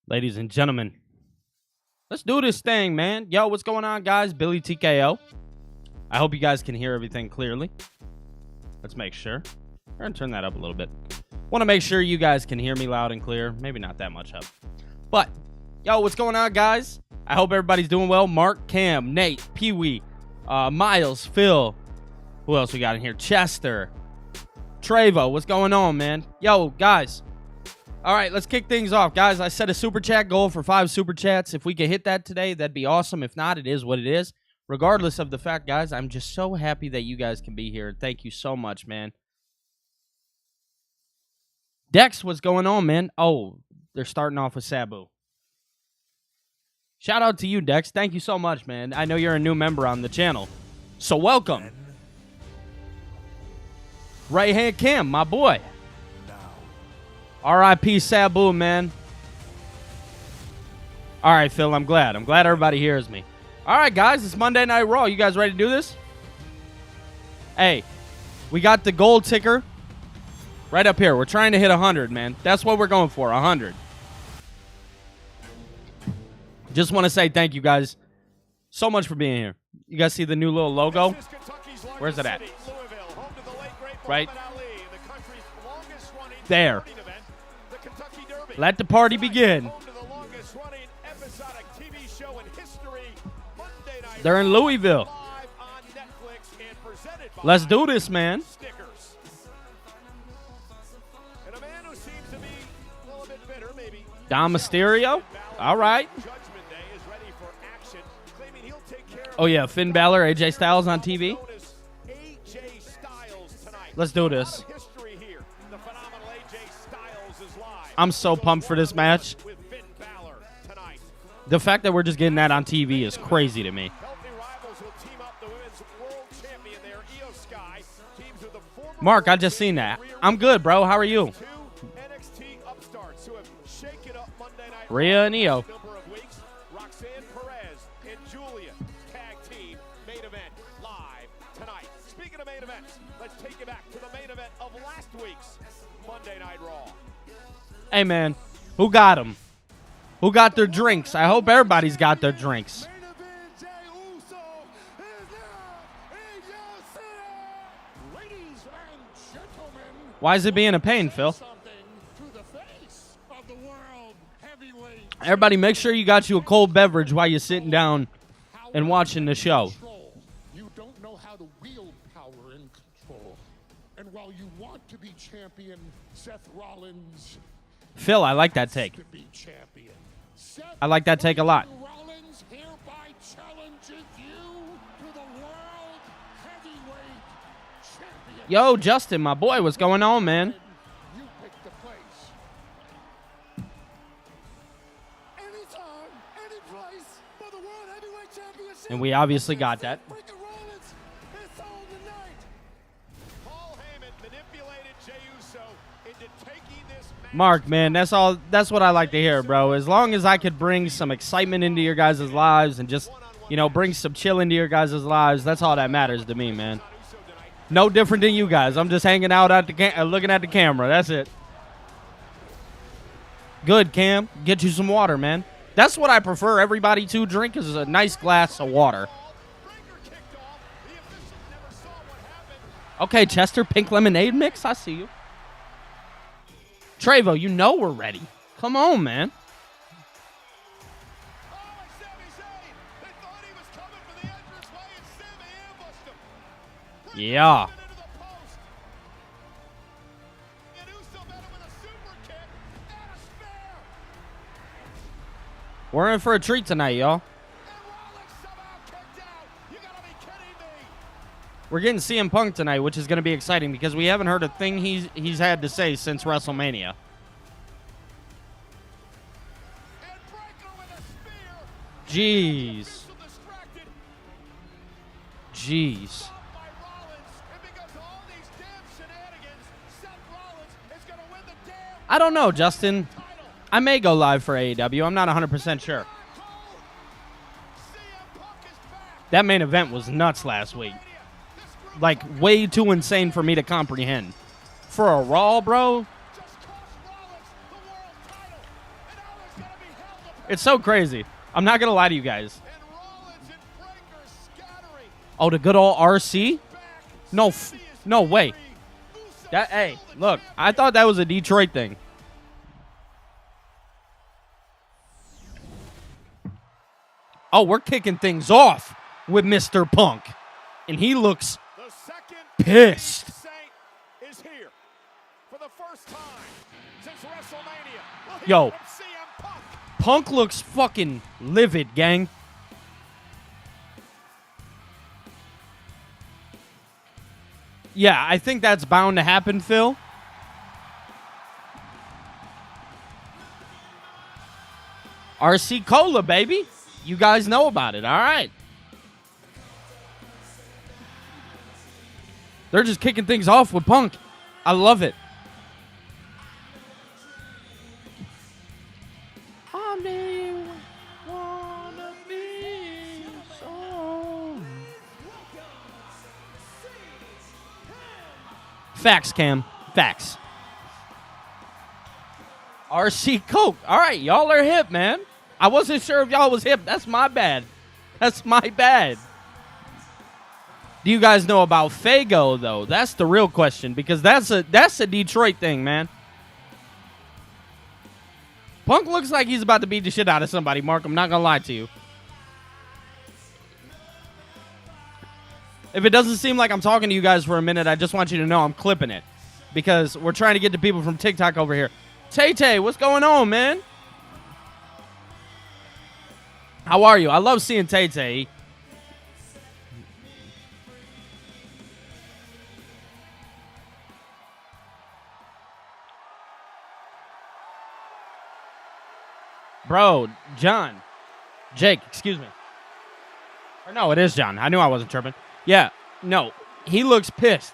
Ladies and gentlemen, let's do this thing, man. Yo, what's going on, guys? Billy TKO. I hope you guys can hear everything clearly. Let's make sure. We're going to turn that up a little bit. Want to make sure you guys can hear me loud and clear. Maybe not that much up. But, yo, what's going on, guys? I hope everybody's doing well. Mark, Cam, Nate, Pee-wee, Miles, Phil. Who else we got in here? Chester, Trevo. What's going on, man? Yo, guys. All right, let's kick things off. Guys, I set a super chat goal for 5 super chats. If we could hit that today, that'd be awesome. If not, it is what it is. Regardless of the fact, guys, I'm just so happy that you guys can be here. Thank you so much, man. Dex, what's going on, man? Oh, they're starting off with Sabu. Shout out to you, Dex. Thank you so much, man. I know you're a new member on the channel. So welcome. Right hand Cam, my boy. R.I.P. Sabu, man. All right, Phil, I'm glad. I'm glad everybody hears me. All right, guys, it's Monday Night Raw. You guys ready to do this? Hey, we got the gold ticker right up here. We're trying to hit 100, man. That's what we're going for, 100. Just want to say thank you, guys, so much for being here. You guys see the new little logo? Where's it at? Right there. Let the party begin. They're in Louisville. Let's do this, man. Dom Mysterio. All right. Oh, yeah, Finn Balor, AJ Styles on TV. Let's do this. I'm so pumped for this match. The fact that we're just getting that on TV is crazy to me. Mark, I just seen that. I'm good, bro. How are you? Rhea and Io. Speaking of main events, let's take you back to the main event of last week's Monday Night Raw. Hey, man, who got them? Who got their drinks? I hope everybody's got their drinks. Why is it being a pain, Phil? Everybody, make sure you got you a cold beverage while you're sitting down and watching the show. You don't know how to wield power and control. And while you want to be champion, Seth Rollins... Phil, I like that take. I like that take a lot. Rollins hereby challenges you to the World Heavyweight Champion. Yo, Justin, my boy, what's going on, man? You pick the place. Anytime, any place for the World Heavyweight Championship. And we obviously got that. Mark, man, that's what I like to hear, bro. As long as I could bring some excitement into your guys' lives and just, bring some chill into your guys' lives, that's all that matters to me, man. No different than you guys. I'm just hanging out at the looking at the camera. That's it. Good, Cam. Get you some water, man. That's what I prefer everybody to drink is a nice glass of water. Okay, Chester, pink lemonade mix. I see you. Trevo, you know we're ready. Come on, man. Yeah. We're in for a treat tonight, y'all. We're getting CM Punk tonight, which is going to be exciting because we haven't heard a thing he's had to say since WrestleMania. Jeez. Jeez. I don't know, Justin. I may go live for AEW. I'm not 100% sure. That main event was nuts last week. Like, way too insane for me to comprehend. For a Raw, bro? It's so crazy. I'm not going to lie to you guys. And Rollins and Breakker scattering. Oh, the good old RC? Back. No, Sami is no way. free. Usos That, hey, still the look, I champion. thought that was a Detroit thing. Oh, we're kicking things off with Mr. Punk. And he looks The second pissed. Saint is here for the first time since WrestleMania. We'll hear Yo. from CM Punk. Punk looks fucking livid, gang. Yeah, I think that's bound to happen, Phil. RC Cola, baby. You guys know about it, all right. They're just kicking things off with Punk. I love it. Facts, Cam. Facts. RC Coke. All right, y'all are hip, man. I wasn't sure if y'all was hip. That's my bad. That's my bad. Do you guys know about Fago, though? That's the real question, because that's a Detroit thing, man. Punk looks like he's about to beat the shit out of somebody, Mark. I'm not going to lie to you. If it doesn't seem like I'm talking to you guys for a minute, I just want you to know I'm clipping it, because we're trying to get the people from TikTok over here. Tay-Tay, what's going on, man? How are you? I love seeing Tay-Tay. Bro, John. Jake, excuse me. Or no, it is John. I knew I wasn't tripping. Yeah, no, he looks pissed.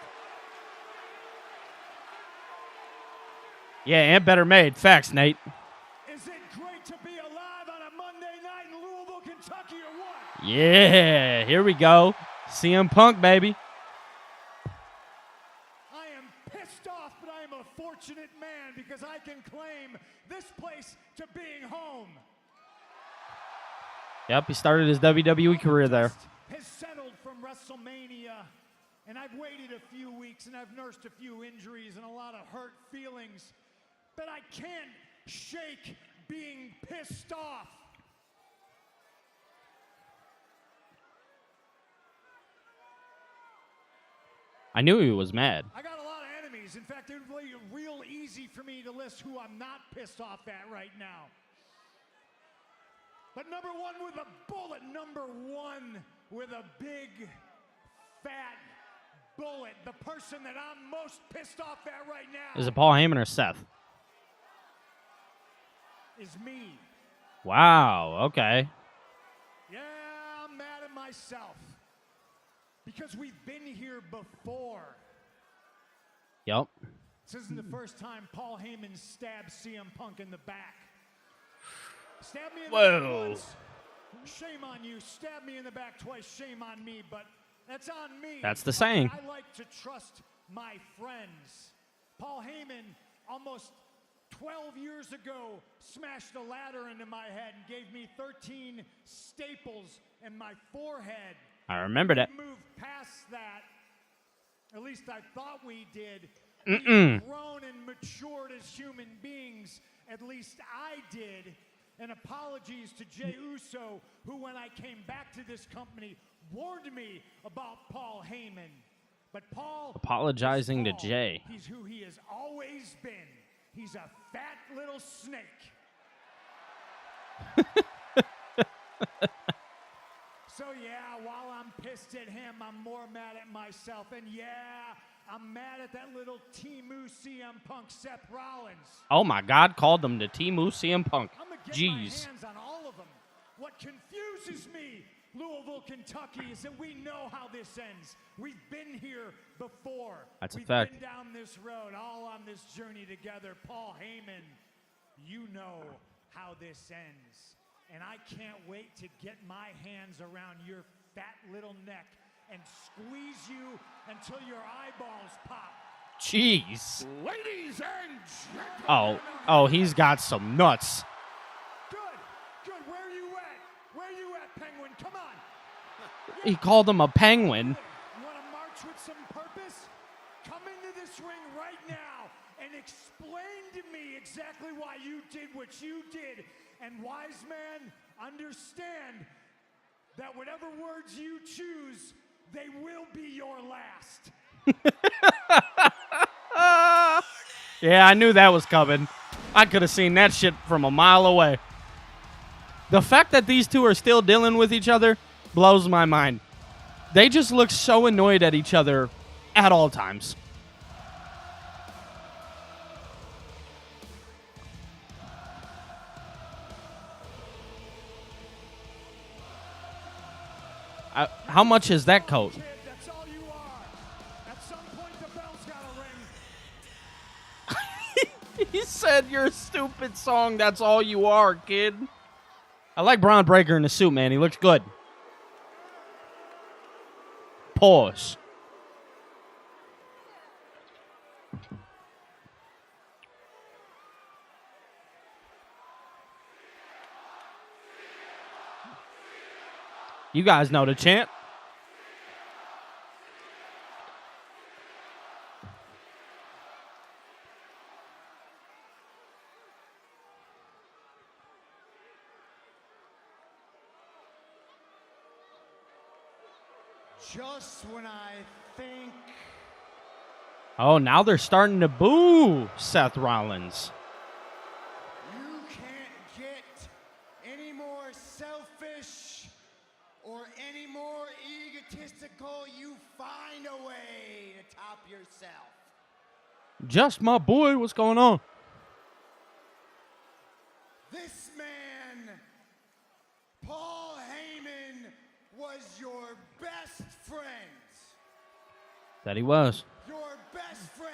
Yeah, and better made. Facts, Nate. Is it great to be alive on a Monday night in Louisville, Kentucky, or what? Yeah, here we go. CM Punk, baby. I am pissed off, but I am a fortunate man because I can claim this place to being home. Yep, he started his WWE career there. Has settled from WrestleMania, and I've waited a few weeks, and I've nursed a few injuries and a lot of hurt feelings, but I can't shake being pissed off. I knew he was mad. I got a lot of enemies. In fact, it would be real easy for me to list who I'm not pissed off at right now. But number one with a bullet, number one with a big, fat bullet, the person that I'm most pissed off at right now Is it Paul Heyman or Seth? is me. Wow, okay. Yeah, I'm mad at myself because we've been here before. Yep. This isn't the first time Paul Heyman stabbed CM Punk in the back. Stab me in the back once. Shame on you. Stab me in the back twice. Shame on me. But that's on me. That's the saying. I like to trust my friends. Paul Heyman, almost 12 years ago, smashed a ladder into my head and gave me 13 staples in my forehead. I remember that. We moved past that. At least I thought we did. Mm-mm. We've grown and matured as human beings. At least I did. And apologies to Jey Uso, who, when I came back to this company, warned me about Paul Heyman. But Paul... Apologizing to Paul. Jey. He's who he has always been. He's a fat little snake. So yeah, while I'm pissed at him, I'm more mad at myself. And yeah, I'm mad at that little Timu CM Punk Seth Rollins. Oh my God, called them the Timu CM Punk. I'm gonna get Jeez. my hands on all of them. What confuses me, Louisville, Kentucky, is that we know how this ends. We've been here before. That's a We've fact. been down this road, all on this journey together. Paul Heyman, you know how this ends. And I can't wait to get my hands around your fat little neck and squeeze you until your eyeballs pop. Jeez. Ladies and gentlemen, Oh, he's got some nuts. Good. Good. Where you at? Where you at, Penguin? Come on. He called him a penguin. You want to march with some purpose? Come into this ring right now and explain to me exactly why you did what you did. And wise man, understand that whatever words you choose, they will be your last. Yeah, I knew that was coming. I could have seen that shit from a mile away. The fact that these two are still dealing with each other blows my mind. They just look so annoyed at each other at all times. How much is that coat? Kid, that's all you are. At some point, the bell's gotta ring. He said, "You're a stupid song. That's all you are, kid." I like Braun Breaker in the suit, man. He looks good. Pause. You guys know the chant. Just when I think Oh, now they're starting to boo Seth Rollins. you can't get any more selfish or any more egotistical, you find a way to top yourself. Just my boy, what's going on? This man, Paul Heyman, was your best friend. That he was. Your best friend.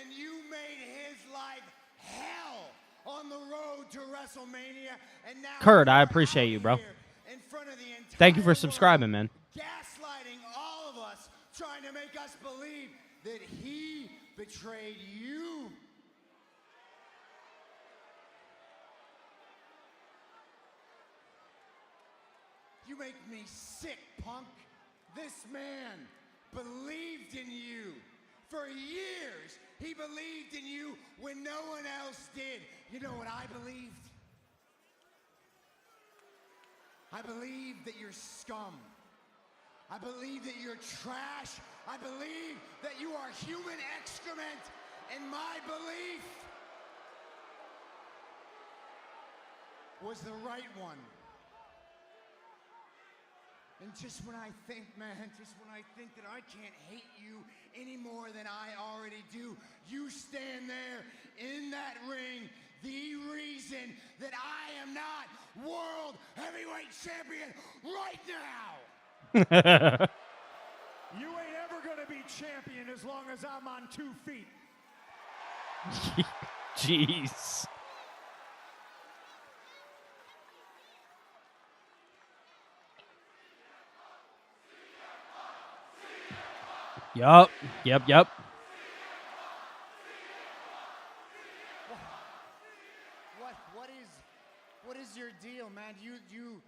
And you made his life hell on the road to WrestleMania. And now Kurt, I you're appreciate out you, bro. here in front of the entire Thank you for world, subscribing, man. gaslighting all of us, trying to make us believe that he betrayed you. You make me sick, punk. This man believed in you. For years, he believed in you when no one else did. You know what I believed? I believe that you're scum. I believe that you're trash. I believe that you are human excrement. And my belief was the right one. And just when I think, man, just when I think that I can't hate you any more than I already do, you stand there in that ring, the reason that I am not World Heavyweight Champion right now. You ain't ever gonna be champion as long as I'm on 2 feet. Jeez. Yup. Yep. What is your deal, man? You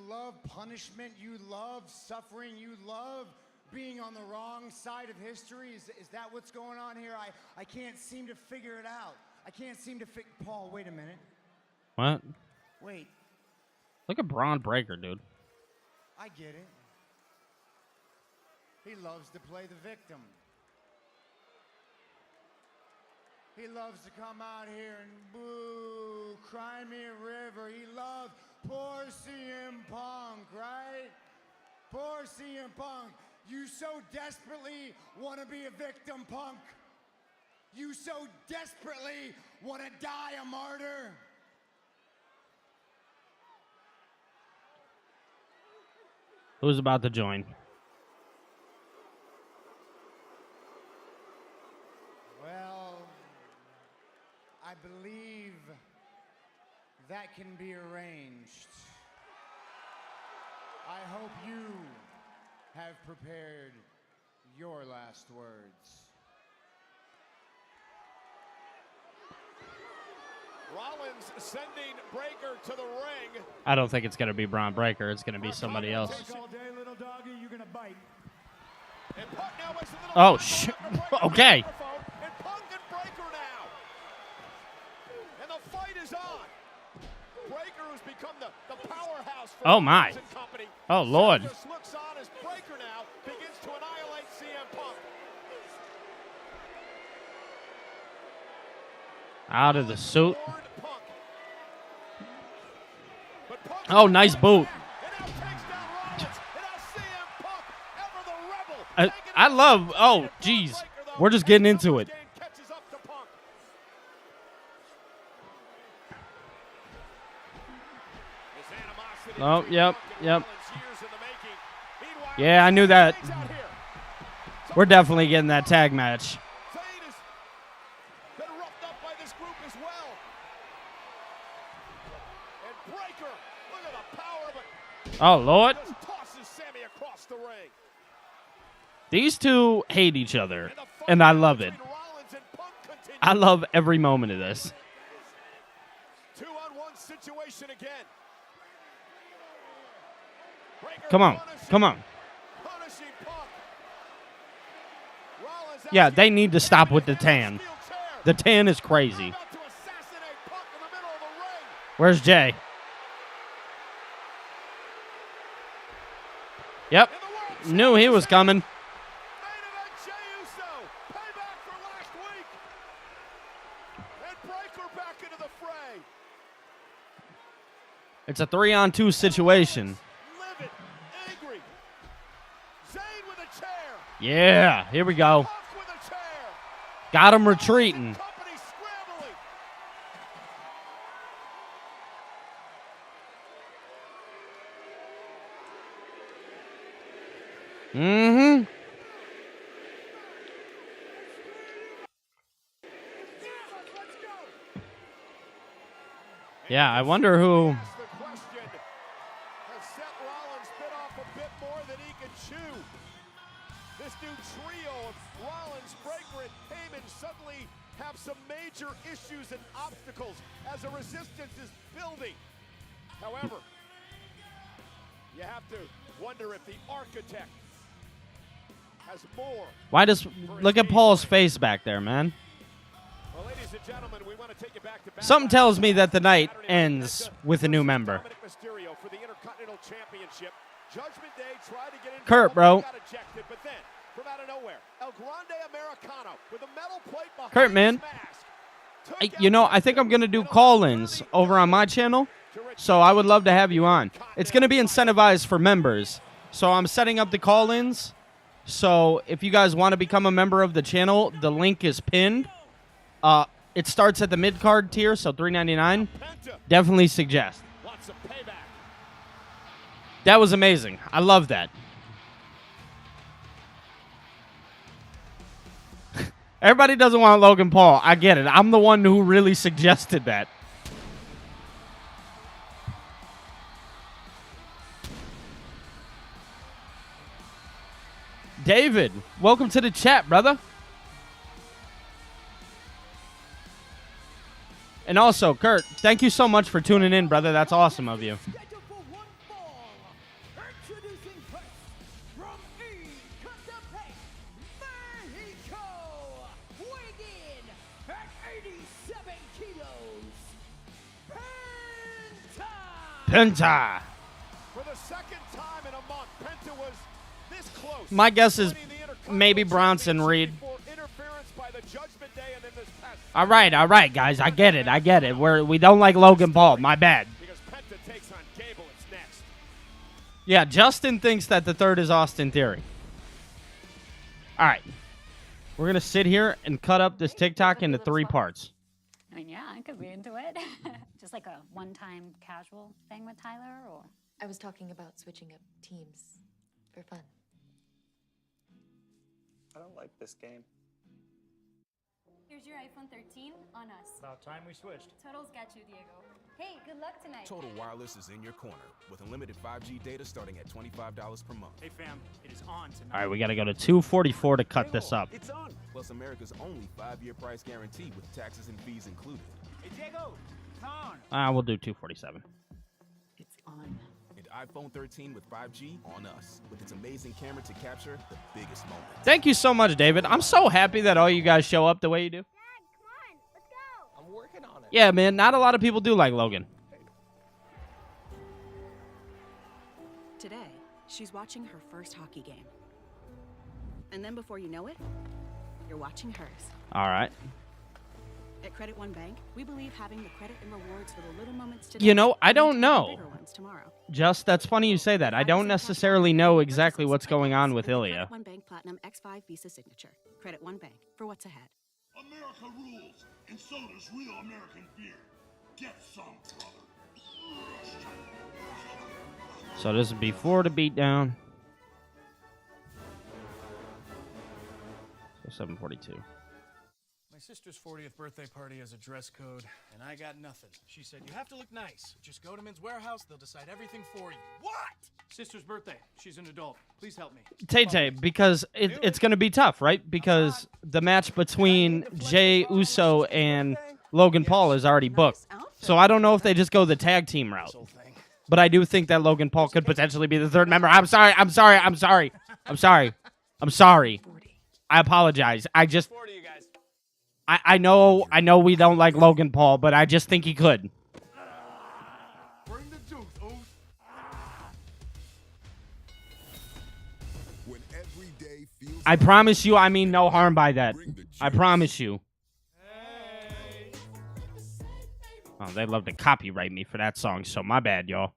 love punishment, you love suffering, you love being on the wrong side of history. Is that what's going on here? I can't seem to figure it out. I can't seem to Paul, wait a minute. What? Wait, Look at Braun Breaker, dude. I get it. He loves to play the victim. He loves to come out here and boo, cry me a river. He loves poor CM Punk, right? Poor CM Punk. You so desperately want to be a victim, Punk. You so desperately want to die a martyr. Who's about to join? Well, I believe that can be arranged. I hope you have prepared your last words. Rollins sending Breakker to the ring. I don't think it's going to be Braun Breaker. It's going to be somebody else. All day, little doggy, you're gonna bite. And Punk now makes a little Oh, tackle shit. after Breakker Okay. gets the microphone, and Punk and Breakker now. And the fight is on. Breakker has become the powerhouse for Oh, my. Rollins and company. Oh, Lord. Just looks on as Breakker now begins to annihilate CM Punk. Out of the suit. Warned Punk. But Punk Oh, nice boot. and now takes down Rollins. And now CM Punk, ever the rebel. I love. Oh, jeez. We're just getting into it. Catches up to Punk. His animosity Oh, between yep, Punk and yep. Rollins years in the making. Meanwhile, Yeah, I knew that. things out here. We're definitely getting that tag match. Zayn has been roughed up by this group as well. And Breakker, look at the power, but Oh, Lord. just tosses Sammy across the ring. These two hate each other, And the fight and I love it. between Rollins and Punk continues. I love every moment of this. 2-on-1 situation again. Breakker Come on. punishing- Come on. punishing Punk. Rollins Yeah, asking they need to stop with the Sammy tan. to steel chair. The tan is crazy. About to assassinate Punk in the middle of the ring. Where's Jay? Yep. In the world Knew he was coming. Main event, Jey Uso. Payback for last week. And Breakker back into the fray. It's a 3-on-2 situation. Livid, angry. Zayn with a chair. Yeah, here we go. Punk with a chair. Got him retreating. Company scrambling. Mm-hmm. Yeah, I wonder who. Ask the question, has Seth Rollins bit off a bit more than he can chew? This new trio of Rollins, Breakker, and Heyman suddenly have some major issues and obstacles as the resistance is building. However, you have to wonder if the architect has more. Why does. Look at Paul's face back there, man. Well, ladies and gentlemen, we want to take you back to Something Backlash. tells me that the night Saturday night, ends Penta with a new versus member. Dominic Mysterio for the Intercontinental Championship. Judgment Day tried to get into Kurt, it, bro. got ejected, but then, from out of nowhere, El Grande Americano with a metal plate behind Kurt, his man. mask, took You know, out I think I'm going to do Penta call-ins and over on my channel, so I would love to have you on. It's going to be incentivized for members, so I'm setting up the call-ins. So if you guys want to become a member of the channel, the link is pinned. It starts at the mid-card tier, so $3.99. Penta Definitely suggest. wants some payback. That was amazing. I love that. Everybody doesn't want Logan Paul. I get it. I'm the one who really suggested that. David, welcome to the chat, brother. And also, Kurt, thank you so much for tuning in, brother. That's awesome of you. Scheduled for one fall. Introducing first from Ecatepec, Mexico, weighing in at 87 kilos, Penta. Penta. For the second time in a month, Penta was this close. My guess is winning the Intercontinental maybe Bronson Championship Reed. before interference by the Judgment Day and then this past All right, guys. I get it. We don't like Logan Paul. My bad. because Penta takes on Gable. It's next. Yeah, Justin thinks that the third is Austin Theory. All right. We're going to sit here and cut up this TikTok into 3 parts. I mean, yeah, I could be into it. Just like a one-time casual thing with Tyler, or I was talking about switching up teams for fun. I don't like this game. Here's your iPhone 13 on us. About time we switched. Total's got you, Diego. Hey, good luck tonight. Total Wireless is in your corner with unlimited 5G data starting at $25 per month. Hey, fam, it is on tonight. All right, we got to go to 244 to cut this up. It's on. Plus America's only 5-year price guarantee with taxes and fees included. Hey, Diego, We'll do 247. It's on. And iPhone 13 with 5G on us, with its amazing camera to capture the biggest moments. Thank you so much, David. I'm so happy that all you guys show up the way you do. I'm working on it. Yeah, man, not a lot of people do like Logan. Today, she's watching her first hockey game. And then before you know it, you're watching hers. All right. At Credit One Bank, we believe having the credit and rewards for the little moments today. You know, I lead don't to the know. bigger ones tomorrow. Just, that's funny you say that. I don't necessarily know exactly what's going on with Ilya. Credit One Bank Platinum X5 Visa Signature. Credit One Bank for what's ahead. America rules, and so does real American beer. Get some, brother. So this is before the beatdown. So 742. My sister's 40th birthday party has a dress code, and I got nothing. She said, you have to look nice. Just go to Men's Warehouse, they'll decide everything for you. What? Sister's birthday. She's an adult. Please help me. Tay, because it's going to be tough, right? Because the match between Jey Uso and Logan Paul is already booked. So I don't know if they just go the tag team route. But I do think that Logan Paul could potentially be the third member. I'm sorry. I apologize. I know we don't like Logan Paul, but I just think he could. Bring the juice, Oos. When every day feels I promise you, I mean no harm by that. I promise you. Oh, they love to copyright me for that song, so my bad, y'all.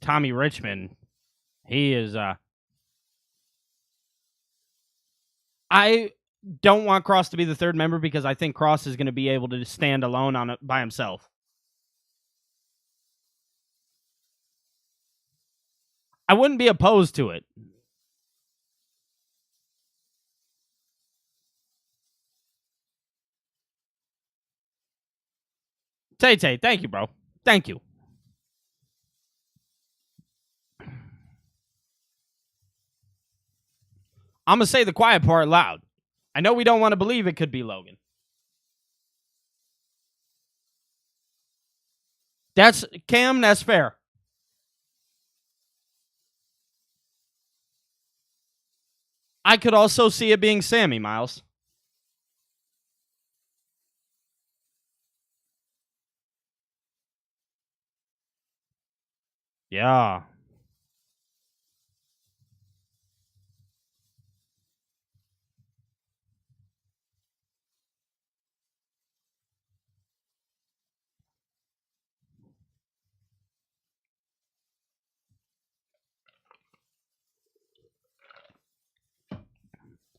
Tommy Richmond, he is, I don't want Cross to be the third member because I think Cross is going to be able to stand alone on it by himself. I wouldn't be opposed to it. Tay, thank you, bro. Thank you. I'm going to say the quiet part loud. I know we don't want to believe it could be Logan. That's Cam, that's fair. I could also see it being Sammy, Miles. Yeah.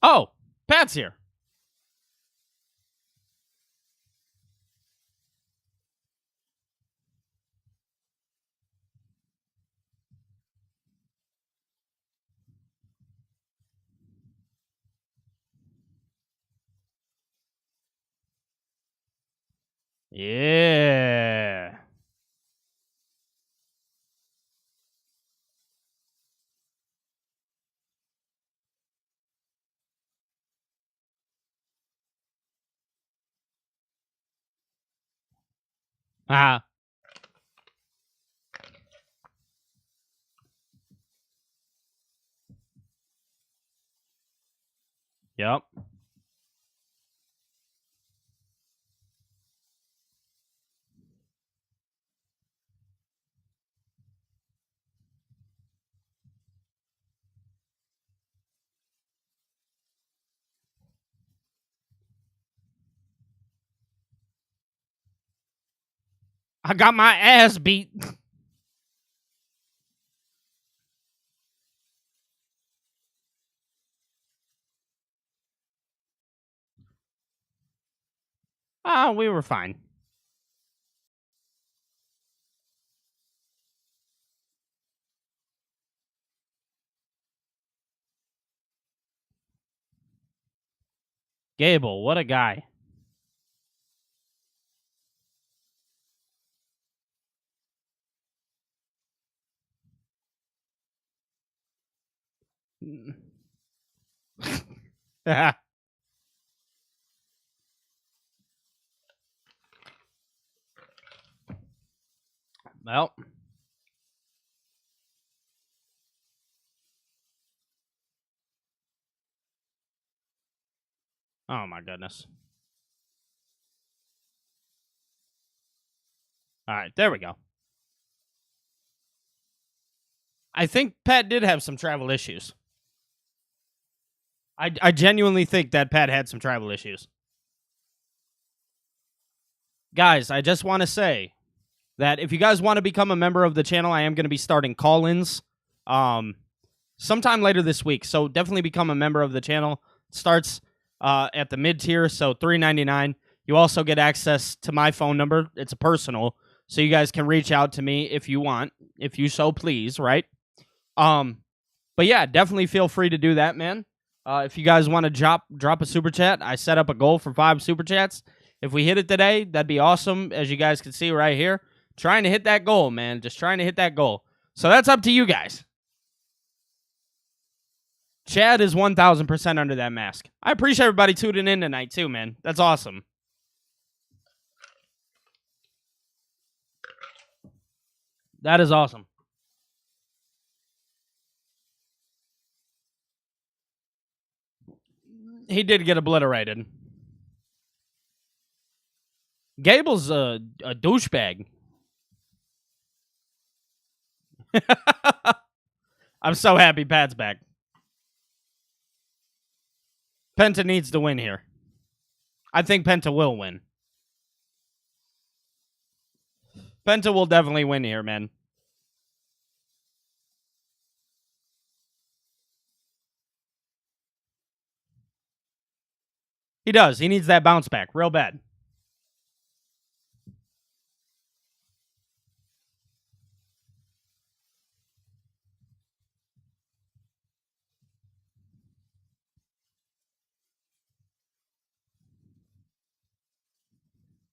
Oh, Pat's here. Yeah. Ah. Yep. I got my ass beat. We were fine. Gable, what a guy. Well. Oh, my goodness. All right, there we go. I think Pat did have some travel issues. I genuinely think that Pat had some travel issues. Guys, I just want to say that if you guys want to become a member of the channel, I am going to be starting call-ins sometime later this week. So definitely become a member of the channel. It starts at the mid-tier, so $3.99. You also get access to my phone number. It's a personal, so you guys can reach out to me if you want, if you so please, right? But yeah, definitely feel free to do that, man. If you guys want to drop a super chat, I set up a goal for 5 super chats. If we hit it today, that'd be awesome. As you guys can see right here, trying to hit that goal, man. Just trying to hit that goal. So that's up to you guys. Chad is 1,000% under that mask. I appreciate everybody tuning in tonight too, man. That's awesome. That is awesome. He did get obliterated. Gable's a douchebag. I'm so happy Pat's back. Penta needs to win here. I think Penta will win. Penta will definitely win here, man. He does. He needs that bounce back real bad.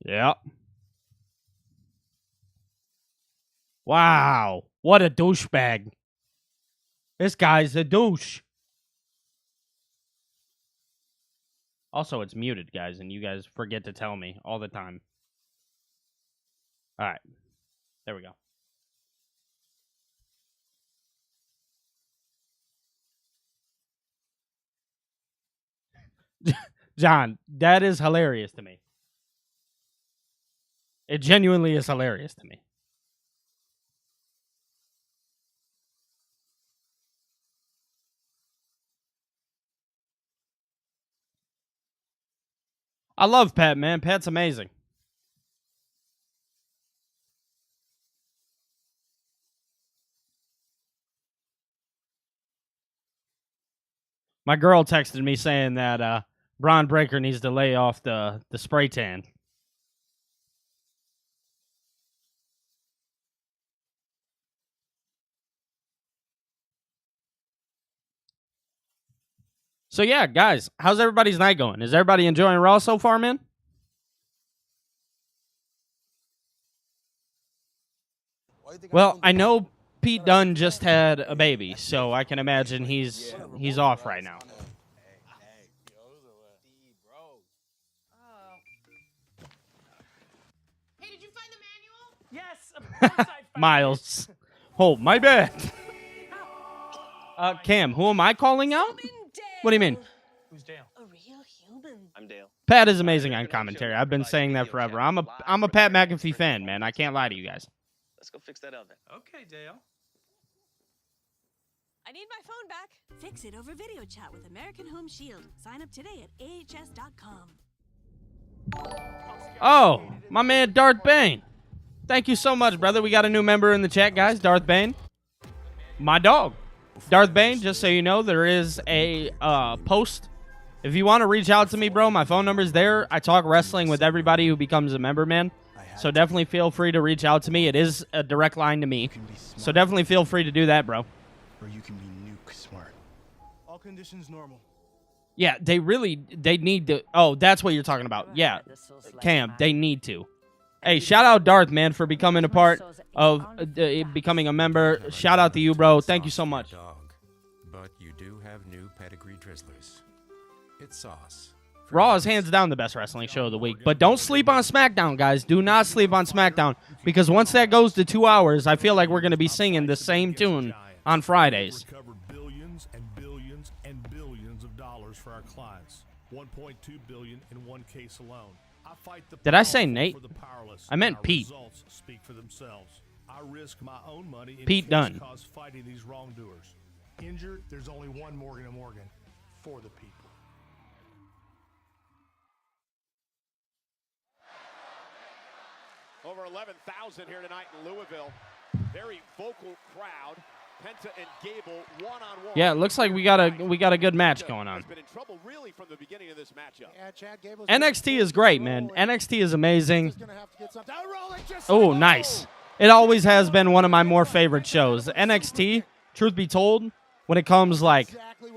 Yeah. Wow. What a douchebag. This guy's a douche. Also, it's muted, guys, and you guys forget to tell me all the time. All right. There we go. John, that is hilarious to me. It genuinely is hilarious to me. I love Pat, man. Pat's amazing. My girl texted me saying that Braun Breaker needs to lay off the spray tan. So yeah, guys, how's everybody's night going? Is everybody enjoying Raw so far, man? Well, I know Pete Dunne just had a baby, so I can imagine he's off right now. Hey, did you find the manual? Yes, of course I found Miles. Oh, my bad. Cam, who am I calling out? What do you mean? Who's Dale? A real human. I'm Dale. Pat is amazing on commentary. I've been saying that forever. I'm a Pat McAfee fan, man. I can't lie to you guys. Let's go fix that oven. Okay, Dale. I need my phone back. Fix it over video chat with American Home Shield. Sign up today at ahs.com. Oh, my man Darth Bane. Thank you so much, brother. We got a new member in the chat, guys. Darth Bane. My dog. Darth Bane, just so you know, there is a post. If you want to reach out to me, bro, my phone number's there. I talk wrestling with everybody who becomes a member, man. So definitely feel free to reach out to me. It is a direct line to me. So definitely feel free to do that, bro. Or you can be nuke smart. All conditions normal. Yeah, they need to. Oh, that's what you're talking about. Yeah, Cam, they need to. Hey, shout out Darth, man, for becoming a part of becoming a member. Shout out to you, bro. Thank you so much. Dog, but you do have new pedigree drizzlers. It's sauce Raw is hands down the best wrestling show of the week. But don't sleep on SmackDown, guys. Do not sleep on SmackDown. Because once that goes to 2 hours, I feel like we're going to be singing the same tune on Fridays. Recovered billions and billions and billions of dollars for our clients. 1.2 billion in one case alone. I fight the Did I say powerful Nate? for the powerless, I meant and our Pete. Results speak for themselves. I risk my own money in Pete case Dunne. cause fighting these wrongdoers. Injured, there's only one Morgan & Morgan for the people. Over 11,000 here tonight in Louisville. Very vocal crowd. Penta and Gable one-on-one. Yeah, it looks like we got a good match going on. Has been in trouble really from the beginning of this matchup. Yeah, Chad Gable's NXT is great, man. NXT is amazing. just gonna have to get something. Oh, nice. It always has been one of my more favorite shows. NXT, truth be told, when it comes like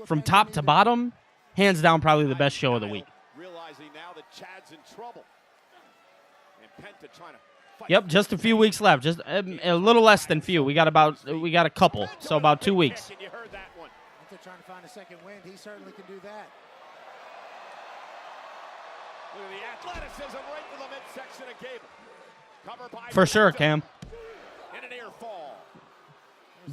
from top to bottom, hands down probably the best show of the week. Realizing now that Chad's in trouble. And Penta trying to fight. Yep, just a few weeks left. Just a little less than few. We got a couple, so about 2 weeks. You heard that one. Penta trying to find a second wind. He certainly can do that. Look at the athleticism right to the midsection of Gable. Cover by For sure, Penta. Cam. And an ear fall.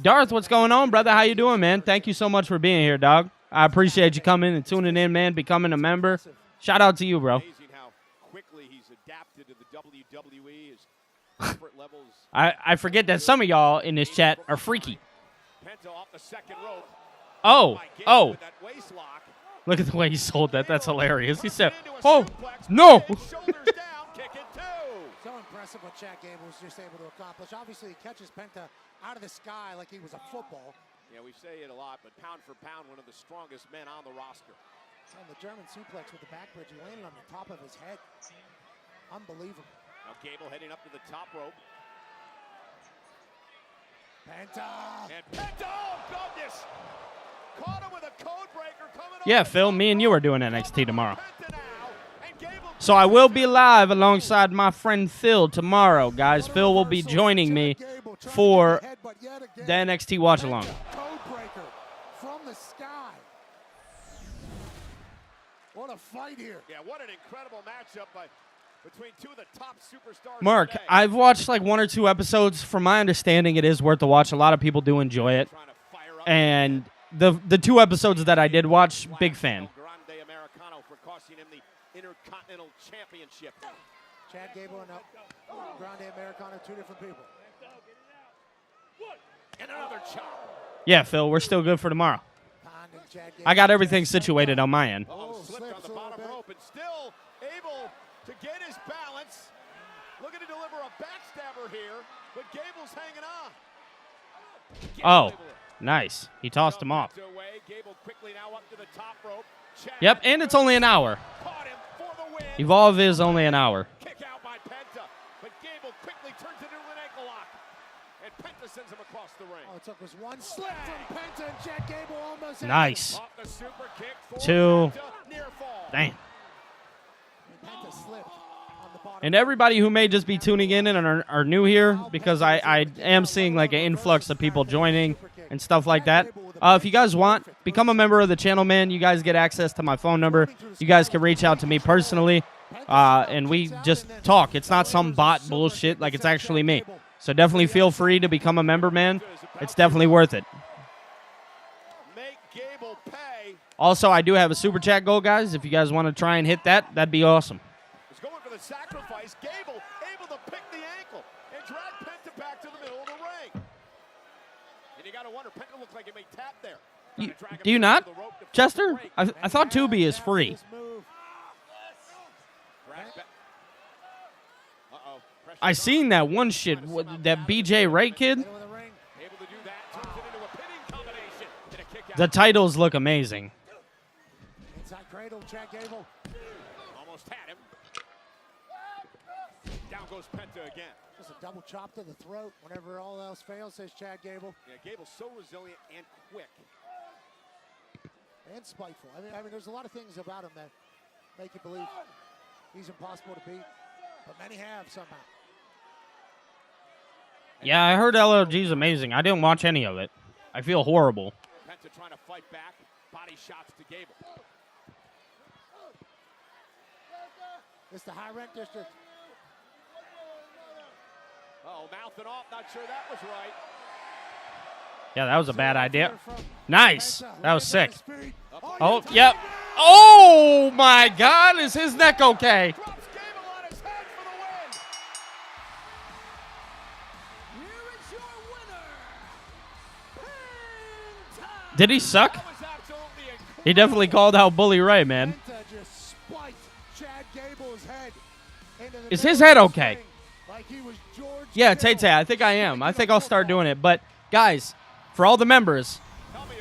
Darth, what's going on, brother? How you doing, man? Thank you so much for being here, dog. I appreciate you coming and tuning in, man, becoming a member. Shout out to you, bro. Amazing how quickly he's adapted to the WWE. His comfort levels. I forget that some of y'all in this chat are freaky. Penta off the second rope. Oh, By Gable oh. with that waist lock. Look at the way he sold that. That's hilarious. He said, oh, no. Shoulders down, kick it too. So impressive what Chad Gable was just able to accomplish. Obviously, he catches Penta out of the sky like he was a football. Yeah, we say it a lot, but pound for pound, one of the strongest men on the roster. And the German suplex with the back bridge, he landed on the top of his head. Unbelievable. Now Gable heading up to the top rope. Penta. And Penta, oh goodness! Caught him with a code breaker coming Yeah, over Phil, the me and you are doing NXT tomorrow. Penta now, and Gable So I will be live alongside my friend Phil tomorrow, guys. Phil will be joining me for the NXT watch along. Code breaker from the sky. What a fight here. Yeah, what an incredible matchup between two of the top superstars. Mark, today. I've watched like 1 or 2 episodes. From my understanding, it is worth the watch. A lot of people do enjoy it. Trying to fire up And the 2 episodes that I did watch, big fan. Grande Americano for costing him the Intercontinental Championship. Chad Gable and Grande Americano, two different people. And another chop. Yeah, Phil, we're still good for tomorrow. Pounding Chad Gable. I got everything situated on my end. Slipped on the bottom rope and still able to get his balance. Looking to deliver a backstabber here, but Gable's hanging on. Oh, nice. He tossed him off. Away. Gable quickly now up to the top rope. Chad Yep, and it's only an hour. caught him for the win. Evolve is only an hour. Kick out by Penta, but Gable quickly turns it into an ankle lock. And Penta sends him across the ring. Oh, it took us one slip from Penta, and Chad Gable almost had it. Nice. Off the super kick for 2. Penta, near fall. Damn. And Penta slipped on the bottom. And everybody who may just be tuning in and are new here, because I am seeing like an influx of people joining and stuff like that. If you guys want, become a member of the channel, man. You guys get access to my phone number. You guys can reach out to me personally, and we just talk. It's not some bot bullshit. Like, it's actually me. So definitely feel free to become a member, man. It's definitely worth it. Make Gable pay. Also, I do have a super chat goal, guys. If you guys want to try and hit that, that'd be awesome. He's going for the sacrifice. Gable able to pick the ankle and drag Penta back to the middle of the ring. And you got to wonder, Penta looked like he may tap there. Do you not, Chester? I thought Tubi is free. I seen that one shit, that BJ Wright kid. The titles look amazing. Inside cradle, Chad Gable. Almost had him. Down goes Penta again. Just a double chop to the throat. Whenever all else fails, says Chad Gable. Yeah, Gable's so resilient and quick. And spiteful. I mean, there's a lot of things about him that make you believe he's impossible to beat, but many have somehow. Yeah, I heard LLG's amazing. I didn't watch any of it. I feel horrible. Penta trying to fight back. Body shots to Gable. It's the high rent district. Oh, mouthing off. Not sure that was right. Yeah, that was a bad idea. Nice. That was sick. Oh, yep. Oh, my God. Is his neck okay? Did he suck? He definitely called out Bully Ray, man. Is his head okay? Yeah, Tay-Tay, I think I am. I think I'll start doing it. But, guys, for all the members,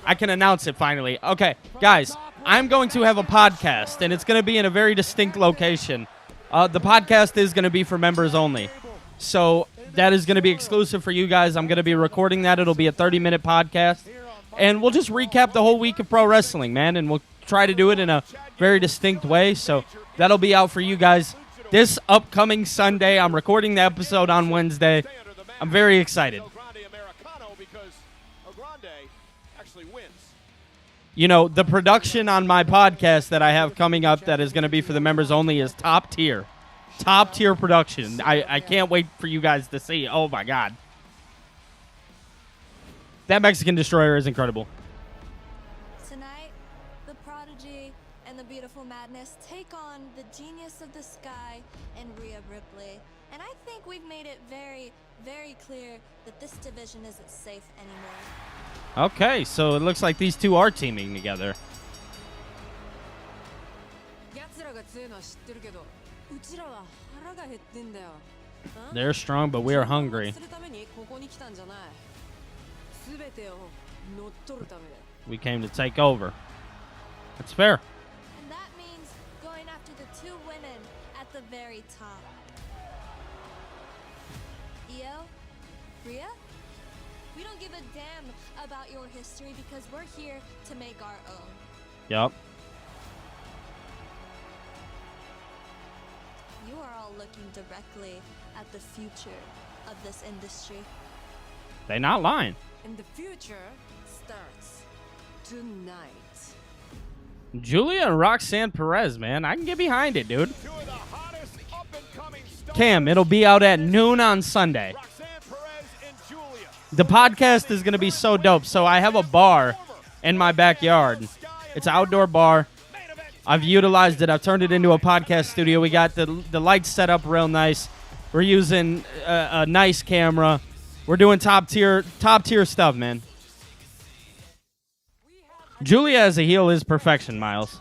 I can announce it finally. Okay, guys, I'm going to have a podcast, and it's going to be in a very distinct location. The podcast is going to be for members only. So that is going to be exclusive for you guys. I'm going to be recording that. It'll be a 30-minute podcast. And we'll just recap the whole week of pro wrestling, man, and we'll try to do it in a very distinct way. So that'll be out for you guys this upcoming Sunday. I'm recording the episode on Wednesday. I'm very excited. You know, the production on my podcast that I have coming up that is going to be for the members only is top tier. Top tier production. I can't wait for you guys to see. Oh, my God. That Mexican Destroyer is incredible. Tonight, the Prodigy and the Beautiful Madness take on the Genius of the Sky and Rhea Ripley. And I think we've made it very, very clear that this division isn't safe anymore. Okay, so it looks like these two are teaming together. They're strong, but we are hungry. We came to take over. That's fair. And that means going after the two women at the very top. Io, Rhea, we don't give a damn about your history because we're here to make our own. Yep. You are all looking directly at the future of this industry. They not lying. And the future starts tonight. Julia and Roxanne Perez, man. I can get behind it, dude. Cam, it'll be out at noon on Sunday. The podcast is going to be so dope. So I have a bar in my backyard. It's an outdoor bar. I've utilized it. I've turned it into a podcast studio. We got the lights set up real nice. We're using a nice camera. We're doing top tier stuff, man. Julia as a heel is perfection, Miles.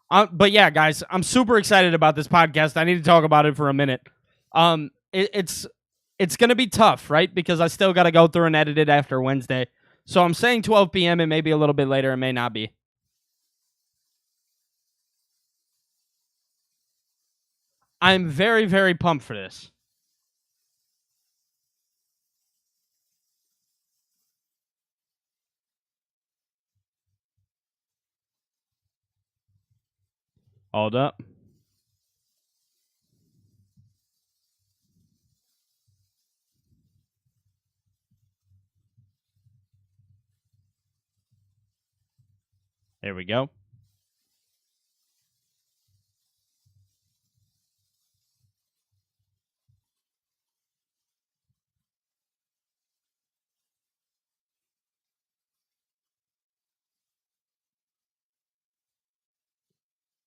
But yeah, guys, I'm super excited about this podcast. I need to talk about it for a minute. It's gonna be tough, right? Because I still got to go through and edit it after Wednesday. So I'm saying 12 p.m. It may be a little bit later. It may not be. I'm very, very pumped for this. Hold up. There we go.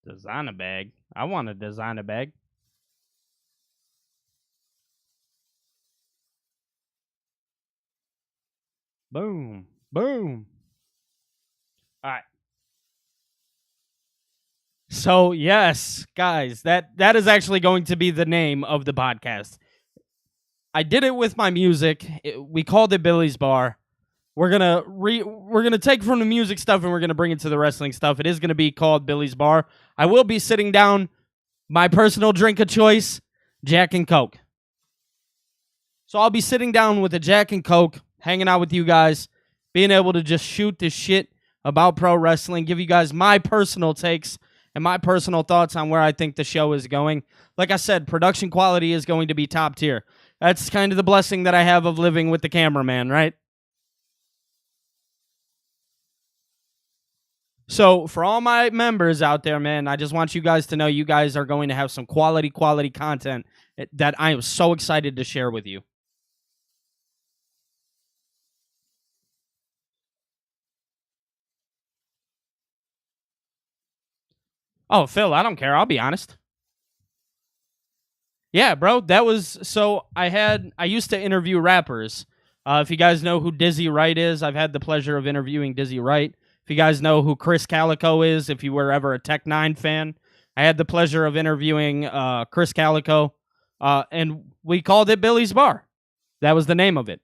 Designer bag. I want a designer bag. Boom. Boom. All right. So, yes, guys, that is actually going to be the name of the podcast. I did it with my music. We called it Billy's Bar. We're gonna take from the music stuff and we're gonna bring it to the wrestling stuff. It is gonna be called Billy's Bar. I will be sitting down. My personal drink of choice, Jack and Coke. So I'll be sitting down with a Jack and Coke, hanging out with you guys, being able to just shoot this shit about pro wrestling, give you guys my personal takes and my personal thoughts on where I think the show is going. Like I said, production quality is going to be top tier. That's kind of the blessing that I have of living with the cameraman, right? So for all my members out there, man, I just want you guys to know you guys are going to have some quality content that I am so excited to share with you. Oh, Phil, I don't care. I'll be honest. Yeah, bro, that was so I used to interview rappers. If you guys know who Dizzy Wright is, I've had the pleasure of interviewing Dizzy Wright. If you guys know who Chris Calico is, if you were ever a Tech 9 fan, I had the pleasure of interviewing Chris Calico, and we called it Billy's Bar. That was the name of it.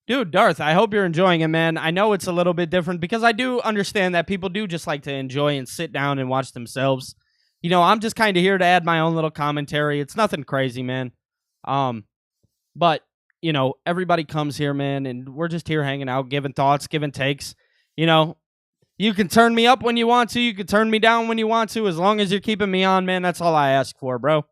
Dude, Darth, I hope you're enjoying it, man. I know it's a little bit different because I do understand that people do just like to enjoy and sit down and watch themselves. You know, I'm just kind of here to add my own little commentary. It's nothing crazy, man. But, you know, everybody comes here, man, and we're just here hanging out, giving thoughts, giving takes. You know, you can turn me up when you want to. You can turn me down when you want to. As long as you're keeping me on, man, that's all I ask for, bro.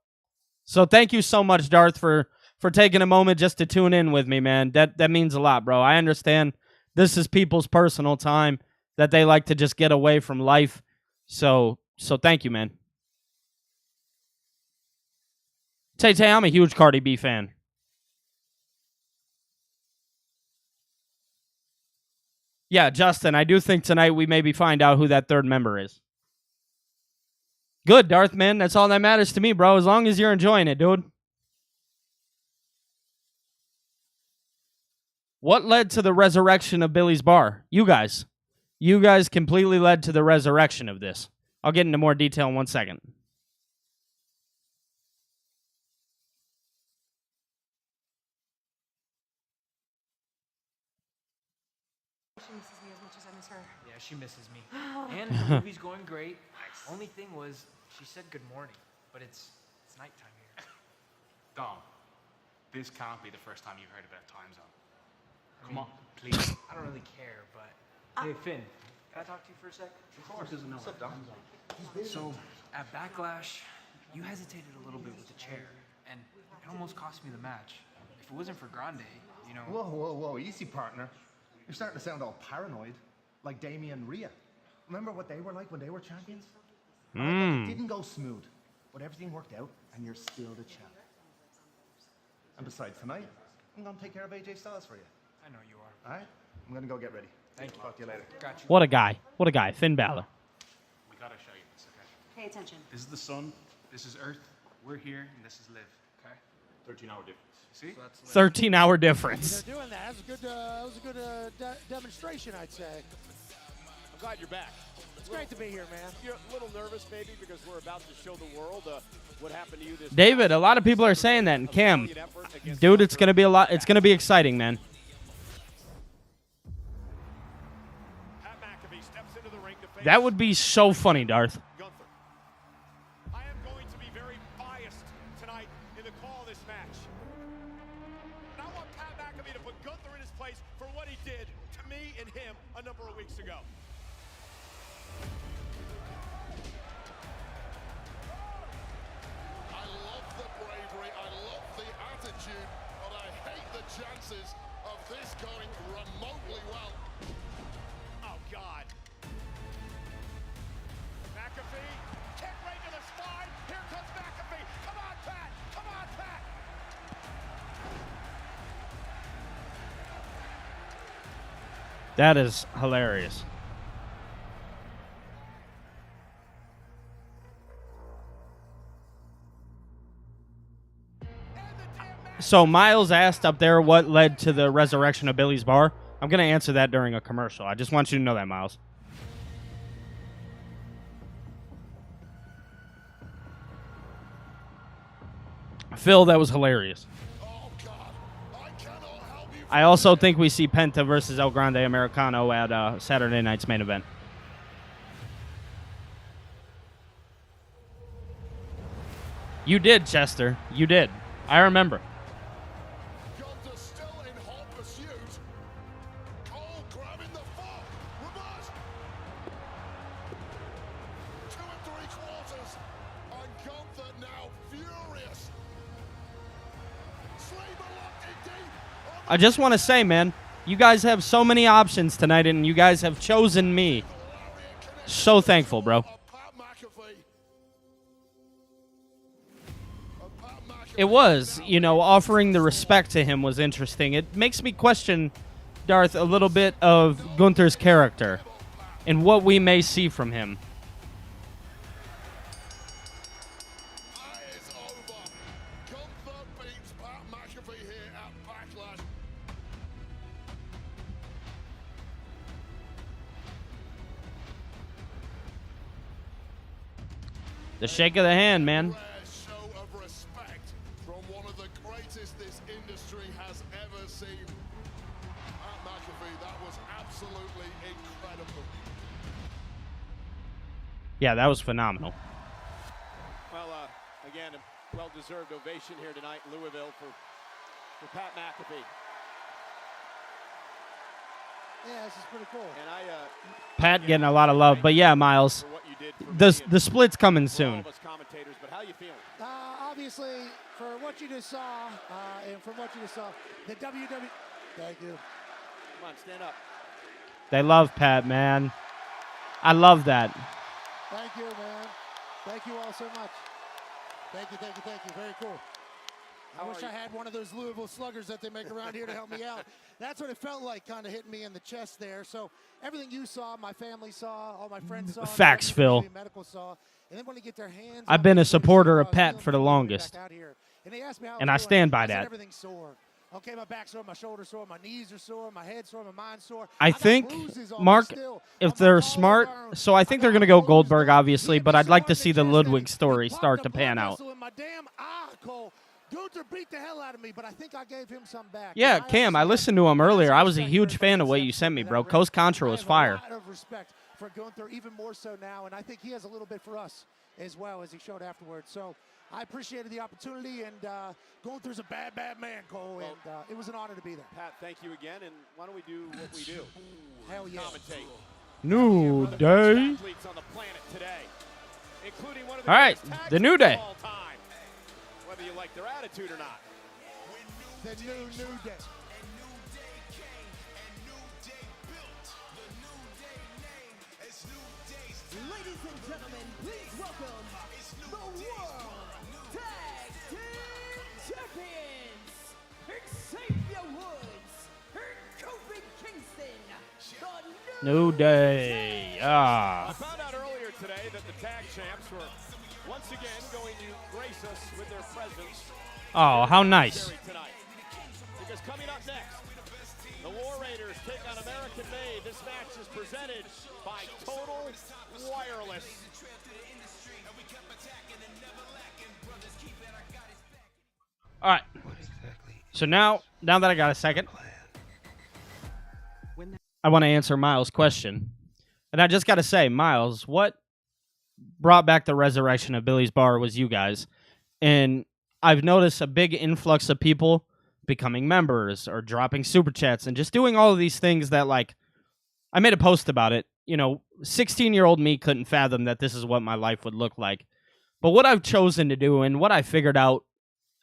So thank you so much, Darth, for taking a moment just to tune in with me, man. That means a lot, bro. I understand this is people's personal time that they like to just get away from life. So thank you, man. Tay, I'm a huge Cardi B fan. Yeah, Justin, I do think tonight we maybe find out who that third member is. Good, Darth, man. That's all that matters to me, bro. As long as you're enjoying it, dude. What led to the resurrection of Billy's Bar? You guys. You guys completely led to the resurrection of this. I'll get into more detail in 1 second. She misses me as much as I miss her. Yeah, she misses me. And the movie's going great. Only thing was, she said good morning, but it's nighttime here. Dom, this can't be the first time you've heard about time zone. Come on, please. I don't really care, but... Hey, Finn, can I talk to you for a sec? Of course. Doesn't know what time zone. So, at Backlash, you hesitated a little bit with the chair, and it almost cost me the match. If it wasn't for Grande, you know... Whoa, easy, partner. You're starting to sound all paranoid, like Damian Rhea. Remember what they were like when they were champions? It didn't go smooth, but everything worked out, and you're still the champ. And besides, tonight, I'm going to take care of AJ Styles for you. I know you are. All right? I'm going to go get ready. Thank you. Talk to you later. Got you. What a guy. What a guy. Finn Balor. We gotta show you this, okay? Pay attention. This is the sun, this is Earth, we're here, and this is Liv, okay? 13-hour difference. See? So 13-hour difference. They're doing that. That was a good demonstration, I'd say. I'm glad you're back. It's great to be here, man. You're a little nervous, maybe, because we're about to show the world what happened to you this David, a lot of people are saying that, and Cam, dude, it's gonna be a lot. It's gonna be exciting, man. That would be so funny, Darth. I am going to be very biased tonight in the call of this match. And I want Pat McAfee to put Gunther in his place for what he did to me and him a number of weeks ago. I love the bravery, I love the attitude, but I hate the chances of this going remotely well. Oh, God. McAfee, kick right to the spine. Here comes McAfee. Come on, Pat. Come on, Pat. That is hilarious. So Miles asked up there what led to the resurrection of Billy's Bar. I'm going to answer that during a commercial. I just want you to know that, Miles. Phil, that was hilarious. I also think we see Penta versus El Grande Americano at Saturday night's main event. You did, Chester. You did. I remember. Gunther still in hot pursuit. Cole grabbing the fork. Reverse. 2 3/4. And Gunther now furious. Slaver locked in deep. I just want to say, man, you guys have so many options tonight, and you guys have chosen me. So thankful, bro. It was, you know, offering the respect to him was interesting. It makes me question, Darth, a little bit of Gunther's character and what we may see from him. The shake of the hand, man. Yeah, that was phenomenal. Well, again, a well-deserved ovation here tonight in Louisville for Pat McAfee. Yeah, this is pretty cool. And Pat getting a lot of love, but yeah, Miles, the split's coming soon. But how you feeling? Obviously, for what you just saw, and from what you just saw, the WWE. Thank you. Come on, stand up. They love Pat, man. I love that. Thank you, man. Thank you all so much. Thank you, thank you, thank you. Very cool. I wish I had one of those Louisville sluggers that they make around here to help me out. That's what it felt like, kind of hitting me in the chest there. So everything you saw, my family saw, all my friends saw. Facts, Phil. Medical saw. And then when they get their hands I've been a supporter of Pat for the longest, and I stand by that. Everything's sore. Okay, my back's sore, my shoulders sore, my knees are sore, my head's sore, my mind's sore. I think, Mark, if they're smart, so I think they're going to go Goldberg, obviously, but I'd like to see the Ludwig story start to pan out. Gunther beat the hell out of me, but I think I gave him some back. Yeah, Cam, I listened to him earlier. I was a huge fan of what you sent me, bro. Coast Contra was fire. I have a lot of respect for Gunther, even more so now, and I think he has a little bit for us as well, as he showed afterwards. So I appreciated the opportunity, and Gunther's a bad, bad man, Cole, and it was an honor to be there. Pat, thank you again, and why don't we do what we do? Hell yeah. Commentate. New Day. Athletes on the planet today, including one of All right, the New Day. Whether you like their attitude or not. The new day. Ladies and gentlemen, please welcome the World Tag Team Champions, Xavier Woods and Kofi Kingston, the New Day. I found out earlier today that the tag champs were once again going to grace us with their presence. Oh, how nice. Tonight. Because coming up next, the War Raiders take on American Made. This match is presented by Total Wireless. All right. So now that I got a second, I want to answer Miles' question. And I just got to say, Miles, what brought back the resurrection of Billy's Bar was you guys. And I've noticed a big influx of people becoming members or dropping super chats and just doing all of these things that, like, I made a post about it. You know, 16-year-old me couldn't fathom that this is what my life would look like. But what I've chosen to do and what I figured out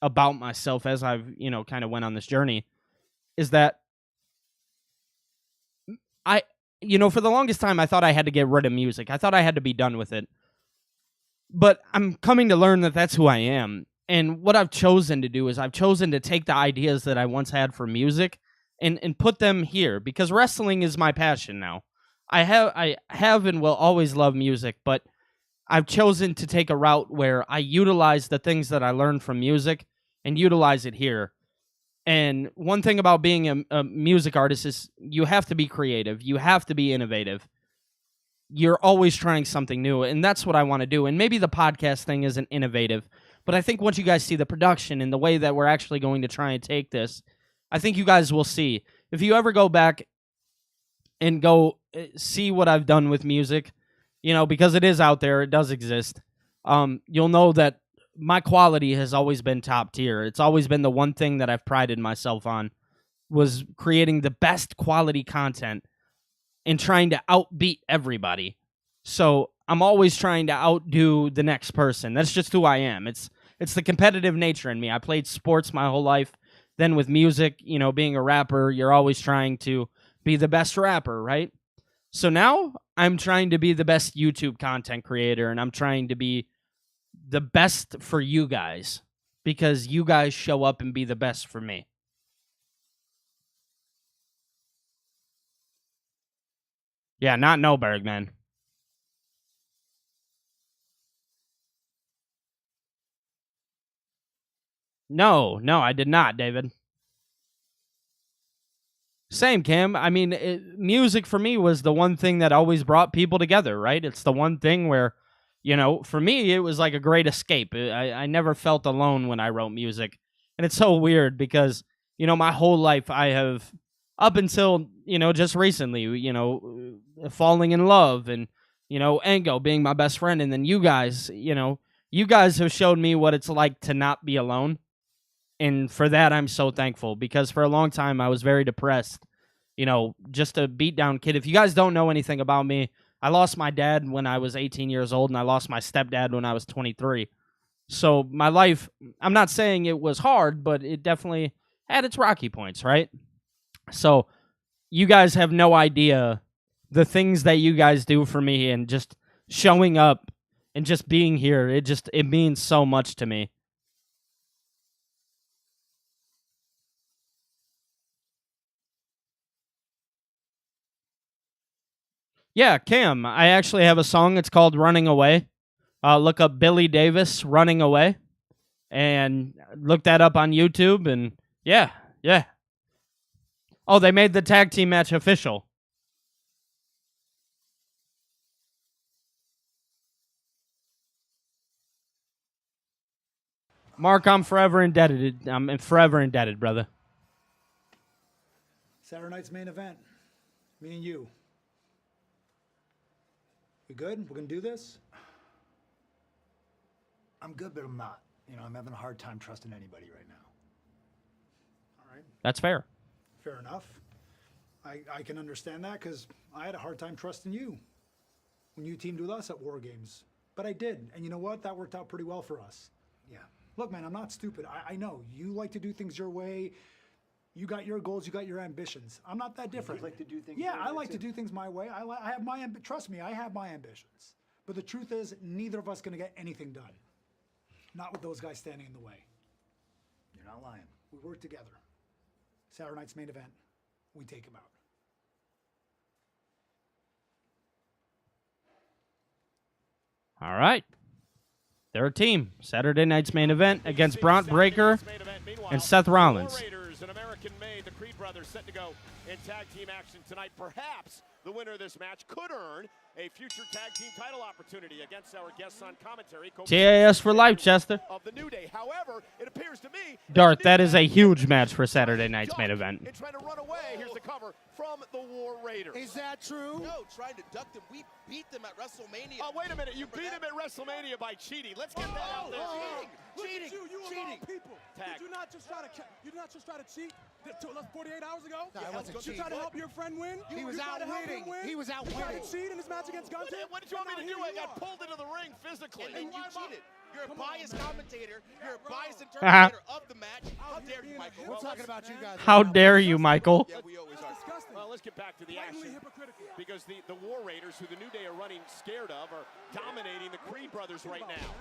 about myself as I've, you know, kind of went on this journey is that for the longest time, I thought I had to get rid of music. I thought I had to be done with it. But I'm coming to learn that that's who I am. And what I've chosen to do is I've chosen to take the ideas that I once had for music and put them here, because wrestling is my passion now. I have and will always love music, but I've chosen to take a route where I utilize the things that I learned from music and utilize it here. And one thing about being a music artist is you have to be creative. You have to be innovative. You're always trying something new, and that's what I want to do. And maybe the podcast thing isn't innovative, but I think once you guys see the production and the way that we're actually going to try and take this, I think you guys will see. If you ever go back and go see what I've done with music, you know, because it is out there, it does exist, you'll know that my quality has always been top tier. It's always been the one thing that I've prided myself on, was creating the best quality content and trying to outbeat everybody. So I'm always trying to outdo the next person. That's just who I am. It's the competitive nature in me. I played sports my whole life. then with music, you know, being a rapper, you're always trying to be the best rapper, right? So now I'm trying to be the best YouTube content creator, and I'm trying to be the best for you guys because you guys show up and be the best for me. Yeah, not Noberg, man. No, I did not, David. Same, Cam. I mean, music for me was the one thing that always brought people together, right? It's the one thing where, you know, for me, it was like a great escape. I never felt alone when I wrote music. And it's so weird because, you know, my whole life I have, up until, you know, just recently, you know, falling in love and, you know, Engo being my best friend. And then you guys, you know, you guys have showed me what it's like to not be alone. And for that, I'm so thankful because for a long time, I was very depressed, you know, just a beat down kid. If you guys don't know anything about me, I lost my dad when I was 18 years old, and I lost my stepdad when I was 23. So my life, I'm not saying it was hard, but it definitely had its rocky points, right? So you guys have no idea the things that you guys do for me, and just showing up and just being here. It means so much to me. Yeah, Cam, I actually have a song. It's called Running Away. Look up Billy Davis, Running Away, and look that up on YouTube, and yeah. Oh, they made the tag team match official. Mark, I'm forever indebted. I'm forever indebted, brother. Saturday night's main event. Me and you. We good? We're gonna do this? I'm good, but I'm not. You know, I'm having a hard time trusting anybody right now. All right. That's fair. Fair enough. I can understand that because I had a hard time trusting you when you teamed with us at War Games. But I did. And you know what? That worked out pretty well for us. Yeah. Look, man, I'm not stupid. I know. You like to do things your way. You got your goals. You got your ambitions. I'm not that different. You like to do things Yeah, your I way, like too. to do things my way. I have my trust me, I have my ambitions. But the truth is, neither of us going to get anything done. Not with those guys standing in the way. You're not lying. We work together. Saturday night's main event. We take him out. All right. They're a team. Saturday night's main event against Bron Breakker and Seth Rollins. Raiders, an American-made, the Creed brothers set to go in tag team action tonight. Perhaps the winner of this match could earn a future tag team title opportunity against our guests on commentary. TAS for life, Chester. Of the New Day. However, it appears to me Dart, that is a huge match for Saturday night's main event. and trying to run away. Here's the cover from the War Raiders. Is that true? No, trying to duck them. We beat them at WrestleMania. Oh, wait a minute. You beat him at WrestleMania by cheating. Let's get that out there. Cheating. You of all people. Tag. Did you not just try to cheat 48 hours ago? No, I wasn't You cheating. tried to help your friend win? He was You tried to help him outwitting. win? He was You tried outwitting. to cheat in his match against Gunter? What did you want me to do? I got pulled into the ring physically. And then you cheated. You're a Come on, biased man. commentator. You're a biased interpreter of the match. How dare you, Michael? We're talking about you guys. How dare you, Michael? Yeah, we always are. Well, let's get back to the action. Because the War Raiders, who the New Day are running scared of, are dominating the Creed brothers right now.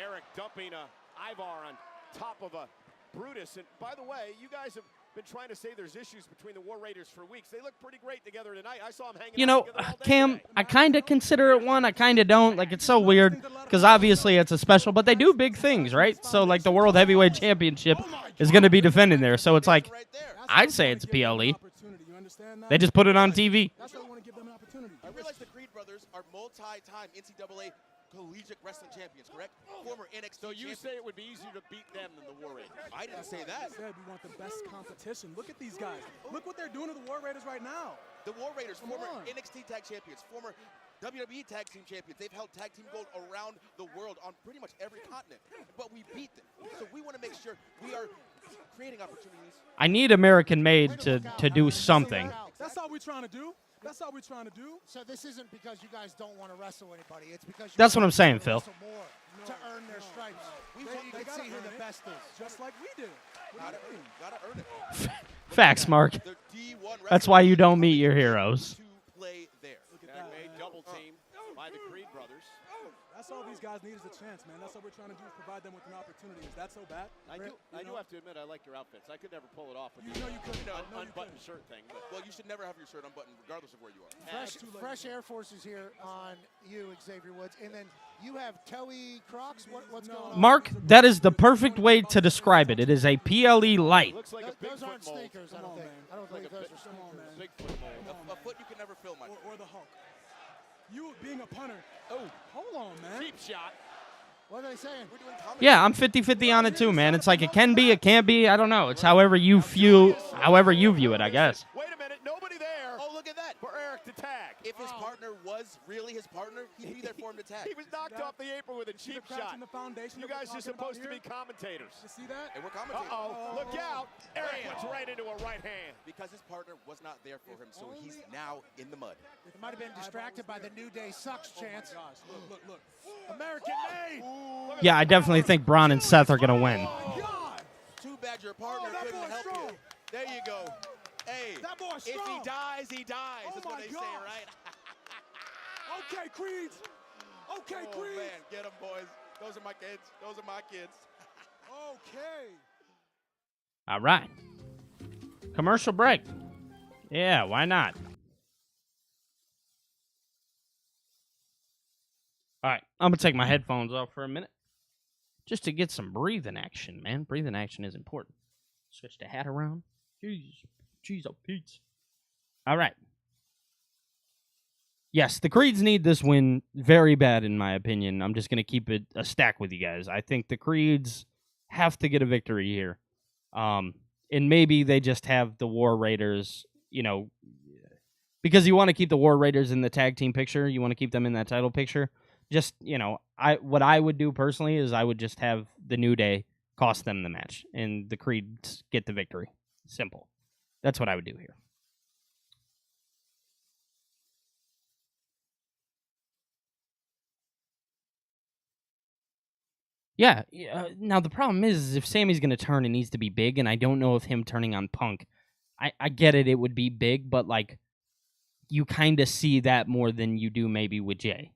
Eric dumping a Ivar on top of a Brutus. And by the way, you guys have been trying to say there's issues between the War Raiders for weeks. They look pretty great together tonight. I saw them hanging You out know, together all day Cam, today. I kind of consider it one. I kind of don't. Like, it's so weird because obviously it's a special, but they do big things, right? So, like, the World Heavyweight Championship is going to be defended there. So it's like, I'd say it's PLE. They just put it on TV. That's why I want to give them an opportunity. I realize the Creed brothers are multi-time NCAA collegiate wrestling champions, correct? Former NXT So you champions. say it would be easier to beat them than the War Raiders? I didn't say I that. said we want the best competition. Look at these guys. Look what they're doing to the War Raiders right now. The War Raiders, Come former on. NXT tag champions, former WWE tag team champions. They've held tag team gold around the world on pretty much every continent. But we beat them. So we want to make sure we are creating opportunities. I need American Made to do something. That's all we're trying to do. That's all we're trying to do. So this isn't because you guys don't want to wrestle anybody. It's because you That's what guys I'm saying, want to Phil. wrestle more to earn their stripes. We So you they can gotta see who earn the it, best is. just like we did. Gotta earn it. Facts, Mark. The D1 That's why you don't meet your heroes. to play there. Made double team by the Creed brothers. That's all these guys need is a chance, man. That's all we're trying to do is provide them with an opportunity. Is that so bad? I do have to admit I like your outfits. I could never pull it off with You know you couldn't. I know you unbuttoned couldn't. shirt thing. But Well, you should never have your shirt unbuttoned regardless of where you are. Fresh Air Force is here on you, Xavier Woods. And then you have Toey Crocs. What's going on? Mark, that is the perfect way to describe it. It is a PLE light. looks like a Those aren't Bigfoot mold. sneakers, I don't think. I don't Like believe a those are sneakers. Bigfoot mold. A foot you can never fill, Mike. Or the Hulk. You being a punter. Oh, hold on, man. Cheap shot. What are they saying? We're doing comedy. Yeah, I'm 50-50 on it too, man. It's like it can be, it can't be. I don't know. It's however you view it, I guess. Wait a minute, nobody there. Oh, look at that. For Eric to tag. If his partner was really his partner, he'd be there for him to tag. He was knocked off the apron with a See the cheap cracks shot. in the foundation You that we're guys are talking about supposed to be here? commentators. You see that? And we're commentating. Uh-oh, look out. Eric Bam. went right into a right hand. Because his partner was not there for him, so he's now in the mud. They might have been distracted by the New Day sucks chance. Gosh, look. American made. Yeah, I definitely think Braun and Seth are going to win. Too bad your partner that couldn't boy's help strong. you. There you go. Hey, That boy's if he strong. dies, he dies. Oh That's what my they say, gosh. right? Okay, Creeds. Okay, Oh, Creeds. man, get them, boys. Those are my kids. Those are my kids. Okay. All right. Commercial break. Yeah, why not? All right, I'm going to take my headphones off for a minute just to get some breathing action, man. Breathing action is important. Switch the hat around. Jeez, oh, Pete. All right. Yes, the Creeds need this win very bad, in my opinion. I'm just going to keep it a stack with you guys. I think the Creeds have to get a victory here. And maybe they just have the War Raiders, because you want to keep the War Raiders in the tag team picture. You want to keep them in that title picture. Just, what I would do personally is I would just have the New Day cost them the match and the Creeds get the victory. Simple. That's what I would do here. Yeah. Now, the problem is if Sammy's going to turn, it needs to be big, and I don't know if him turning on Punk. I get it would be big, but, you kind of see that more than you do maybe with Jay.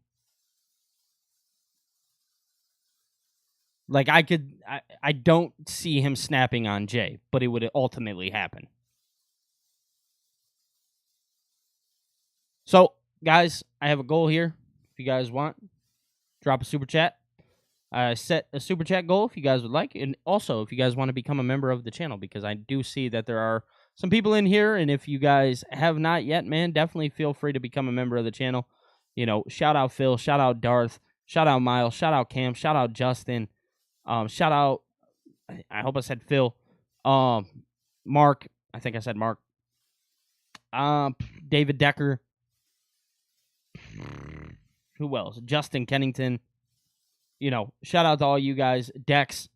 I don't see him snapping on Jay, but it would ultimately happen. So, guys, I have a goal here. If you guys want, drop a super chat. I set a super chat goal if you guys would like. And also, if you guys want to become a member of the channel, because I do see that there are some people in here. And if you guys have not yet, man, definitely feel free to become a member of the channel. Shout out Phil, shout out Darth, shout out Miles, shout out Cam, shout out Justin, shout out, I hope I said Phil, Mark, I think I said Mark, David Decker, who else? Justin Kennington. Shout out to all you guys. Dex,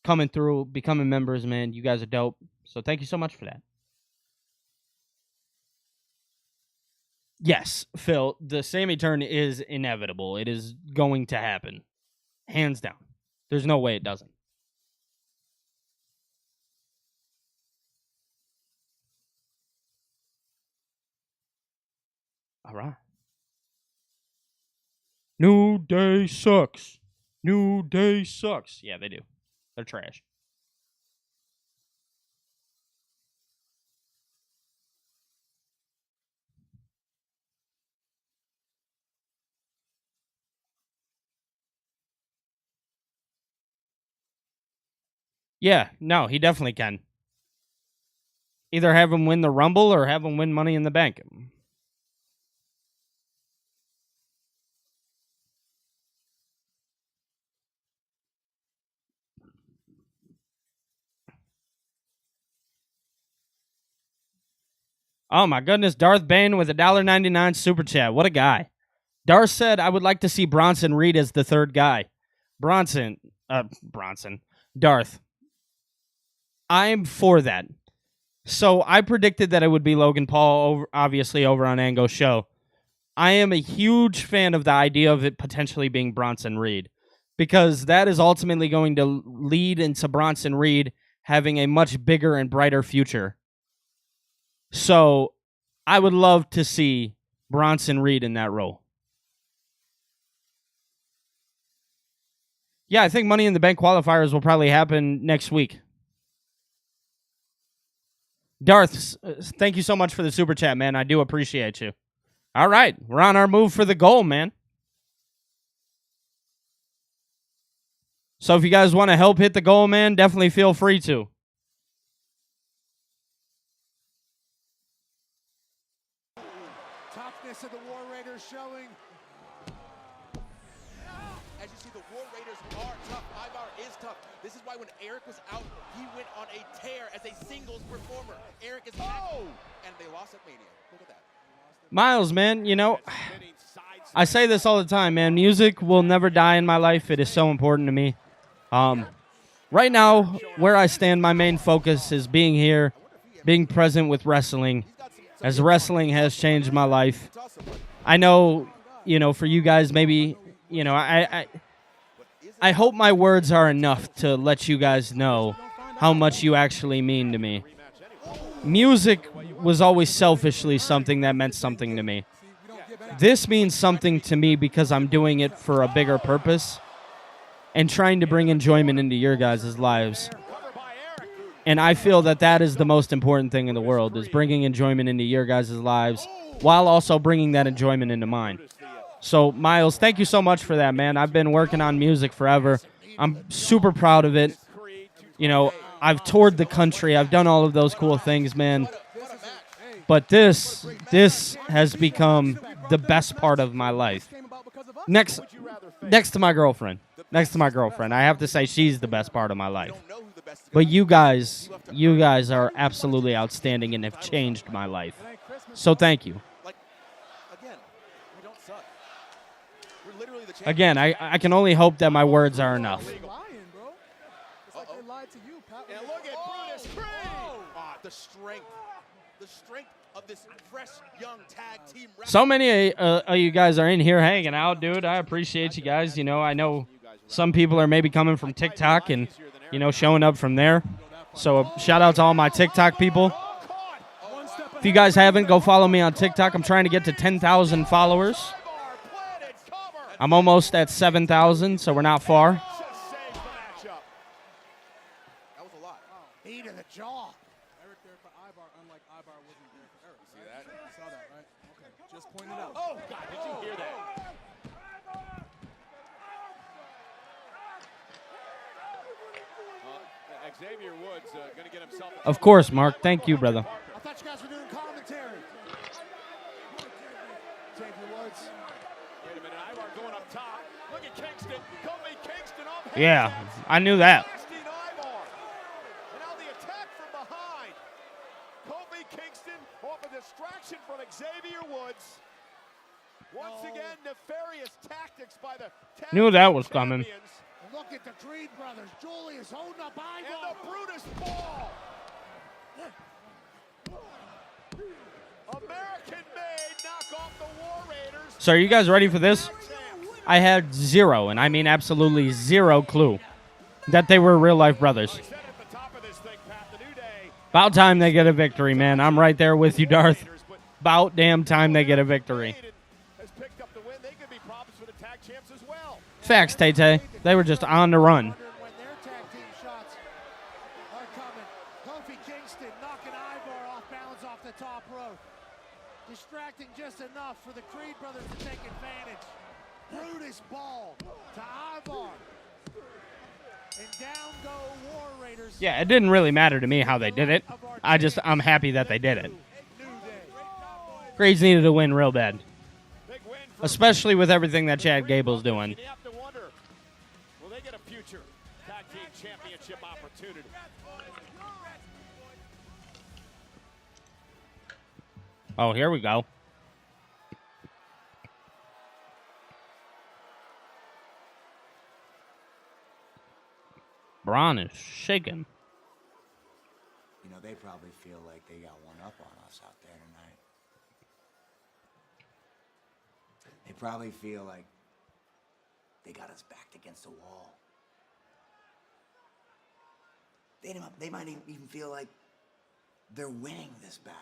coming through, becoming members, man. You guys are dope. So thank you so much for that. Yes, Phil, the Sammy turn is inevitable. It is going to happen. Hands down. There's no way it doesn't. All right. New Day sucks. New Day sucks. Yeah, they do. They're trash. Yeah, no, he definitely can. Either have him win the Rumble or have him win Money in the Bank. Oh my goodness, Darth Bane with a $1.99 super chat. What a guy. Darth said, I would like to see Bronson Reed as the third guy. Darth. I'm for that. So I predicted that it would be Logan Paul, obviously over on Ango's show. I am a huge fan of the idea of it potentially being Bronson Reed, because that is ultimately going to lead into Bronson Reed having a much bigger and brighter future. So I would love to see Bronson Reed in that role. Yeah, I think Money in the Bank qualifiers will probably happen next week. Darth, thank you so much for the super chat, man. I do appreciate you. All right, we're on our move for the goal, man. So if you guys want to help hit the goal, man, definitely feel free to. Toughness of the War Raiders showing. As you see, the War Raiders are tough. Ivar is tough. This is why when Eric was out, he went on a tear as a singles performer. Eric is back, and they lost at Mania. Look at that. Miles, man, you know, I say this all the time, man. Music will never die in my life. It is so important to me. Right now, where I stand, my main focus is being here, being present with wrestling, as wrestling has changed my life. I know, you know, for you guys, maybe, you know, I hope my words are enough to let you guys know how much you actually mean to me. Music was always selfishly something that meant something to me. This means something to me because I'm doing it for a bigger purpose and trying to bring enjoyment into your guys' lives. And I feel that that is the most important thing in the world, is bringing enjoyment into your guys' lives while also bringing that enjoyment into mine. So, Miles, thank you so much for that, man. I've been working on music forever. I'm super proud of it. You know, I've toured the country. I've done all of those cool things, man. But this has become the best part of my life. Next to my girlfriend. Next to my girlfriend. I have to say she's the best part of my life. But you guys are absolutely outstanding and have changed my life. So thank you. Again, I can only hope that my words are enough. The strength of this fresh young tag team. So many of you guys are in here hanging out, dude. I appreciate you guys. You know, I know some people are maybe coming from TikTok and, you know, showing up from there. So shout out to all my TikTok people. If you guys haven't, go follow me on TikTok. I'm trying to get to 10,000 followers. I'm almost at 7,000, so we're not far. That was a lot. Knee to the jaw. Eric there for Ivar, unlike Ivar wasn't there for Eric. See that? You saw that, right? Okay, just pointed out. Oh, God, did you hear that? Xavier Woods going to get himself. Of course, Mark. Thank you, brother. I thought you guys were doing commentary. Xavier Woods. Wait a minute, Ivar going up top. Look at Kingston. Kofi Kingston off. Yeah, I knew that. And now the attack from behind. Kofi Kingston off a distraction from Xavier Woods. Once again, nefarious tactics by the tag Knew that was coming. And look at the Creed brothers. Julius holding up Ivar. And the Brutus ball. American-made knock off the War Raiders. So are you guys ready for this? I had zero, and I mean absolutely zero clue that they were real-life brothers. About time they get a victory, man. I'm right there with you, Darth. About damn time they get a victory. Facts, Tay-Tay. They were just on the run. When their tag team shots are coming. Kofi Kingston knocking Ivar off balance off the top rope. Distracting just enough for the Creed brothers to take advantage. Brutus ball to Ivar. And down go War Raiders. Yeah, it didn't really matter to me how they did it. I'm happy that they did it. Creeds needed to win real bad. Especially with everything that Chad Gable's doing. Will they get a future tag team championship opportunity? Oh, here we go. Braun is shaking. You know, they probably feel like they got one up on us out there tonight. They probably feel like they got us backed against the wall. They might even feel like they're winning this battle.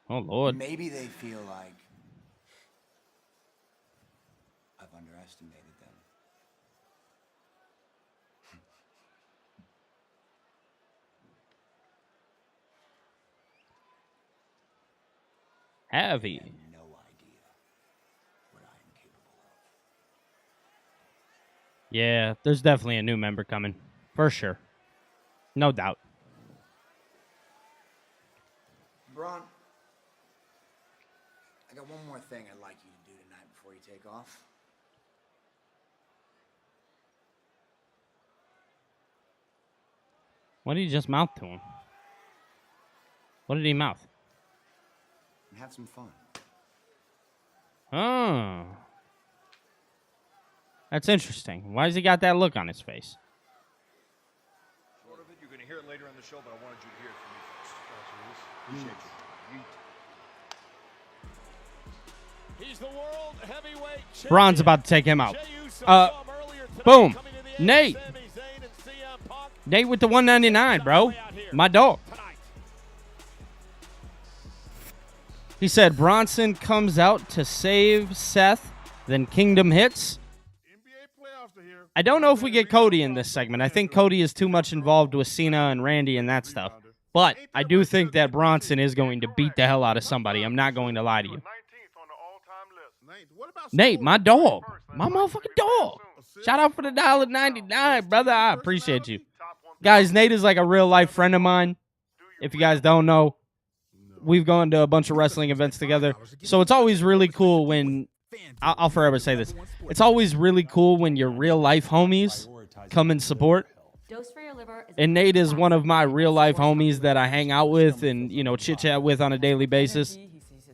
Oh, Lord. Maybe they feel like I've underestimated them. Have he? No idea what I am capable of. Yeah, there's definitely a new member coming. For sure. No doubt. Braun, I got one more thing I'd like you to do tonight before you take off. What did he just mouth to him? What did he mouth? And have some fun. Oh. That's interesting. Why has he got that look on his face? Short of it, you're going to hear it later on the show, but I wanted you to hear it from me first. Appreciate you. He's the world heavyweight champion. Braun's about to take him out. Boom. Nate. Nate with the 199, bro. My dog. He said Bronson comes out to save Seth, then Kingdom hits. I don't know if we get Cody in this segment. I think Cody is too much involved with Cena and Randy and that stuff. But I do think that Bronson is going to beat the hell out of somebody. I'm not going to lie to you. Nate, my dog. My motherfucking dog. Shout out for the $1.99, brother. I appreciate you. Guys, Nate is like a real-life friend of mine. If you guys don't know, we've gone to a bunch of wrestling events together. So it's always really cool when... I'll forever say this. It's always really cool when your real-life homies come and support. And Nate is one of my real-life homies that I hang out with and, you know, chit-chat with on a daily basis.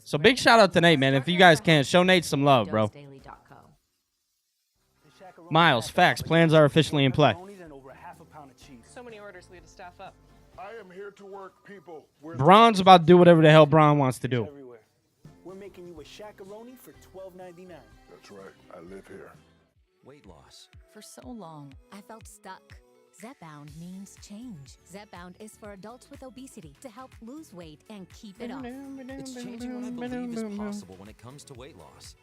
So big shout-out to Nate, man. If you guys can, show Nate some love, bro. Miles, facts. Plans are officially in play. So many orders, we had to staff up. I am here to work, people. Braun's about to do whatever the hell Braun wants to do. We're making you a shakaroni for $12.99. That's right. I live here. Weight loss. For so long, I felt stuck. Zepbound means change. Zepbound is for adults with obesity to help lose weight and keep it off. It's changing what I believe is possible when it comes to weight loss.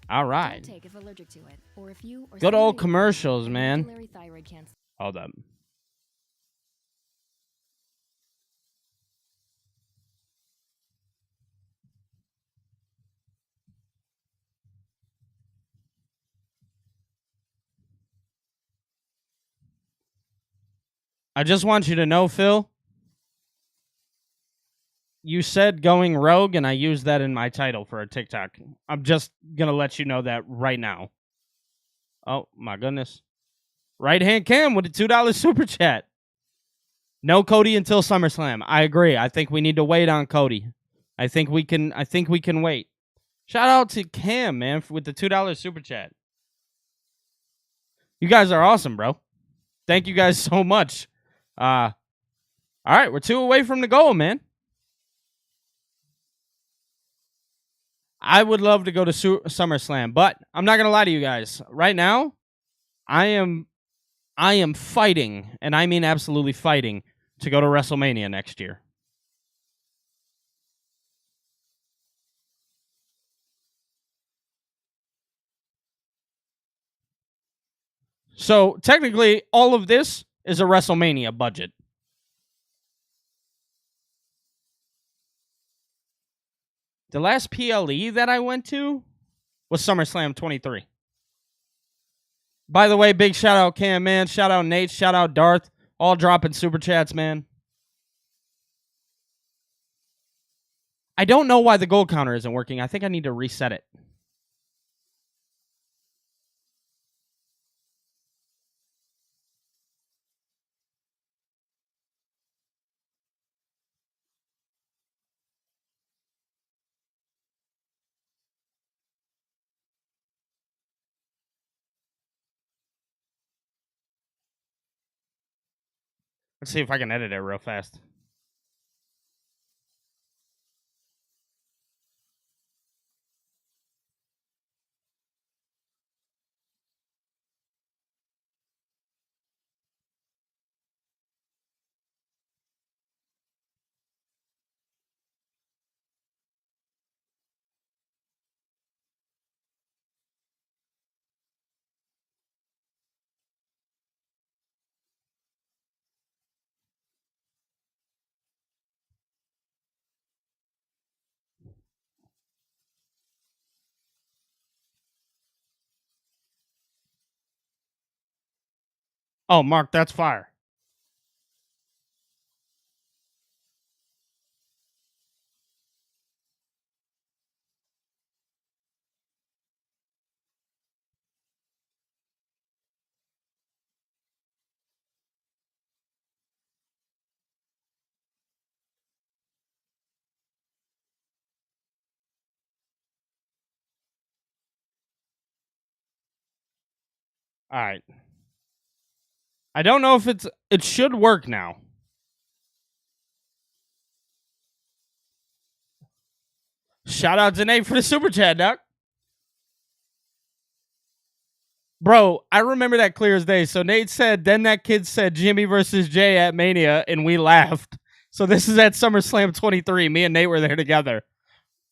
All right. Don't take if allergic to it, or if you or Good old somebody commercials, with man. medullary thyroid cancer. Hold up. I just want you to know, Phil, you said going rogue, and I used that in my title for a TikTok. I'm just going to let you know that right now. Oh, my goodness. Right-hand cam with a $2 super chat. No Cody until SummerSlam. I agree. I think we need to wait on Cody. I think we can wait. Shout out to Cam, man, with the $2 super chat. You guys are awesome, bro. Thank you guys so much. All right, we're 2 away from the goal, man. I would love to go to SummerSlam, but I'm not gonna lie to you guys. Right now, I am fighting, and I mean absolutely fighting, to go to WrestleMania next year. So technically, all of this is a WrestleMania budget. The last PLE that I went to was SummerSlam 23. By the way, big shout out Cam, man. Shout out Nate. Shout out Darth. All dropping super chats, man. I don't know why the gold counter isn't working. I think I need to reset it. Let's see if I can edit it real fast. Oh, Mark, that's fire. All right. I don't know if it should work now. Shout out to Nate for the super chat, Doc. Bro, I remember that clear as day. So Nate said, then that kid said Jimmy versus Jay at Mania, and we laughed. So this is at SummerSlam 23. Me and Nate were there together.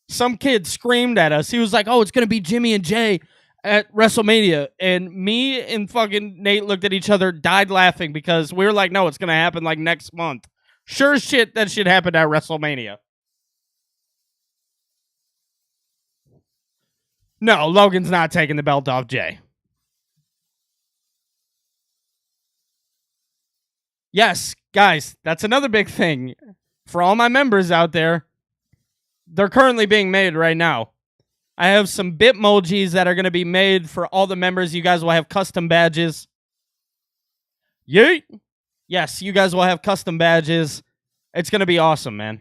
Some kid screamed at us. He was like, oh, it's going to be Jimmy and Jay at WrestleMania. And me and fucking Nate looked at each other, died laughing because we were like, no, it's going to happen like next month. Sure as shit, that shit happened at WrestleMania. No, Logan's not taking the belt off Jay. Yes, guys, that's another big thing. For all my members out there, they're currently being made right now. I have some Bitmojis that are going to be made for all the members. You guys will have custom badges. Yeet! Yes, you guys will have custom badges. It's going to be awesome, man.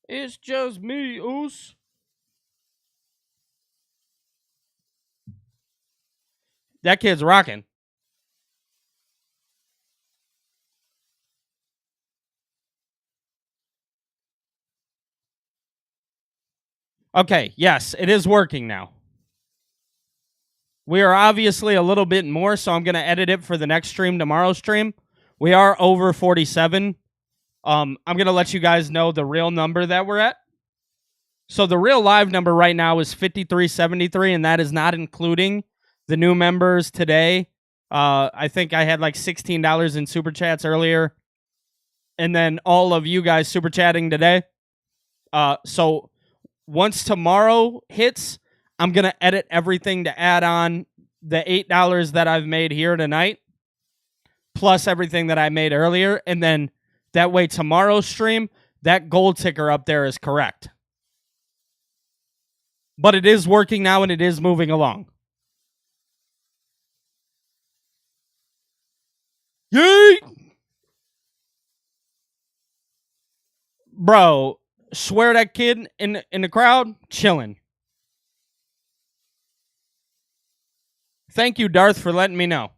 It's just me, Oos. That kid's rocking. Okay, yes, it is working now. We are obviously a little bit more, so I'm going to edit it for the next stream, tomorrow's stream. We are over 47. I'm going to let you guys know the real number that we're at. So the real live number right now is 5373, and that is not including the new members today. I think I had like $16 in super chats earlier, and then all of you guys super chatting today. So once tomorrow hits, I'm going to edit everything to add on the $8 that I've made here tonight, plus everything that I made earlier, and then that way tomorrow's stream, that gold ticker up there is correct. But it is working now, and it is moving along. Yeet! Bro, swear that kid in the crowd, chilling. Thank you, Darth, for letting me know.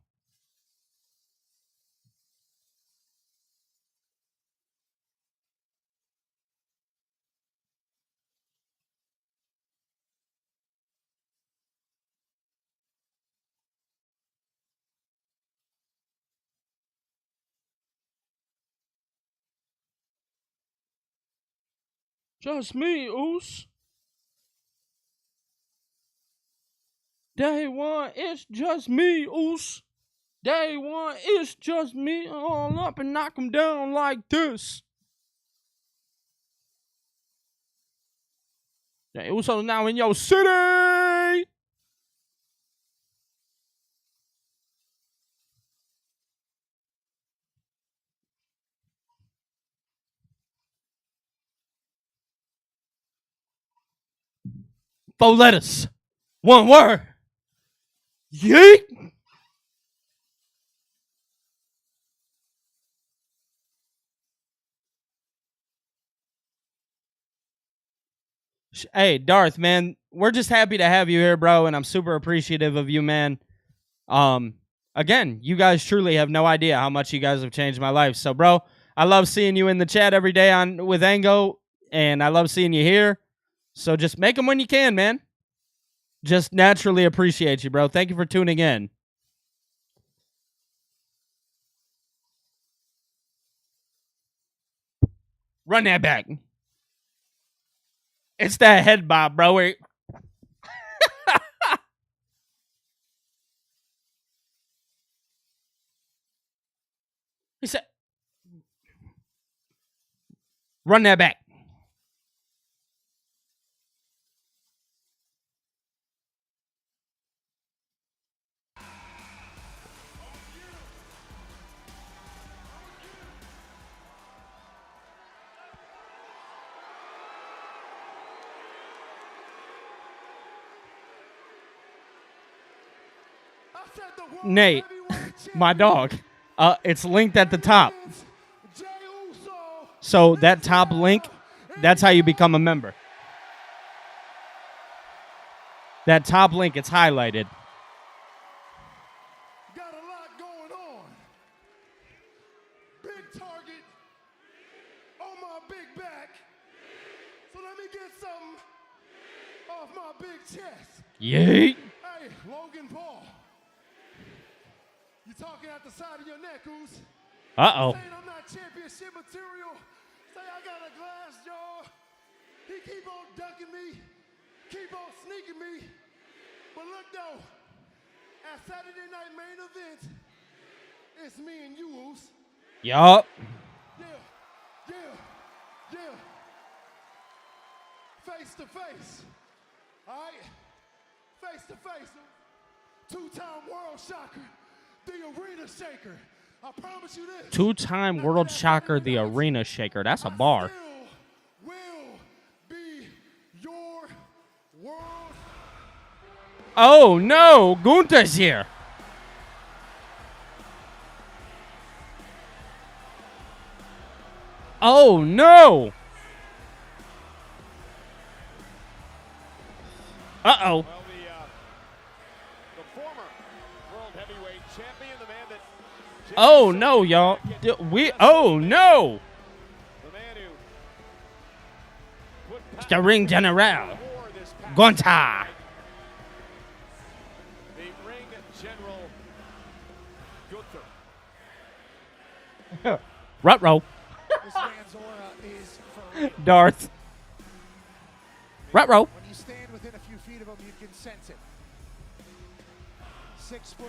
Just me, Oos. Day one, it's just me, Oos. Day one, it's just me. All up and knock 'em down like this. Day Uso now in your city. Four letters. One word. Yeet. Hey, Darth, man, we're just happy to have you here, bro, and I'm super appreciative of you, man. Again, you guys truly have no idea how much you guys have changed my life. So, bro, I love seeing you in the chat every day with Ango, and I love seeing you here. So just make them when you can, man. Just naturally appreciate you, bro. Thank you for tuning in. Run that back. It's that head bob, bro. He said, run that back. Nate, my dog. It's linked at the top. So that top link, that's how you become a member. That top link, it's highlighted. Got a lot going on. Big target on my big back. So let me get something off my big chest. Yeet. Hey, Logan Paul. You talking out the side of your neck, Goose. Uh-oh. Saying I'm not championship material. Say I got a glass jaw. He keep on ducking me. Keep on sneaking me. But look though, at Saturday Night Main Event, it's me and you, Goose. Yup. Yeah. Face to face. All right? Face to face. Two-time world shocker. The arena shaker. I promise you this. Two-time world shocker, the arena shaker. That's a bar. Will be your world. Oh, no. Gunther's here. Oh, no. Uh-oh. Well, the former world heavyweight champion, the man that... Oh, no, y'all. Oh, no. The man who... It's the ring general. Gunther. The ring general Gunther. Ruh-roh. This man's aura is for real. Darth. Ruh-roh. When you stand within a few feet of him, you can sense it. 6'4",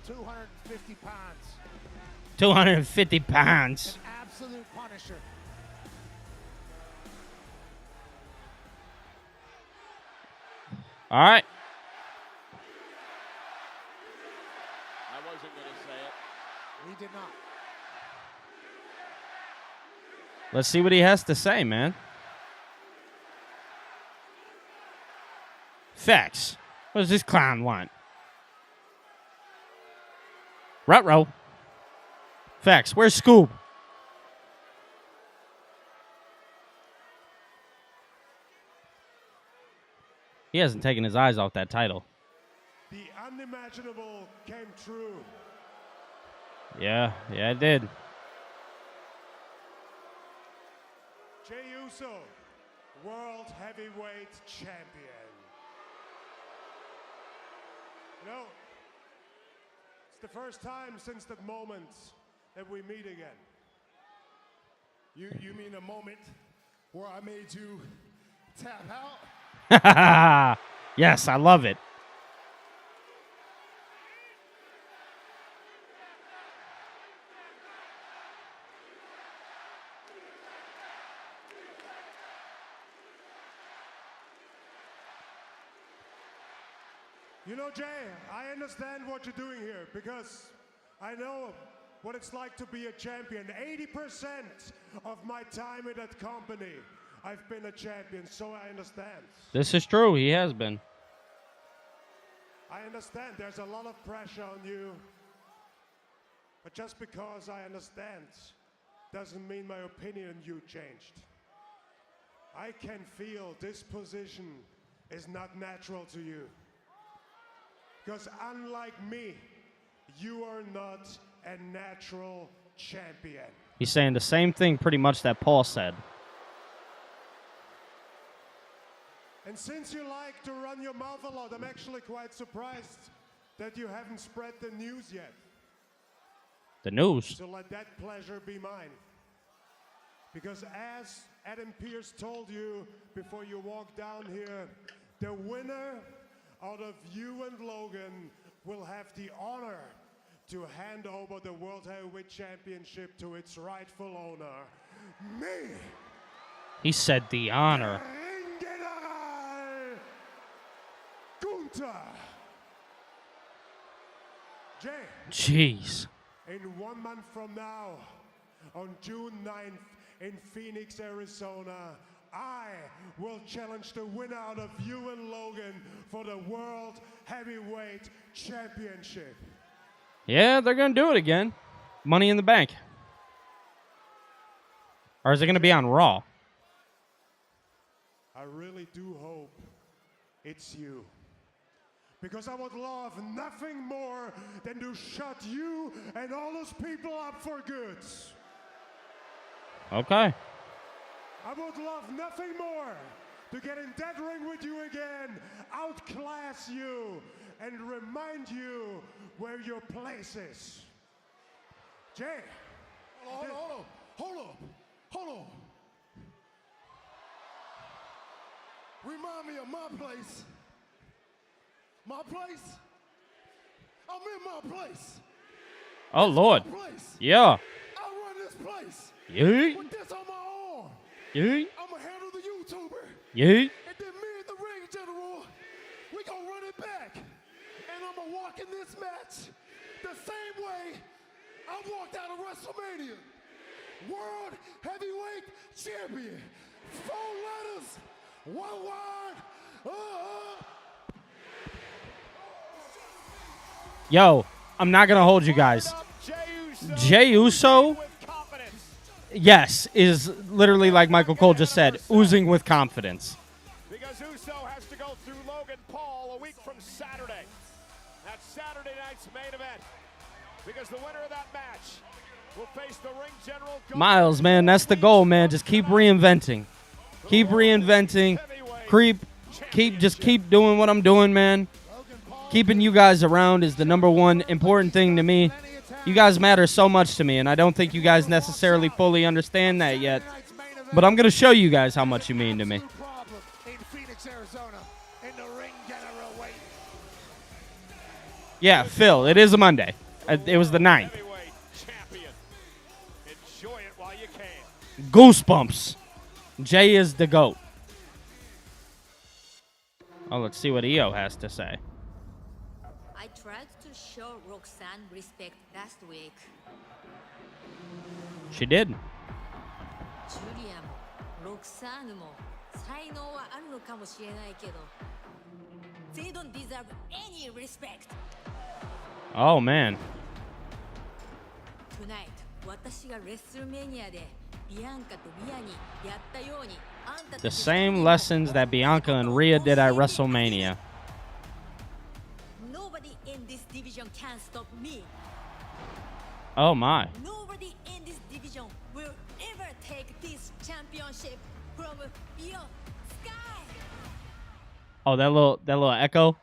250 pounds. 250 pounds. An absolute punisher. All right. I wasn't going to say it. He did not. Let's see what he has to say, man. Facts. What does this clown want? Ruh-roh. Facts. Where's Scoob? He hasn't taken his eyes off that title. The unimaginable came true. Yeah, it did. Jey Uso, World Heavyweight Champion. You know, it's the first time since the moment that we meet again. You mean a moment where I made you tap out? Yes, I love it. You know, Jay, I understand what you're doing here because I know what it's like to be a champion. 80% of my time in that company, I've been a champion, so I understand. This is true. He has been. I understand there's a lot of pressure on you. But just because I understand doesn't mean my opinion on you changed. I can feel this position is not natural to you. Because unlike me, you are not a natural champion. He's saying the same thing pretty much that Paul said. And since you like to run your mouth a lot, I'm actually quite surprised that you haven't spread the news yet. The news? So let that pleasure be mine. Because as Adam Pearce told you before you walked down here, the winner out of you and Logan will have the honor to hand over the World Heavyweight Championship to its rightful owner, me. He said the honor. Gunther. Jay. Jeez. In 1 month from now, on June 9th in Phoenix, Arizona, I will challenge the winner out of you and Logan for the World Heavyweight Championship. Yeah, they're going to do it again. Money in the Bank. Or is it going to be on Raw? I really do hope it's you. Because I would love nothing more than to shut you and all those people up for good. Okay. I would love nothing more to get in that ring with you again, outclass you, and remind you where your place is. Jay. Hold on. Remind me of my place. My place? I'm in my place. Oh, Lord. My place. Yeah. I run this place. Yeet. With this on my arm. Yeet. I'm going to handle the YouTuber. Yeet. And then me and the ring general, we going to run it back. And I'm going to walk in this match the same way I walked out of WrestleMania. World Heavyweight Champion. 4 letters, 1 word. Yo, I'm not going to hold you guys. Jey Uso, yes, is literally like Michael Cole just said, oozing with confidence. Because Uso has to go through Logan Paul a week from Saturday. That's Saturday night's main event. Because the winner of that match will face the ring general. Miles, man, that's the goal, man. Just keep reinventing. Keep reinventing. Just keep doing what I'm doing, man. Keeping you guys around is the #1 important thing to me. You guys matter so much to me, and I don't think you guys necessarily fully understand that yet. But I'm going to show you guys how much you mean to me. Yeah, Phil, it is a Monday. It was the 9th. Goosebumps. Jay is the GOAT. Oh, let's see what EO has to say. I tried to show Roxanne respect last week. She did. ジュリアもロクサーヌも才能はあるのかもしれないけど They don't deserve any respect. Oh, man. Tonight, 私がレッスルメニアでビアンカとミアにやったようにあんたた The ち same lessons that Bianca and Rhea did at WrestleMania. Nobody in this division can stop me. Oh, my. Nobody in this division will ever take this championship from your sky. Oh, that little echo.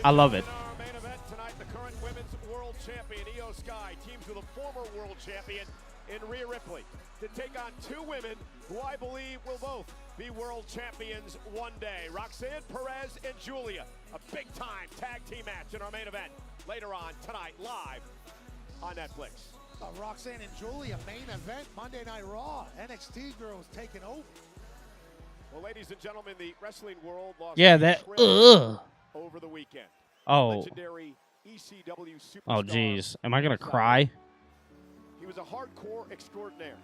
I love it. Main event tonight, the current women's world champion, Io Sky, teams with a former world champion in Rhea Ripley to take on 2 women who I believe will both be world champions one day. Roxanne Perez and Julia, a big-time tag team match in our main event later on tonight, live on Netflix. Roxanne and Julia, main event, Monday Night Raw. NXT girls taking over. Well, ladies and gentlemen, the wrestling world lost over the weekend. Oh. Legendary ECW superstar. Oh, jeez. Am I going to cry? He was a hardcore extraordinaire,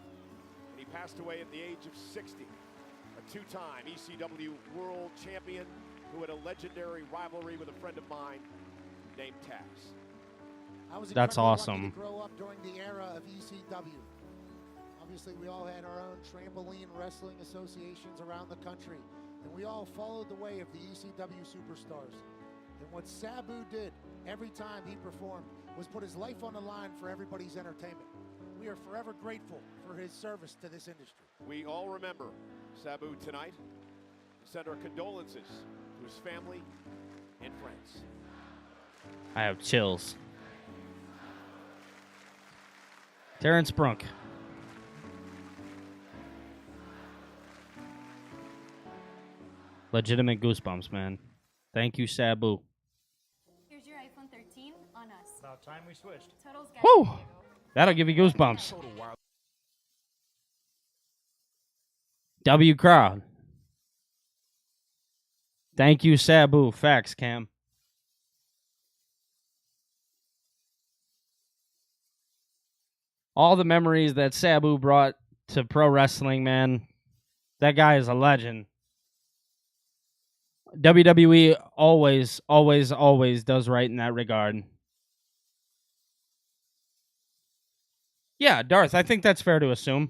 and he passed away at the age of 60. A 2-time ECW world champion who had a legendary rivalry with a friend of mine named Taz. I was That's incredibly lucky awesome. to grow up during the era of ECW. I'll obviously we all had our own trampoline wrestling associations around the country, and we all followed the way of the ECW superstars. And what Sabu did every time he performed was put his life on the line for everybody's entertainment. We are forever grateful for his service to this industry. We all remember Sabu tonight. Send our condolences to his family and friends. I have chills. Terrence Brunk. Legitimate goosebumps, man. Thank you, Sabu. Here's your iPhone 13 on us. About time we switched. Total's got Woo! That'll give you goosebumps. W crowd. Thank you, Sabu. Facts, Cam. All the memories that Sabu brought to pro wrestling, man. That guy is a legend. WWE always, always, always does right in that regard. Yeah, Darth, I think that's fair to assume.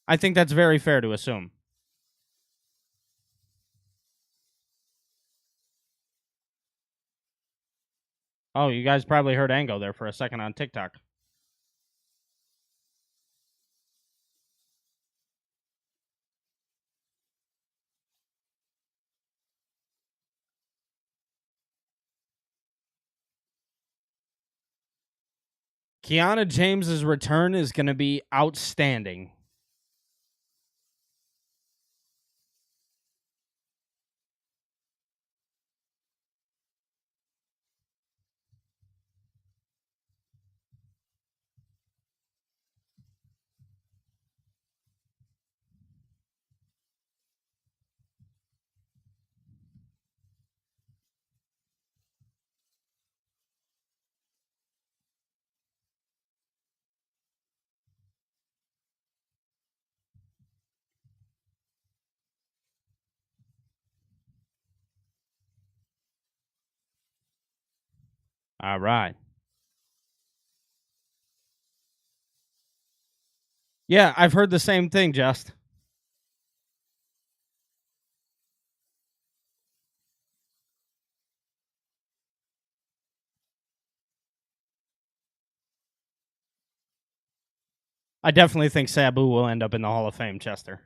I think that's very fair to assume. Oh, you guys probably heard Ango there for a second on TikTok. Kiana James's return is going to be outstanding. All right. Yeah, I've heard the same thing, Just. I definitely think Sabu will end up in the Hall of Fame, Chester.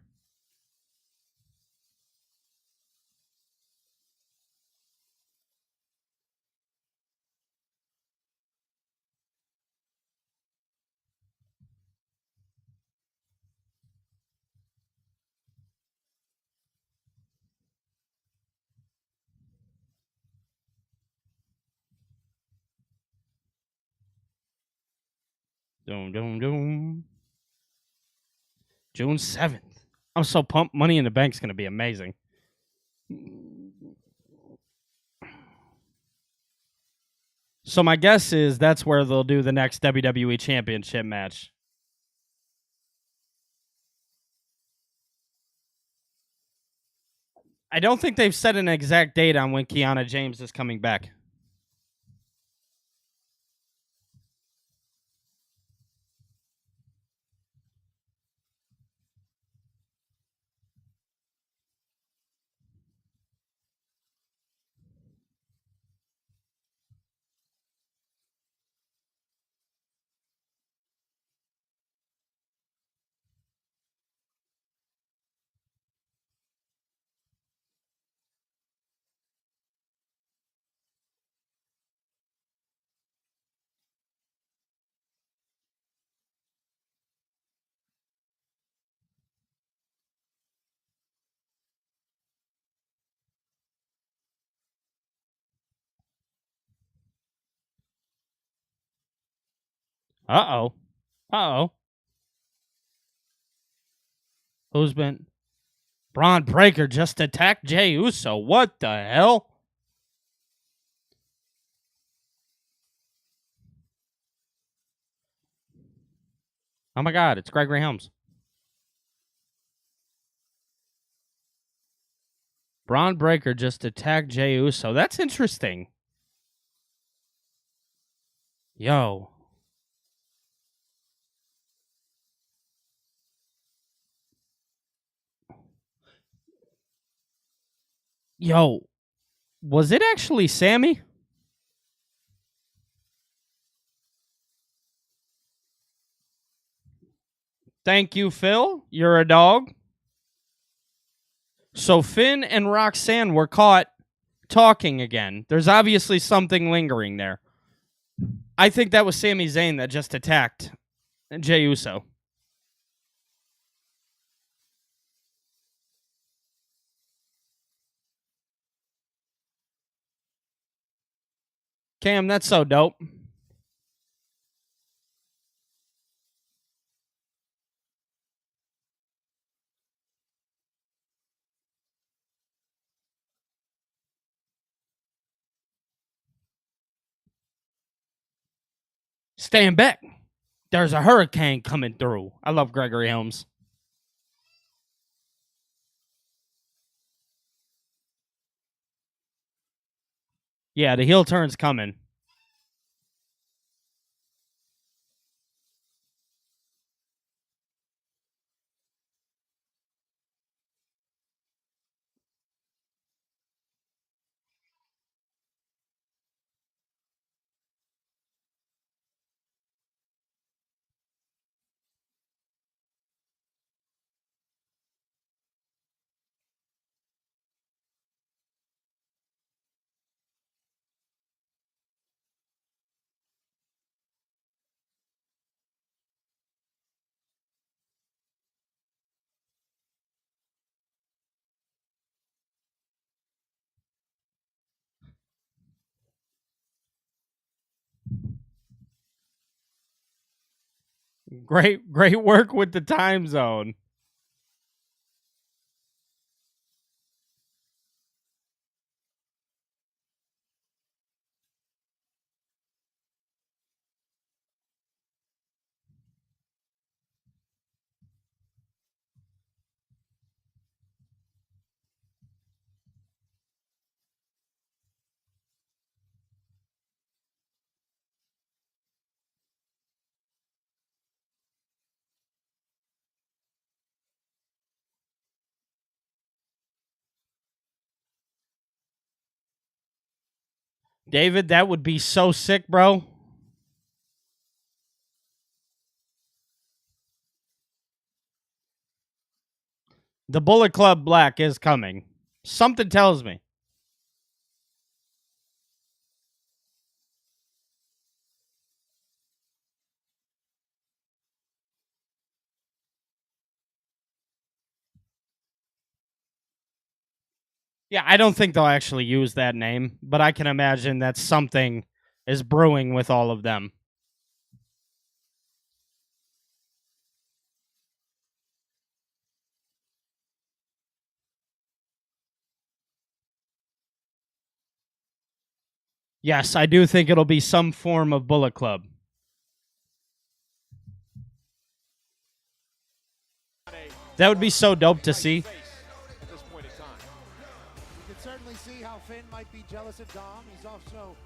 Doom, doom, doom. June 7th. I'm so pumped. Money in the Bank's going to be amazing. So my guess is that's where they'll do the next WWE Championship match. I don't think they've set an exact date on when Kiana James is coming back. Uh-oh. Uh-oh. Who's been... Braun Breaker just attacked Jey Uso. What the hell? Oh my God, it's Gregory Helms. Braun Breaker just attacked Jey Uso. That's interesting. Yo. Yo, was it actually Sammy? Thank you, Phil. You're a dog. So Finn and Roxanne were caught talking again. There's obviously something lingering there. I think that was Sami Zayn that just attacked Jey Uso. Cam, that's so dope. Stand back. There's a hurricane coming through. I love Gregory Helms. Yeah, the heel turn's coming. Great work with the time zone. David, that would be so sick, bro. The Bullet Club Black is coming. Something tells me. Yeah, I don't think they'll actually use that name, but I can imagine that something is brewing with all of them. Yes, I do think it'll be some form of Bullet Club. That would be so dope to see. You can certainly see how Finn might be jealous of Dom. He's also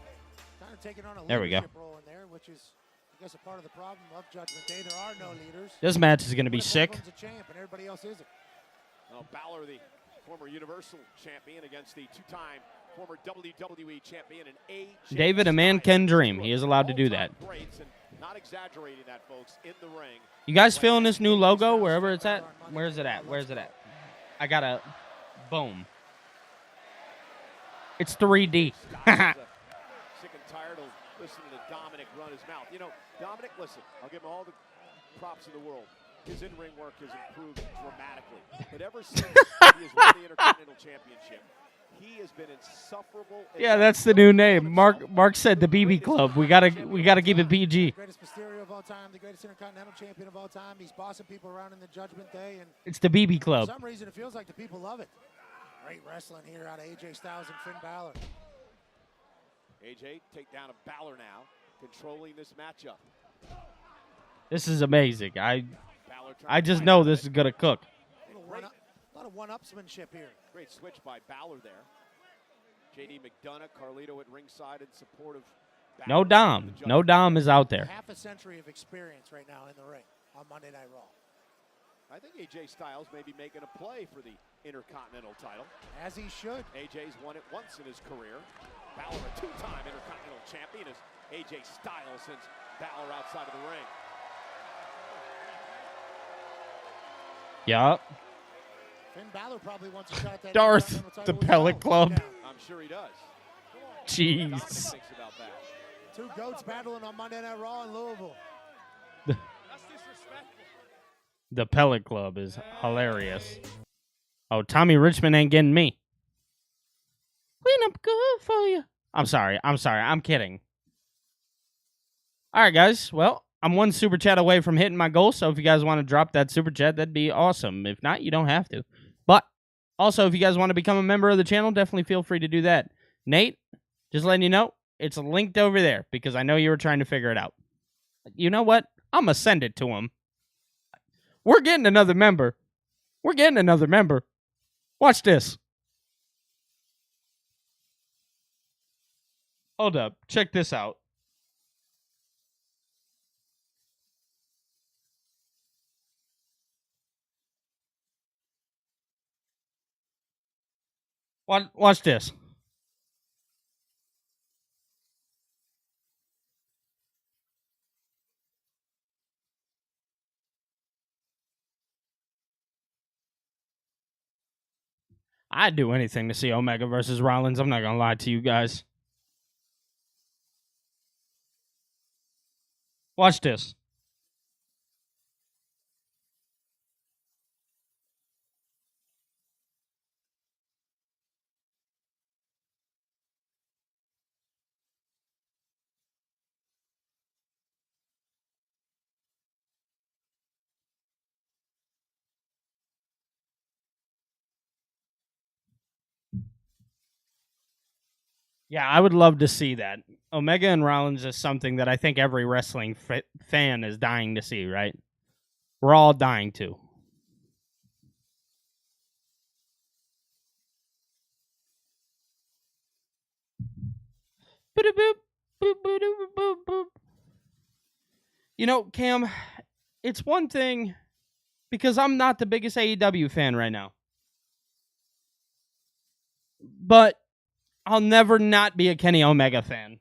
kind of taking on a There we go. leadership role in there, which is, I guess, a part of the problem of Judgment Day. There are no leaders. This match is going to be What if sick. one of them's a champ and everybody else isn't? Well, Balor, the former Universal Champion, against the two-time former WWE Champion and David, a man can dream. He is allowed to do that. not exaggerating that, folks, in the ring. You guys feeling this new logo wherever it's at? Where is it at? Where is it at? I got a boom. It's 3D. Sick and tired of listening to Dominic run his mouth. You know, Dominic, listen, I'll give him all the props in the world. His in-ring work has improved dramatically. But ever since he has won the Intercontinental Championship, he has been insufferable. Yeah, that's the new name. Mark said the BB Club. We gotta keep it PG. Greatest Mysterio of all time, the greatest Intercontinental Champion of all time. He's bossing people around in the Judgment Day, and It's the BB Club. for some reason it feels like the people love it. Great wrestling here out of AJ Styles and Finn Balor. AJ take down a Balor now, controlling this matchup. This is amazing. I just know this is gonna cook. A lot of one-upsmanship here. Great switch by Balor there. JD McDonough, Carlito at ringside in support of Balor. No Dom. No Dom is out there. Half a century of experience right now in the ring on Monday Night Raw. I think AJ Styles may be making a play for the Intercontinental title. As he should. AJ's won it once in his career. Balor, a two-time Intercontinental champion, as AJ Styles sends Balor outside of the ring. Yup. Finn Balor probably wants a shot at that Darth, Intercontinental the title as Pellet well. Club. I'm sure he does. Jeez. Dominic thinks about that. Two goats battling on Monday Night Raw in Louisville. The Pellet Club is hilarious. Oh, Tommy Richmond ain't getting me. Clean up good for you. I'm sorry. I'm kidding. All right, guys. Well, I'm one super chat away from hitting my goal, so if you guys want to drop that super chat, that'd be awesome. If not, you don't have to. But also, if you guys want to become a member of the channel, definitely feel free to do that. Nate, just letting you know, it's linked over there because I know you were trying to figure it out. You know what? I'm going to send it to him. We're getting another member. Watch this. Hold up. Check this out. Watch this. I'd do anything to see Omega versus Rollins. I'm not going to lie to you guys. Watch this. Yeah, I would love to see that. Omega and Rollins is something that I think every wrestling fan is dying to see, right? We're all dying to. You know, Cam, it's one thing because I'm not the biggest AEW fan right now. But I'll never not be a Kenny Omega fan.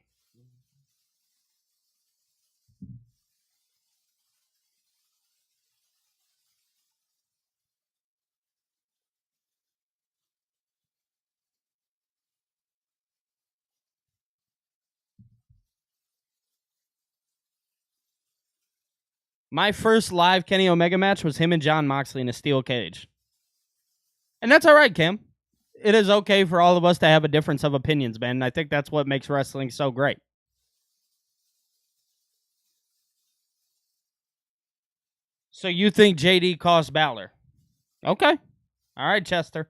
My first live Kenny Omega match was him and John Moxley in a steel cage. And that's all right, Cam. It is okay for all of us to have a difference of opinions, man. And I think that's what makes wrestling so great. So you think JD cost Balor? Okay. All right, Chester.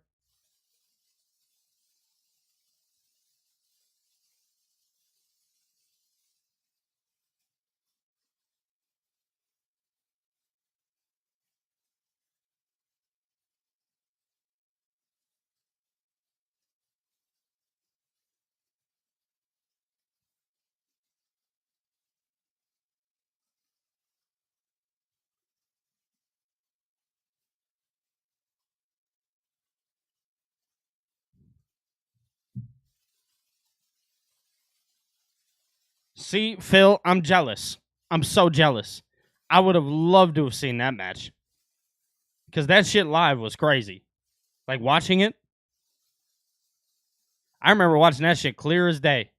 See, Phil, I'm jealous. I'm so jealous. I would have loved to have seen that match. Because that shit live was crazy. Like, watching it. I remember watching that shit clear as day.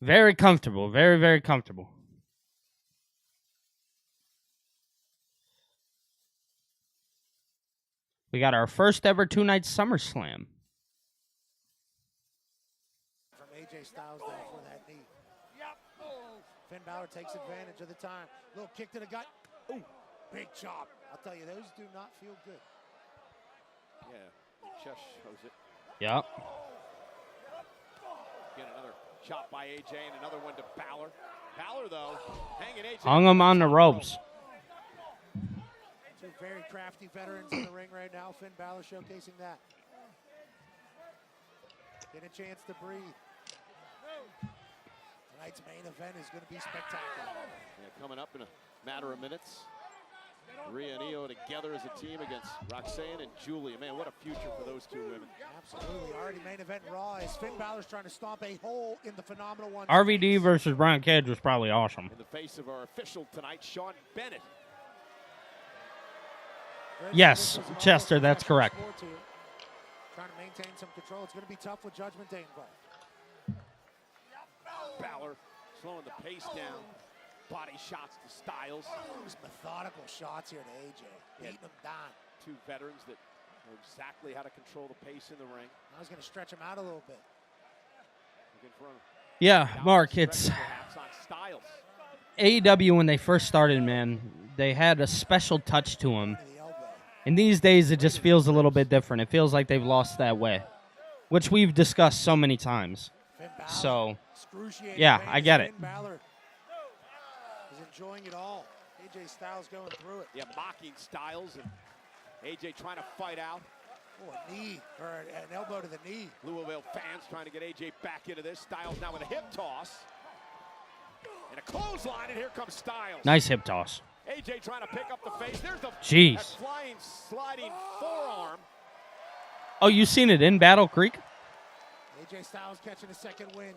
Very comfortable. Very, very comfortable. We got our first ever two-night SummerSlam. From AJ Styles there for that knee. Yep. Finn Balor takes advantage of the time. Little kick to the gut. Ooh, big chop. I'll tell you, those do not feel good. Yeah, he just shows it. Yep. Get another chop by AJ and another one to Balor. Balor, though, hanging AJ. Hung him on the ropes. Two very crafty veterans in the ring right now. Finn Balor showcasing that. Get a chance to breathe. Tonight's main event is going to be spectacular. Yeah, coming up in a matter of minutes. Rhea and Io together as a team against Roxanne and Julia. Man, what a future for those two women. Absolutely. Already main event Raw is Finn Balor's trying to stomp a hole in the Phenomenal One. RVD versus Brian Cage was probably awesome. In the face of our official tonight, Sean Bennett. Yes, Chester, that's correct. Trying to maintain some control. It's going to be tough with Judgment Day involved. Balor slowing the pace down. Body shots to Styles. Those methodical shots here to AJ. Beating him down. Two veterans that know exactly how to control the pace in the ring. I was going to stretch him out a little bit. Looking for him. Yeah, Mark, it's AEW when they first started, man, they had a special touch to them. And these days, it just feels a little bit different. It feels like they've lost that way, which we've discussed so many times. So, yeah, I get it. He's enjoying it all. AJ Styles going through it. Yeah, mocking Styles and AJ trying to fight out. Oh, a knee, or an elbow to the knee. Louisville fans trying to get AJ back into this. Styles now with a hip toss. And a clothesline, and here comes Styles. Nice hip toss. AJ trying to pick up the face. There's the Jeez. flying, sliding forearm. Oh, you seen it in Battle Creek? AJ Styles catching a second win.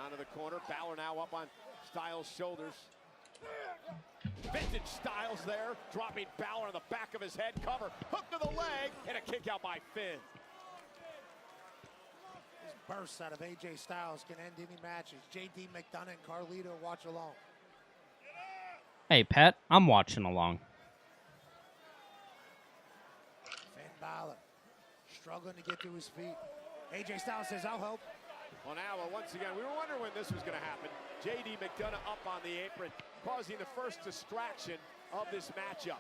Onto the corner. Balor now up on Styles' shoulders. Vintage Styles there, dropping Balor on the back of his head. Cover, hook to the leg, and a kick out by Finn. This burst out of AJ Styles can end any matches. JD McDonough and Carlito watch along. Hey, Pat, I'm watching along. Finn Balor struggling to get to his feet. AJ Styles says, I'll help. Well, now, once again, we were wondering when this was going to happen. JD McDonough up on the apron, causing the first distraction of this matchup.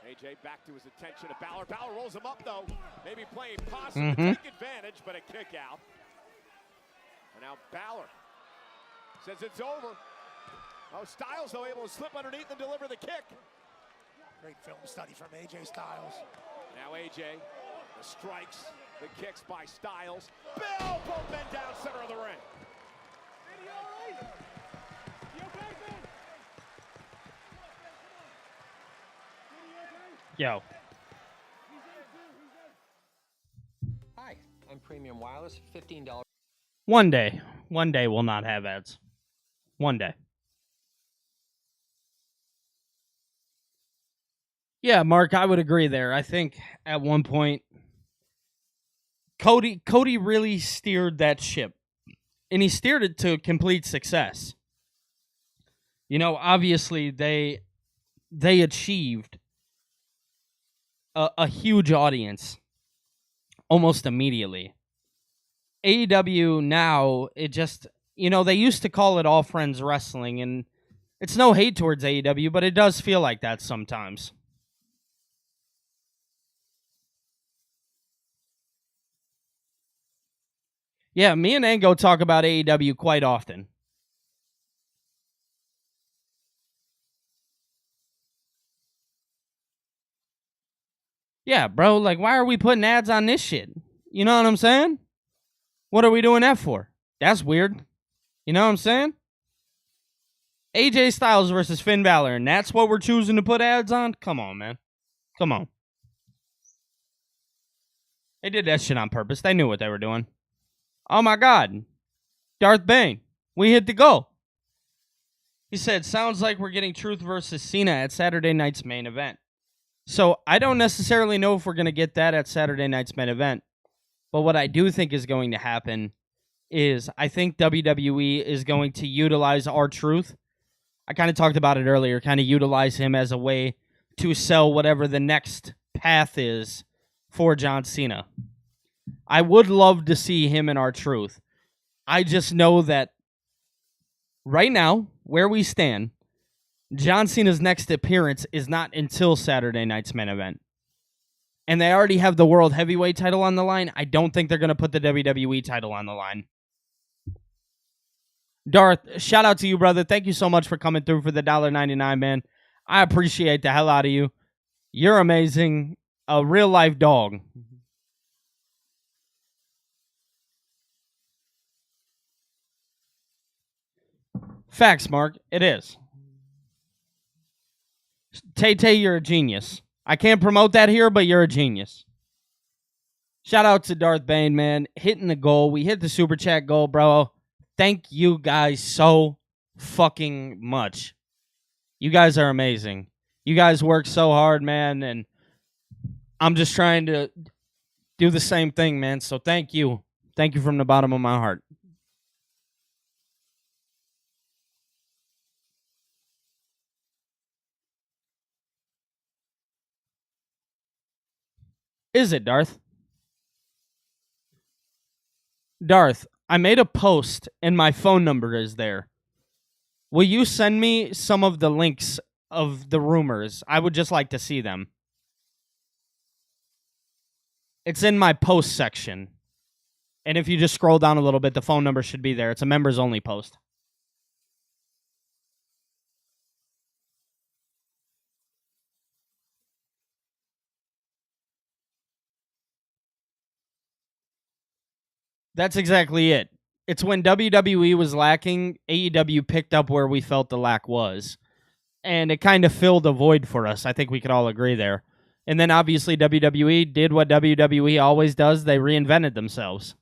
AJ back to his attention to Balor. Balor rolls him up, though. Maybe playing possum to take advantage, but a kick out. And now Balor says it's over. Oh, Styles, though, able to slip underneath and deliver the kick. Great film study from AJ Styles. Now AJ, the strikes, the kicks by Styles. Bill, both men down center of the ring. Yo. Hi, I'm Premium Wireless, $15. One day we'll not have ads. One day. Yeah, Mark, I would agree there. I think at one point, Cody really steered that ship. And he steered it to complete success. You know, obviously, they achieved a huge audience almost immediately. AEW now, it just, you know, they used to call it All Friends Wrestling, and it's no hate towards AEW, but it does feel like that sometimes. Yeah, me and Ango talk about AEW quite often. Yeah, bro, like, why are we putting ads on this shit? You know what I'm saying? What are we doing that for? That's weird. You know what I'm saying? AJ Styles versus Finn Balor, and that's what we're choosing to put ads on? Come on, man. Come on. They did that shit on purpose. They knew what they were doing. Oh my God. Darth Bane. We hit the goal. He said, sounds like we're getting Truth versus Cena at Saturday night's main event. So I don't necessarily know if we're going to get that at Saturday night's main event. But what I do think is going to happen is I think WWE is going to utilize R-Truth. I kind of talked about it earlier, kind of utilize him as a way to sell whatever the next path is for John Cena. I would love to see him in R-Truth. I just know that right now, where we stand, John Cena's next appearance is not until Saturday night's main event. And they already have the World Heavyweight title on the line. I don't think they're going to put the WWE title on the line. Darth, shout out to you, brother. Thank you so much for coming through for the $1.99, man. I appreciate the hell out of you. You're amazing. A real life dog. Facts, Mark. It is. Tay, you're a genius. I can't promote that here, but you're a genius. Shout out to Darth Bane, man. Hitting the goal. We hit the super chat goal, bro. Thank you guys so fucking much. You guys are amazing. You guys work so hard, man, and I'm just trying to do the same thing, man. So thank you. Thank you from the bottom of my heart. Is it, Darth? Darth, I made a post and my phone number is there. Will you send me some of the links of the rumors? I would just like to see them. It's in my post section. And if you just scroll down a little bit, the phone number should be there. It's a members only post. That's exactly it. It's when WWE was lacking, AEW picked up where we felt the lack was. And it kind of filled a void for us. I think we could all agree there. And then obviously WWE did what WWE always does. They reinvented themselves.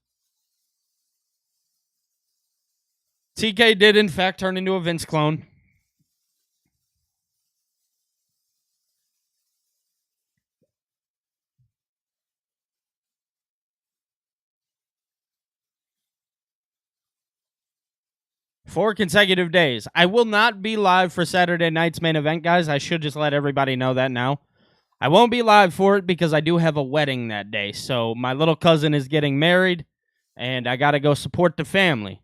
TK did, in fact, turn into a Vince clone. Four consecutive days. I will not be live for Saturday night's main event, guys. I should just let everybody know that now. I won't be live for it because I do have a wedding that day. So my little cousin is getting married, and I got to go support the family.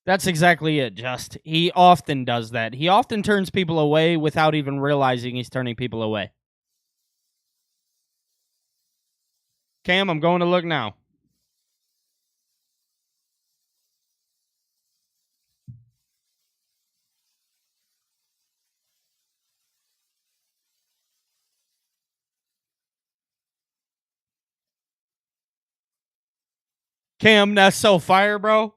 That's exactly it, Just. He often does that. He often turns people away without even realizing he's turning people away. Cam, I'm going to look now. Cam, that's so fire, bro.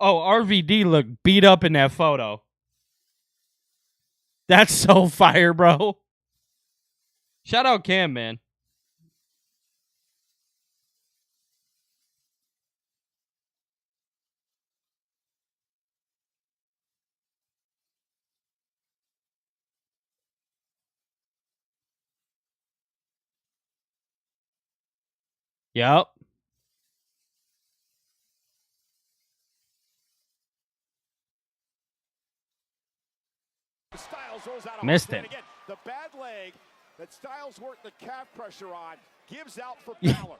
Oh, RVD looked beat up in that photo. That's so fire, bro. Shout out Cam, man. Yep. Missed it. Again, the bad leg that Styles worked the calf pressure on gives out for Balor.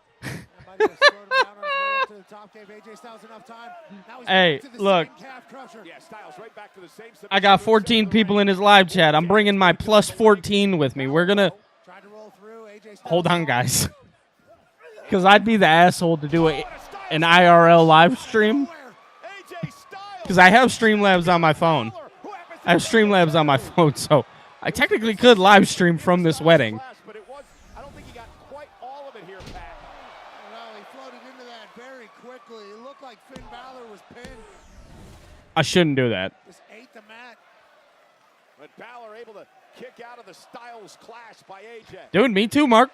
Hey, look. Yeah, Styles right back to the same. I got 14 people in his live chat. I'm bringing my plus 14 with me. We're going to... Hold on, guys. Because I'd be the asshole to do an IRL live stream. Because I have Streamlabs on my phone. I have Streamlabs on my phone, so I technically could live stream from this wedding. But it was, I don't think he got quite all of it here, Pat. Well, he floated into that very quickly. It looked like Finn Balor was pinned. I shouldn't do that. Just ate the mat. But Balor able to kick out of the Styles clash by AJ. Dude, me too, Mark.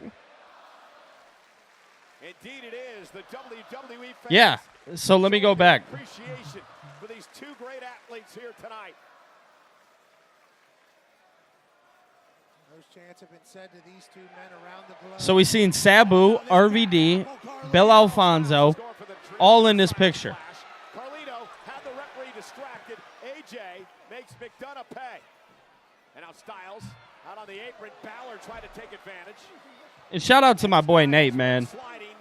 Indeed it is. The WWE fans. Yeah, so let me go back. Appreciation for these two great athletes here tonight. Those chants have been said to these two men around the globe. So we've seen Sabu, RVD, Bill Alfonso, all in this picture. Carlito had the referee distracted. AJ makes McDonough pay. And now Styles out on the apron. Balor trying to take advantage. And shout out to my boy Nate, man.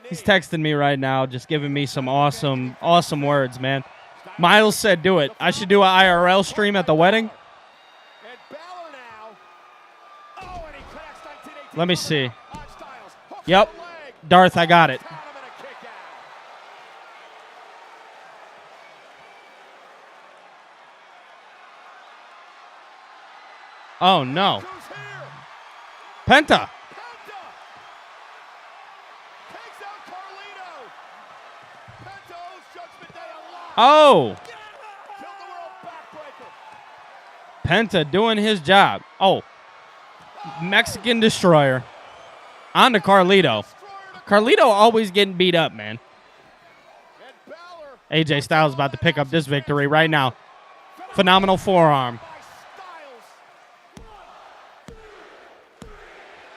He's texting me right now, just giving me some awesome words, man. Miles said do it. I should do an IRL stream at the wedding. And Balor now Let me see. Yep. Darth, I got it. Oh, no. Penta. Oh. Penta doing his job. Oh. Mexican Destroyer. On to Carlito. Carlito always getting beat up, man. AJ Styles about to pick up this victory right now. Phenomenal forearm.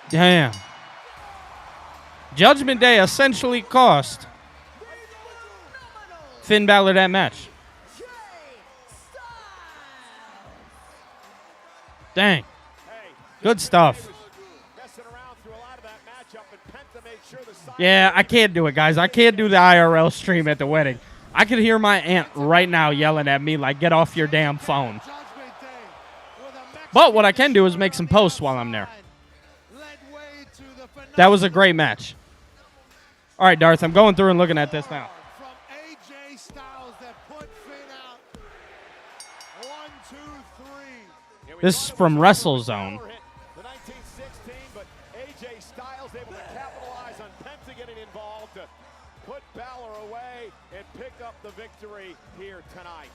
Damn. Judgment Day essentially cost Finn Balor that match. Dang. Good stuff. Yeah, I can't do it, guys. I can't do the IRL stream at the wedding. I could hear my aunt right now yelling at me like, get off your damn phone. But what I can do is make some posts while I'm there. That was a great match. All right, Darth, I'm going through and looking at this now. AJ Styles that put Finn out. 1, 2, 3. This is from WrestleZone. The 1916, but AJ Styles able to capitalize on Penta getting involved to put Balor away and pick up the victory here tonight.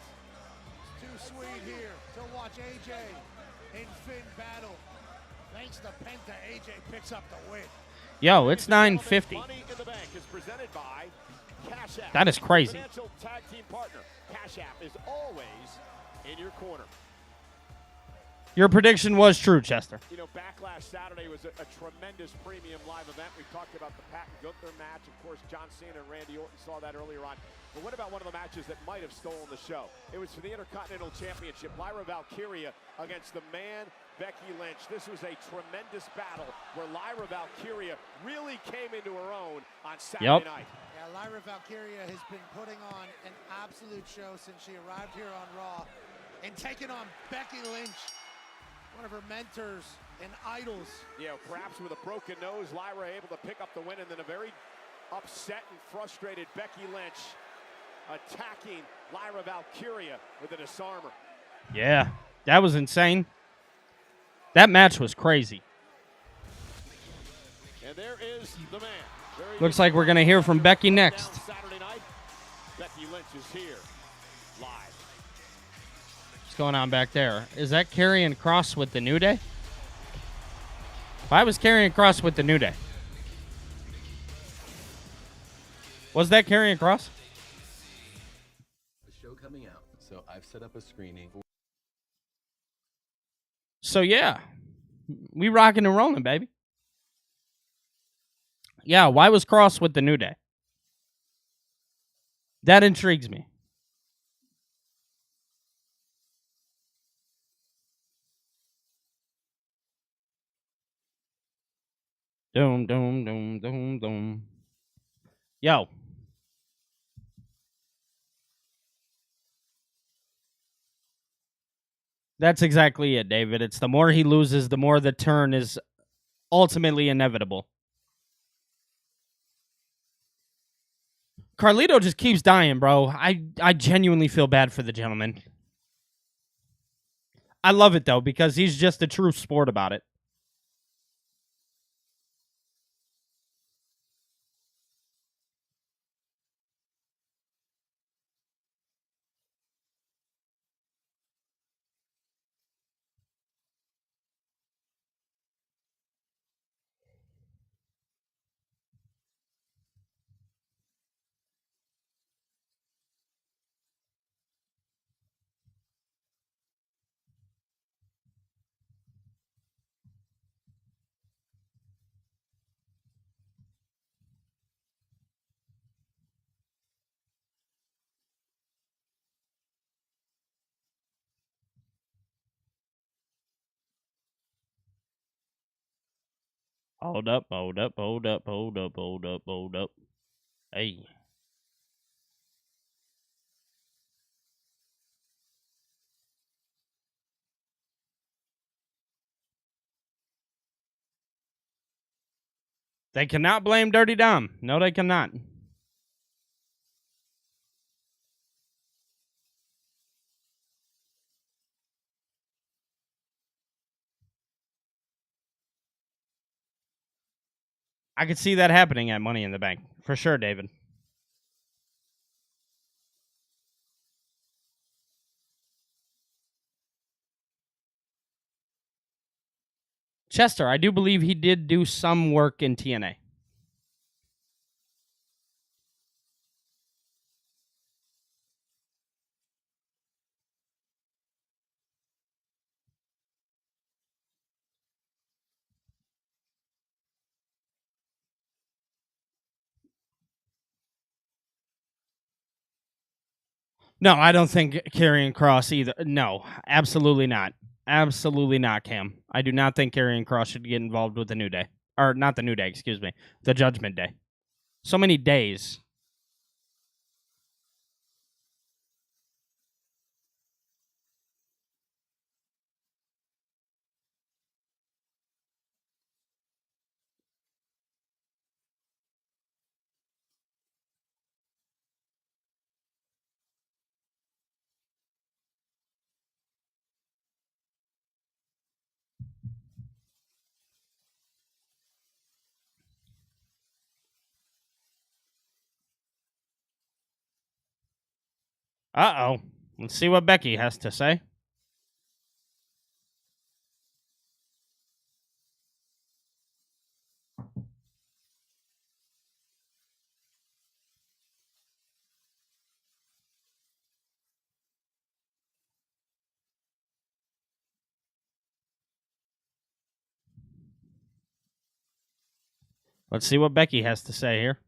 It's too sweet here to watch AJ and Finn battle. Thanks to Penta, AJ picks up the win. Yo, it's 9:50. That is crazy. Financial tag team partner. Cash App is always in your corner. Your prediction was true, Chester. You know, Backlash Saturday was a tremendous premium live event. We talked about the Pat and Gunther match. Of course, John Cena and Randy Orton saw that earlier on. But what about one of the matches that might have stolen the show? It was for the Intercontinental Championship. Lyra Valkyria against the man, Becky Lynch. This was a tremendous battle where Lyra Valkyria really came into her own on Saturday night. Yeah, Lyra Valkyria has been putting on an absolute show since she arrived here on Raw and taking on Becky Lynch, one of her mentors and idols. Yeah, perhaps with a broken nose, Lyra able to pick up the win, and then a very upset and frustrated Becky Lynch attacking Lyra Valkyria with a disarmer. Yeah, that was insane. That match was crazy. And there is the man. Looks like we're going to hear from Becky next. Saturday night, Becky Lynch is here live. What's going on back there? Is that Karrion Kross with the New Day? If I was Karrion Kross with the New Day. Was that Karrion Kross? A show coming out, so I've set up a screening. So yeah, we rocking and rolling, baby. Yeah, why was Kross with the New Day? That intrigues me. Doom, doom, doom, doom, doom. Yo. That's exactly it, David. It's the more he loses, the more the turn is ultimately inevitable. Carlito just keeps dying, bro. I genuinely feel bad for the gentleman. I love it, though, because he's just a true sport about it. Hold up, hold up, hold up, hold up, hold up, hold up. Hey. They cannot blame Dirty Dom. No, they cannot. I could see that happening at Money in the Bank. For sure, David. Chester, I do believe he did do some work in TNA. No, I don't think Karrion Kross either. No, absolutely not. Absolutely not, Cam. I do not think Karrion Kross should get involved with the New Day. Or not the New Day, excuse me. The Judgment Day. So many days. Uh-oh. Let's see what Becky has to say. Let's see what Becky has to say here.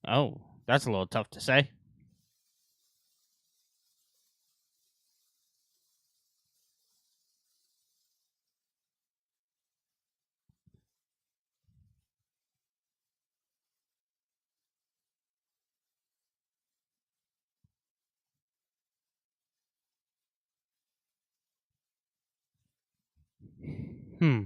Oh, that's a little tough to say. Hmm.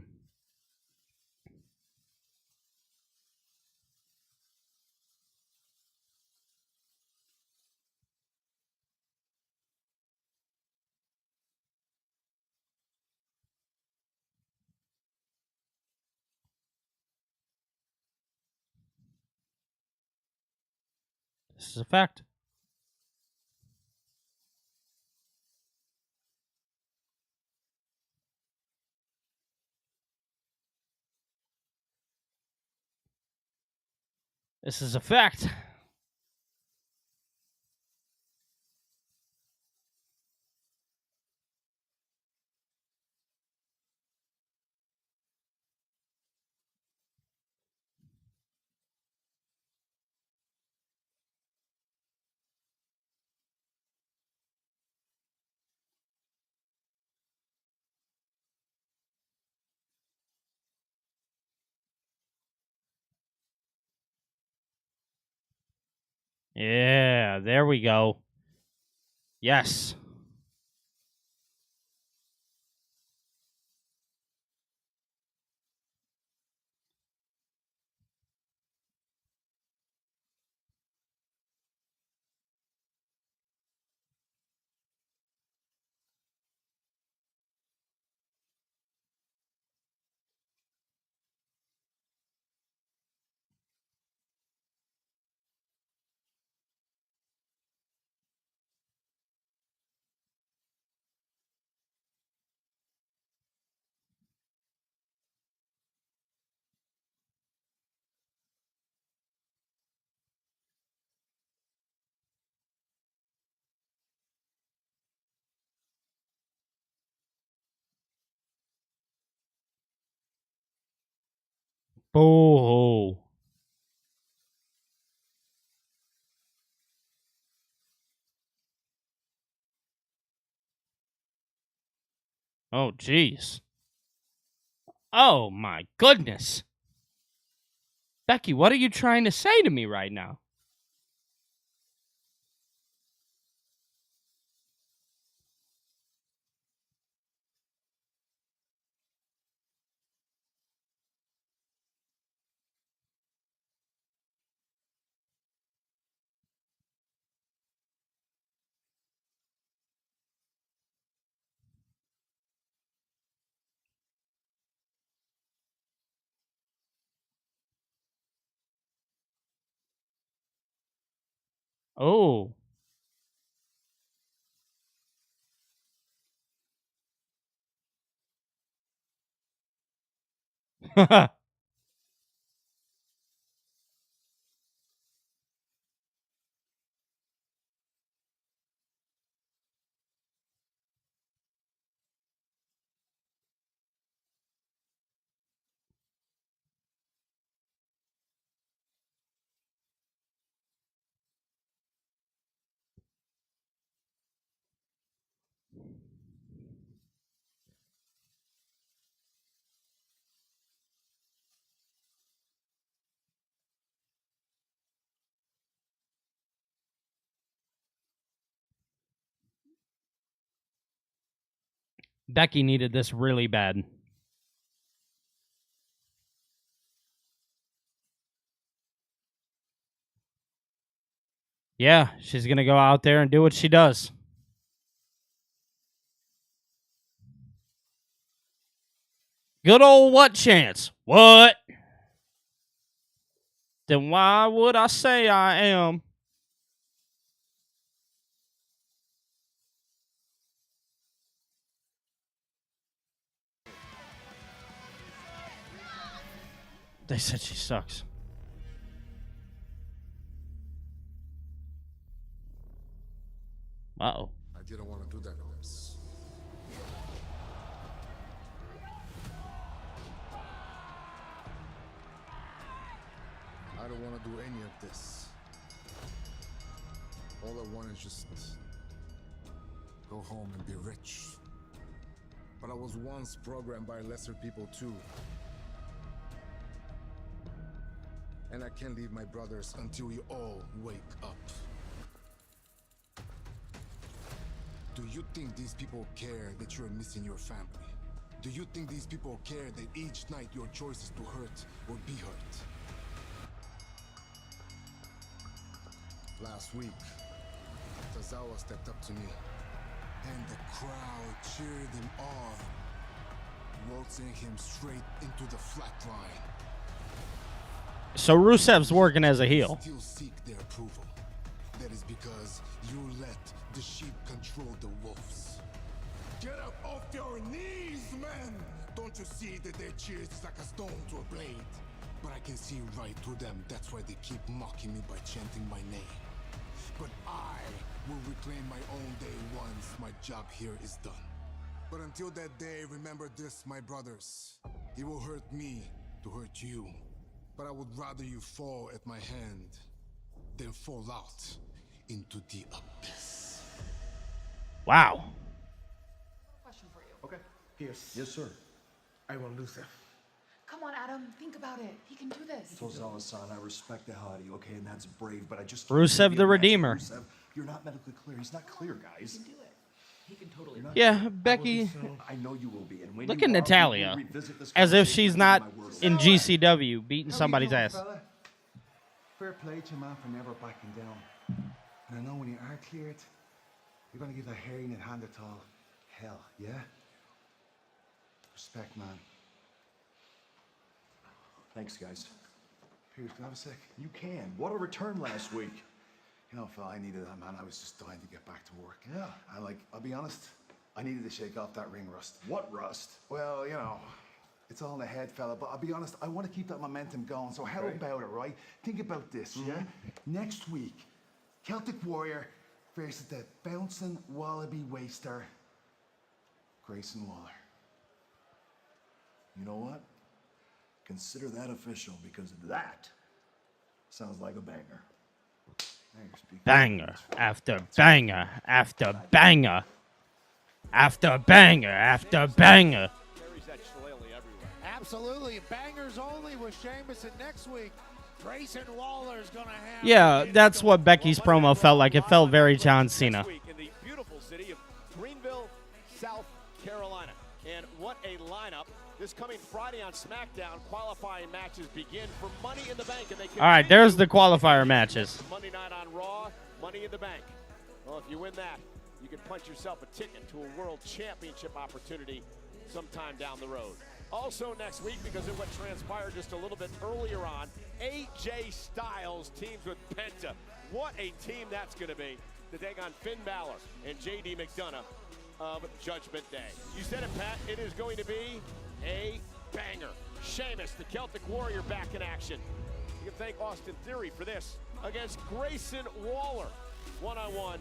This is a fact. This is a fact. Yeah, there we go. Yes. Boo-hoo. Oh, jeez. Oh, my goodness. Becky, what are you trying to say to me right now? Oh. Becky needed this really bad. Yeah, she's going to go out there and do what she does. Good old what chance? What? Then why would I say I am? They said she sucks. Uh-oh. I didn't want to do that, Liz. I don't want to do any of this. All I want is just go home and be rich. But I was once programmed by lesser people too. And I can't leave my brothers until you all wake up. Do you think these people care that you're missing your family? Do you think these people care that each night your choice is to hurt or be hurt? Last week, Tazawa stepped up to me, and the crowd cheered him on, waltzing him straight into the flat line. So Rusev's working as a heel. Still seek their approval. That is because you let the sheep control the wolves. Get up off your knees, man! Don't you see that their cheers is like a stone to a blade? But I can see right through them. That's why they keep mocking me by chanting my name. But I will reclaim my own day once my job here is done. But until that day, remember this, my brothers. It will hurt me to hurt you. But I would rather you fall at my hand than fall out into the abyss. Wow. Question for you. Okay. Pierce. Yes, sir. I want Luther. Come on, Adam. Think about it. He can do this. Tozawa-san, I respect the hell out of you, okay, and that's brave, but I just... Rusev the Redeemer. Rusev, you're not medically clear. He's not clear, guys. He can do it. He can totally. Yeah, Becky. I know you will be. And when Look you at are, Natalia. we will revisit this As if conversation she's in not my world. in GCW beating How somebody's you doing, ass. fella? Fair play to you, man, for never backing down. And I know when you are cleared, you're going to give that hairy Neanderthal hell, yeah? Respect, man. Thanks, guys. Pierce, can I have a sec? You can. What a return last week. You know, fella, I needed that, man. I was just dying to get back to work. Yeah. I'll be honest, I needed to shake off that ring rust. What rust? Well, you know, it's all in the head, fella, but I'll be honest, I want to keep that momentum going. So how about it, right? Think about this, yeah? Next week, Celtic Warrior versus the bouncing wallaby waster, Grayson Waller. You know what? Consider that official, because that sounds like a banger. Banger after banger after banger after banger after banger. Absolutely. Bangers only with Sheamus, and next week Grayson Waller's gonna have. Yeah, that's what Becky's promo felt like. It felt very John Cena. In the beautiful city of Greenville, South Carolina. And what a lineup. This coming Friday on SmackDown, qualifying matches begin for Money in the Bank. And they All right, there's the qualifier matches. Monday night on Raw, Money in the Bank. Well, if you win that, you can punch yourself a ticket to a World Championship opportunity sometime down the road. Also next week, because of what transpired just a little bit earlier on, AJ Styles teams with Penta. What a team that's going to be to take on Finn Balor and JD McDonough of Judgment Day. You said it, Pat. It is going to be a banger. Sheamus, the Celtic Warrior, back in action. You can thank Austin Theory for this against Grayson Waller. One-on-one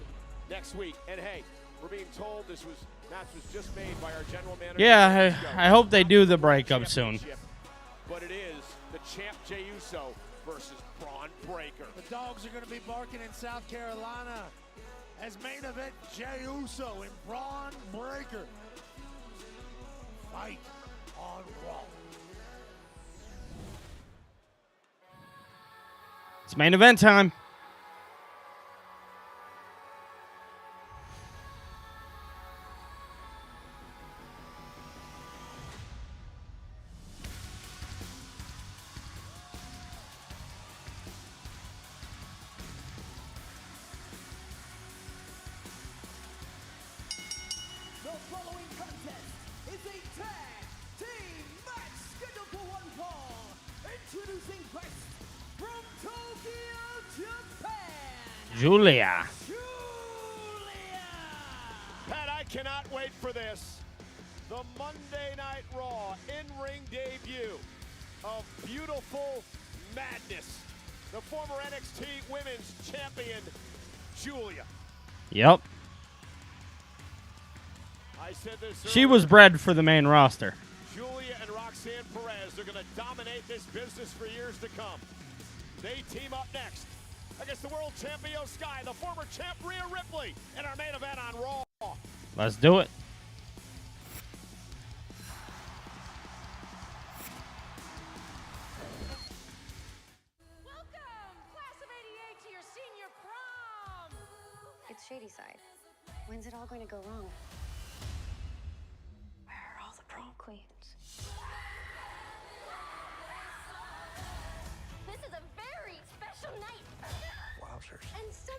next week. And hey, we're being told this match was just made by our general manager. Yeah, I hope they do the breakup soon. But it is the champ Jey Uso versus Braun Breaker. The dogs are going to be barking in South Carolina as main event Jey Uso and Braun Breaker fight on Raw. It's main event time. The following contest is a tag team match scheduled for one fall. Introducing first from Tokyo, Japan. Julia. Pat, I cannot wait for this. The Monday Night Raw in-ring debut of Beautiful Madness. The former NXT Women's Champion, Julia. Yep. I said this She was bred for the main roster. Julia and Roxanne Perez are going to dominate this business for years to come. They team up next against the world champion Sky, the former champ Rhea Ripley, in our main event on Raw. Let's do it. It's Shady Side. When's it all going to go wrong? Where are all the prom queens? This is a very special night. Wowzers.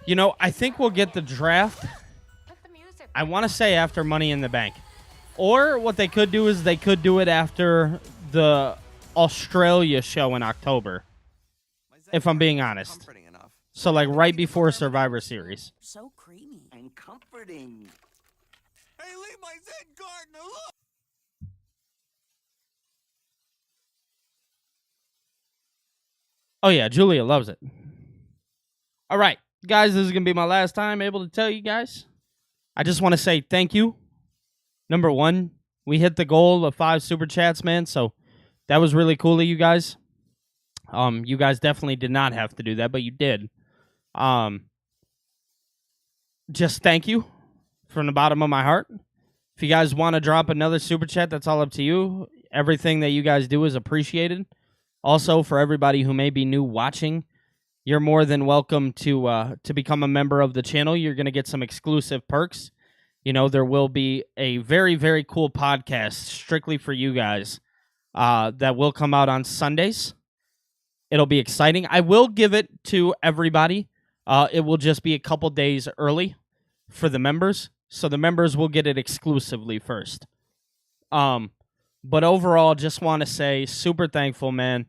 You know, I think we'll get the draft. I want to say after Money in the Bank. Or what they could do is they could do it after the Australia show in October. If I'm being honest. So like right before Survivor Series. So creamy and comforting. Hey, leave my Zen garden alone. Oh yeah, Julia loves it. All right, guys, this is going to be my last time able to tell you guys. I just want to say thank you. Number one, we hit the goal of 5 super chats, man, so that was really cool of you guys. You guys definitely did not have to do that, but you did. Just thank you from the bottom of my heart. If you guys want to drop another super chat, that's all up to you. Everything that you guys do is appreciated. Also, for everybody who may be new watching, you're more than welcome to become a member of the channel. You're going to get some exclusive perks. You know, there will be a very, very cool podcast strictly for you guys that will come out on Sundays. It'll be exciting. I will give it to everybody. It will just be a couple days early for the members. So the members will get it exclusively first. But overall, just want to say super thankful, man.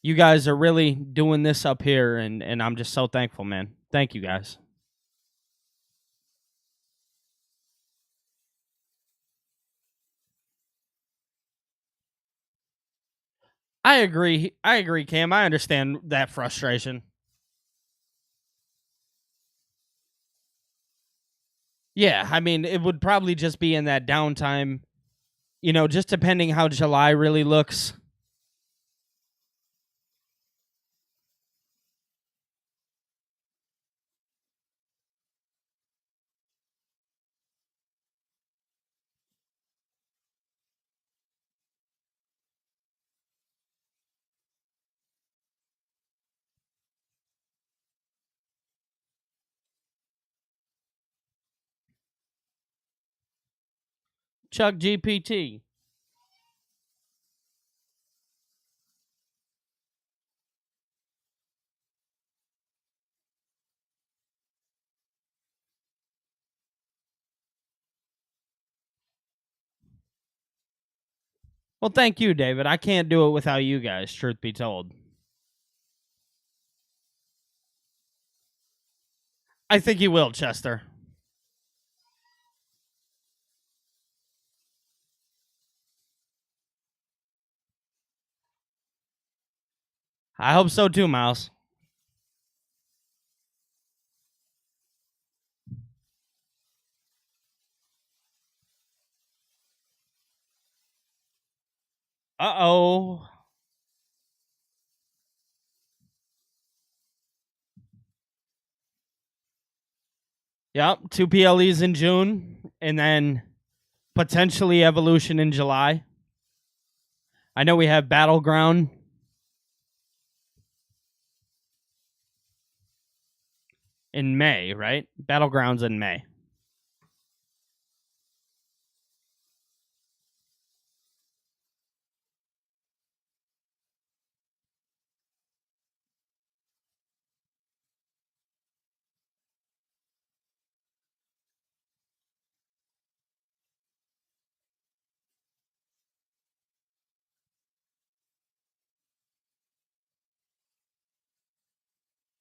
You guys are really doing this up here, and I'm just so thankful, man. Thank you, guys. I agree. I agree, Cam. I understand that frustration. Yeah, I mean, it would probably just be in that downtime, you know, just depending how July really looks. Chuck GPT. Well, thank you, David. I can't do it without you guys, truth be told. I think he will, Chester. I hope so too, Miles. Uh-oh. Yep, 2 PLEs in June, and then potentially Evolution in July. I know we have Battleground in May, right? Battlegrounds in May.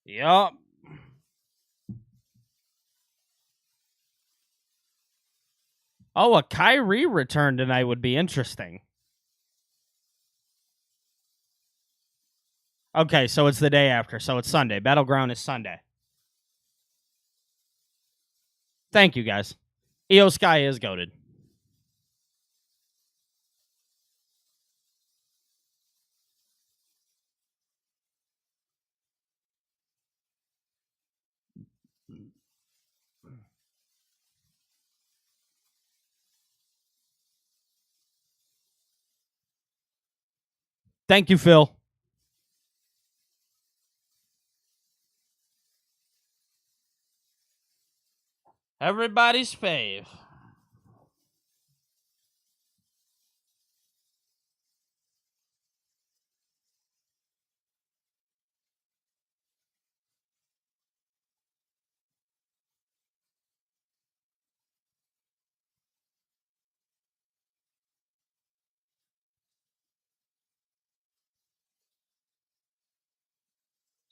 Yup. Oh, a Kyrie return tonight would be interesting. Okay, so it's the day after, so it's Sunday. Battleground is Sunday. Thank you, guys. EO Sky is goated. Thank you, Phil. Everybody's fave.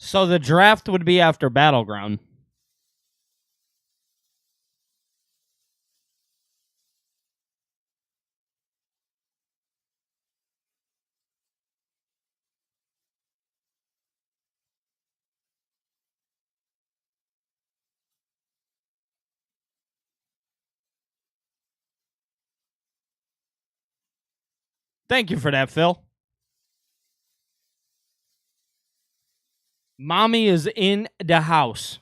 So the draft would be after Battleground. Thank you for that, Phil. Mommy is in the house.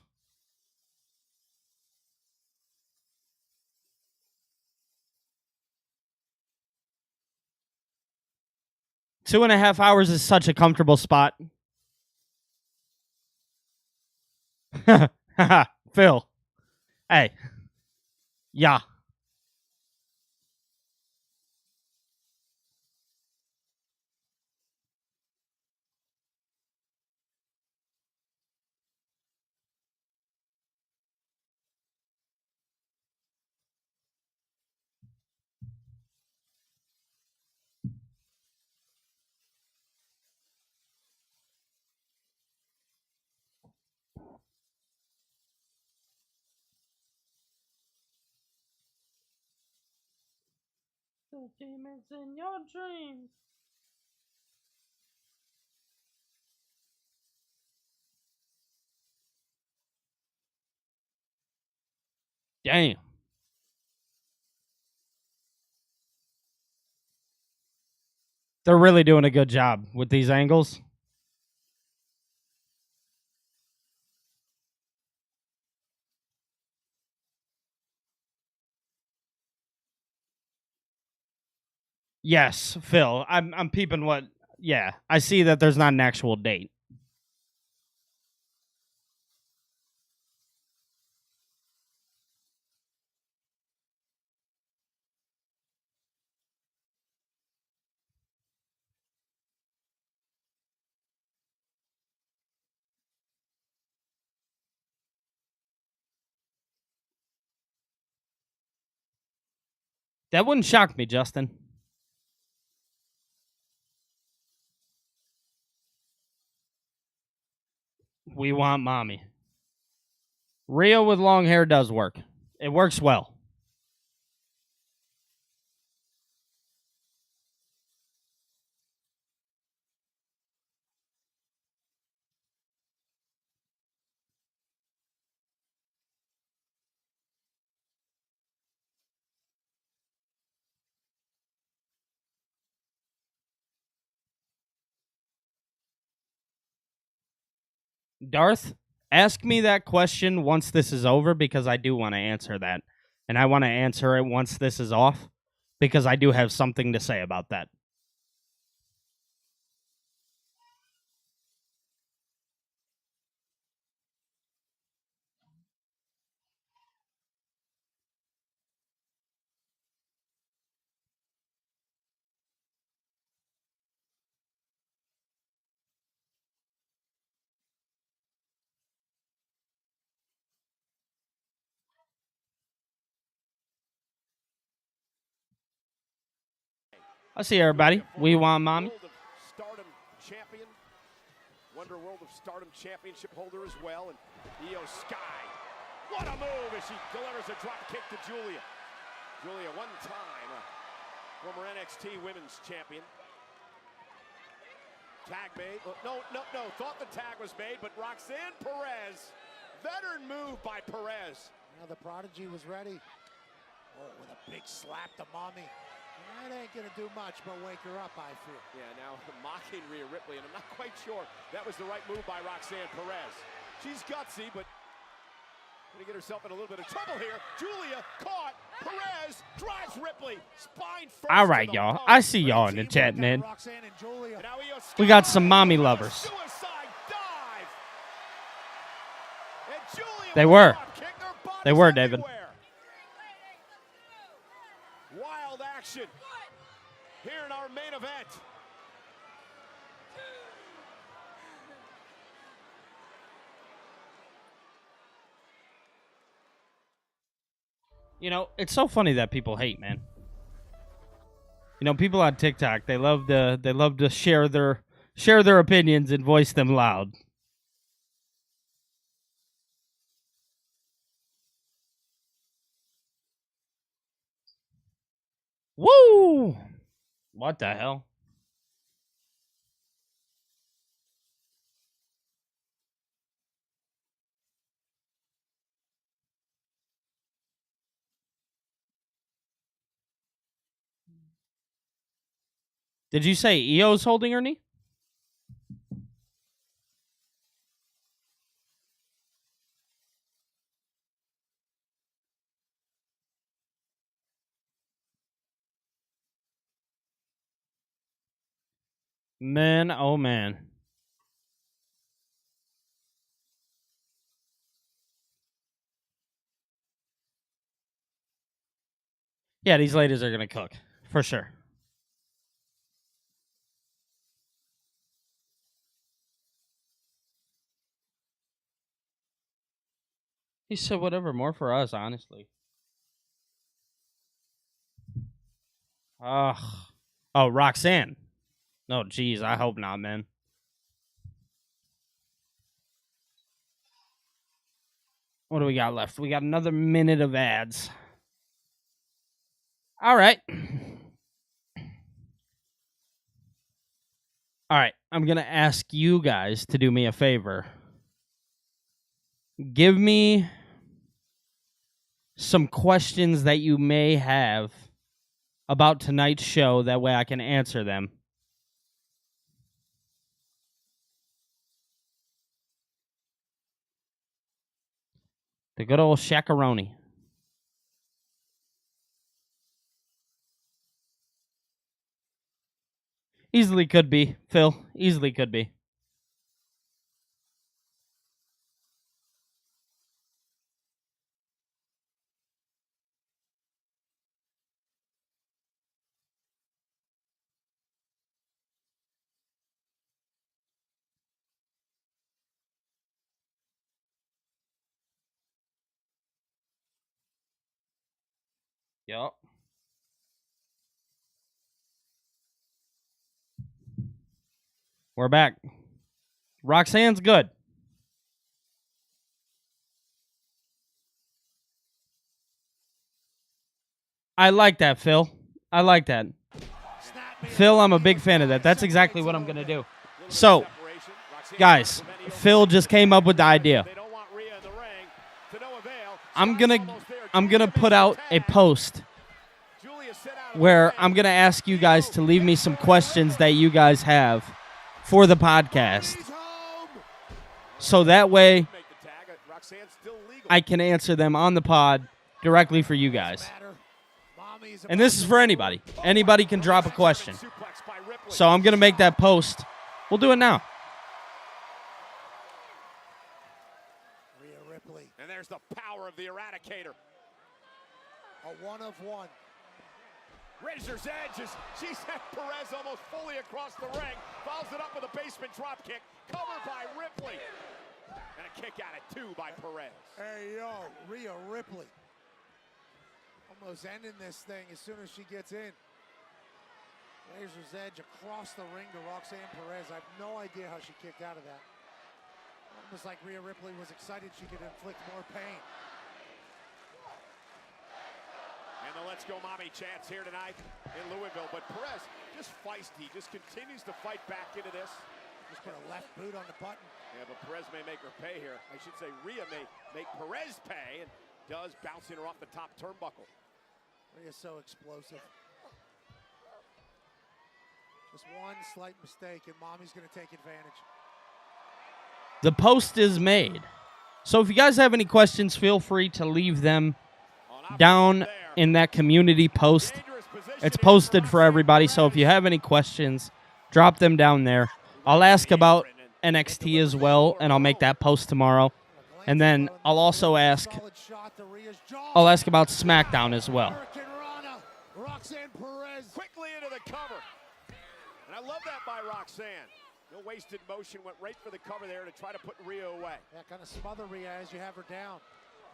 Two and a half hours is such a comfortable spot. Phil. Hey. Yeah. The demons in your dreams. Damn. They're really doing a good job with these angles. Yes, Phil. I'm peeping what. Yeah, I see that there's not an actual date. That wouldn't shock me, Justin. We want mommy. Rio with long hair does work. It works well. Darth, ask me that question once this is over because I do want to answer that. And I want to answer it once this is off because I do have something to say about that. I see everybody. We want mommy. World of Stardom champion, Wonder World of Stardom championship holder as well, and Io Sky. What a move as she delivers a drop kick to Julia. Julia, one time former NXT Women's Champion. Tag made. No. Thought the tag was made, but Roxanne Perez, veteran move by Perez. Now the Prodigy was ready. Oh, with a big slap to mommy. That ain't gonna do much but wake her up, I feel. Yeah, now mocking Rhea Ripley, and I'm not quite sure that was the right move by Roxanne Perez. She's gutsy, but gonna get herself in a little bit of trouble here. Julia caught. Perez drives Ripley. Spine first. All right, y'all. I see y'all in the chat, man. We got some mommy lovers. They were. They were, David. Wild action here in our main event. You know, it's so funny that people hate, man. You know, people on TikTok, they love to share their opinions and voice them loud. Woo! What the hell? Did you say Io's holding her knee? Man, oh man. Yeah, these ladies are going to cook. For sure. He said whatever, more for us, honestly. Ugh. Oh, Roxanne. No, geez, I hope not, man. What do we got left? We got another minute of ads. All right. All right, I'm going to ask you guys to do me a favor. Give me some questions that you may have about tonight's show. That way I can answer them. The good old shakaroni. Easily could be, Phil. Easily could be. Yup. We're back. Roxanne's good. I like that, Phil. I like that. Phil, I'm a big fan of that. That's exactly what I'm going to do. So, guys, Phil just came up with the idea. I'm gonna put out a post where I'm going to ask you guys to leave me some questions that you guys have for the podcast. So that way I can answer them on the pod directly for you guys. And this is for anybody. Anybody can drop a question. So I'm going to make that post. We'll do it now. And there's the power of the Eradicator. A 1-of-1. Razor's Edge, she sent Perez almost fully across the ring. Follows it up with a basement drop kick. Covered by Ripley. And a kick out at 2 by Perez. Hey, yo, Rhea Ripley. Almost ending this thing as soon as she gets in. Razor's Edge across the ring to Roxanne Perez. I have no idea how she kicked out of that. Almost like Rhea Ripley was excited she could inflict more pain. And the Let's Go Mommy chants here tonight in Louisville. But Perez, just feisty, just continues to fight back into this. Just put a left boot on the button. Yeah, but Perez may make her pay here. I should say Rhea may make Perez pay, and does, bouncing her off the top turnbuckle. Rhea's so explosive. Just one slight mistake, and Mommy's going to take advantage. The post is made. So if you guys have any questions, feel free to leave them down in that community post. It's posted for everybody, so if you have any questions, drop them down there. I'll ask about NXT as well, and I'll make that post tomorrow. And then I'll also ask about SmackDown as well. Roxanne Perez quickly into the cover. And I love that by Roxanne. No wasted motion, went right for the cover there to try to put Rhea away. Yeah, kind of smother Rhea as you have her down.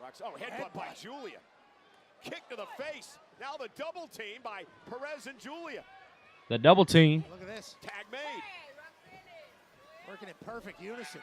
Headbutt by Julia. Kick to the face. Now the double team by Perez and Julia. The double team. Look at this. Tag made. Working in perfect unison.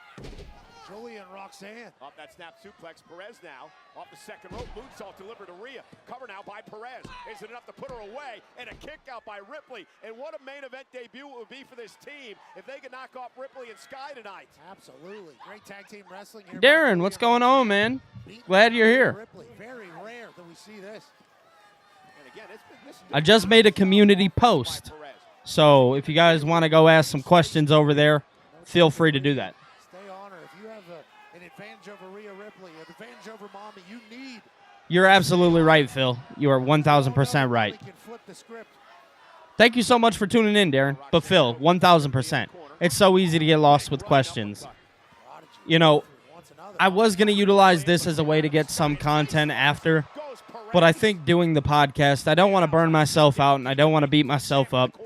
Julia and Roxanne. Off that snap suplex, Perez now. Off the second rope, moonsault delivered to Rhea. Cover now by Perez. Isn't enough to put her away. And a kick out by Ripley. And what a main event debut it would be for this team if they could knock off Ripley and Sky tonight. Absolutely. Great tag team wrestling here. Darren, what's going on, man? Glad you're here. Ripley. Very rare that we see this. And again, I just made a community post. So if you guys want to go ask some questions over there, feel free to do that. Stay on her. If you have an advantage over Rhea Ripley, an advantage over Mommy, you need. You're absolutely right, Phil. You are 1,000% right. Thank you so much for tuning in, Darren. But Phil, 1,000%. It's so easy to get lost with questions. You know, I was going to utilize this as a way to get some content after, but I think doing the podcast, I don't want to burn myself out and I don't want to beat myself up.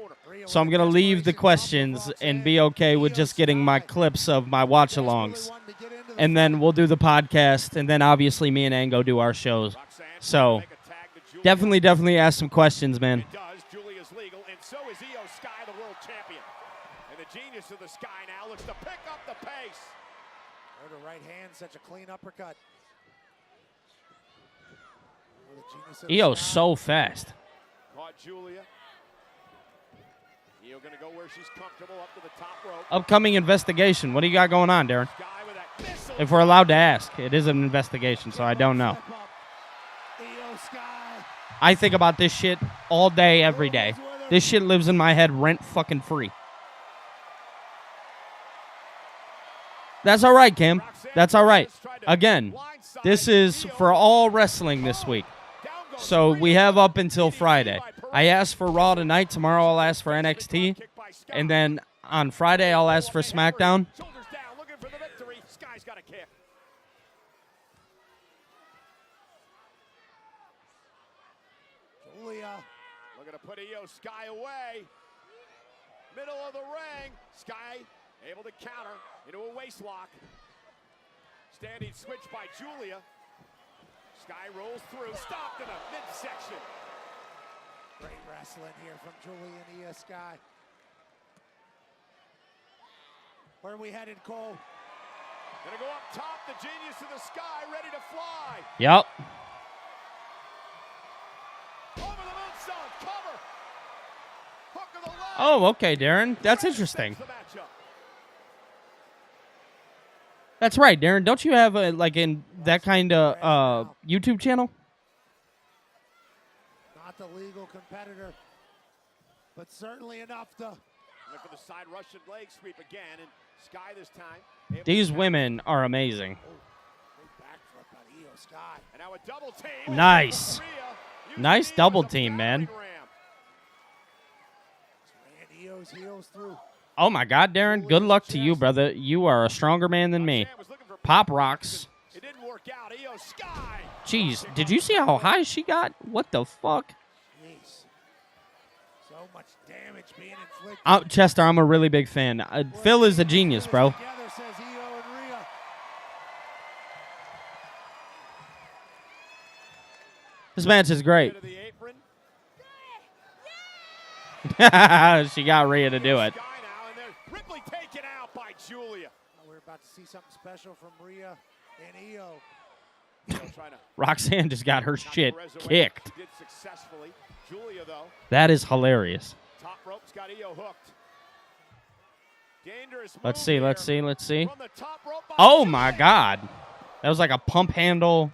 So I'm going to leave the questions and be okay with just getting my clips of my watch-alongs. And then we'll do the podcast, and then obviously me and Ango do our shows. So definitely ask some questions, man. Julia's legal, and so is Io Sky, the world champion. And the genius of the Sky now looks to pick up the pace. Her right hand, such a clean uppercut. Io's so fast. Caught Julia. Io gonna go where she's comfortable, up to the top rope. Upcoming investigation. What do you got going on, Darren? If we're allowed to ask. It is an investigation, so I don't know. I think about this shit all day, every day. This shit lives in my head rent fucking free. That's all right, Cam. That's all right. Again, this is for all wrestling this week. So we have up until Friday. I asked for Raw tonight. Tomorrow I'll ask for NXT. And then on Friday I'll ask for SmackDown. Julia. Looking to put Io Sky away. Middle of the ring. Sky able to counter into a waist lock. Standing switch by Julia. Sky rolls through, stopped in a midsection. Great wrestling here from Julia and Io Sky. Where are we headed, Cole? Gonna go up top, the genius of the sky, ready to fly. Yep. Over the moonsault, cover. Hook of the leg. Oh, okay, Darren. That's interesting. That's right, Darren. Don't you have like in that kind of YouTube channel? Not the legal competitor, but certainly enough to. Look for the side Russian leg sweep again, and Sky this time. These women are amazing. Backflip on Io Sky. And now a double team. Nice. Nice double team, man. Ran Io's heels through. Oh my God, Darren. Good luck to you, brother. You are a stronger man than me. Pop rocks. It didn't work out. Io Sky. Jeez, did you see how high she got? What the fuck? Jeez. So much damage being inflicted. Chester, I'm a really big fan. Phil is a genius, bro. Together, says Io and Rhea. This match is great. She got Rhea to do it. Ripley taken out by Julia. We're about to see something special from Rhea and Io. Roxanne just got her shit kicked. Did successfully. Julia, though. That is hilarious. Top rope's got Io hooked. Dangerous Let's see, let's see, let's see. from the top rope by Oh my God. That was like a pump handle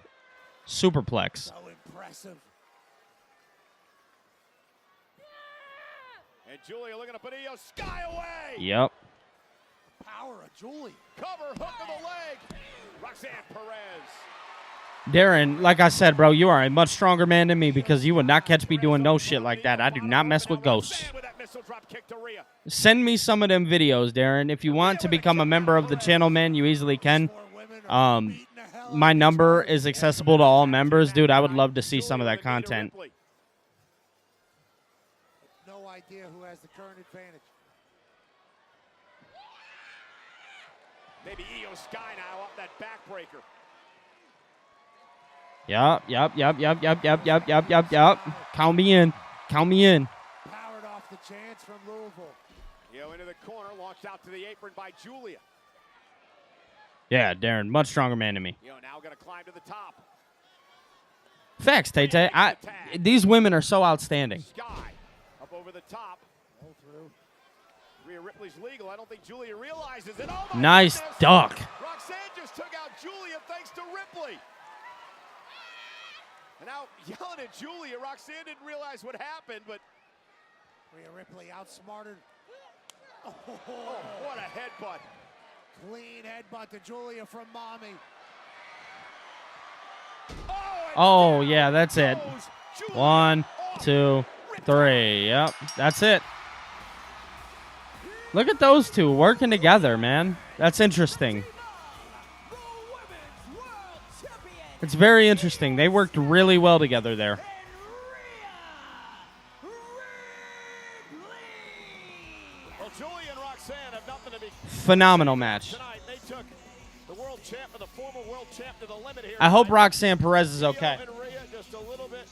superplex. So impressive. And Julia looking to put Io Sky away. Yep. Power of Julia. Cover, hook of the leg. Roxanne Perez. Darren, like I said, bro, you are a much stronger man than me because you would not catch me doing no shit like that. I do not mess with ghosts. Send me some of them videos, Darren. If you want to become a member of the channel, man, you easily can. My number is accessible to all members. Dude, I would love to see some of that content. No idea who has the current advantage. Maybe Io Sky now up that backbreaker. Yep. Count me in. Count me in. Powered off the chance from Louisville. Io into the corner, launched out to the apron by Julia. Yeah, Darren, much stronger man than me. Io now gonna climb to the top. Facts, Tay-Tay. These women are so outstanding. Sky up over the top. Roll through. Rhea Ripley's legal. I don't think Julia realizes it. Oh my Nice goodness. duck. Roxanne just took out Julia thanks to Ripley. And now yelling at Julia. Roxanne didn't realize what happened, but Rhea Ripley outsmarted. oh, what a headbutt. Clean headbutt to Julia from Mommy. Oh, yeah, that's it. 1, 2, 3. Yep, that's it. Look at those two working together, man. That's interesting. It's very interesting. They worked really well together there. Well, Julia and Roxanne have nothing to be Phenomenal match. tonight. They took the world champ and the former world champ to the limit here. I hope tonight. Roxanne Perez is okay. Io and Rhea just a little bit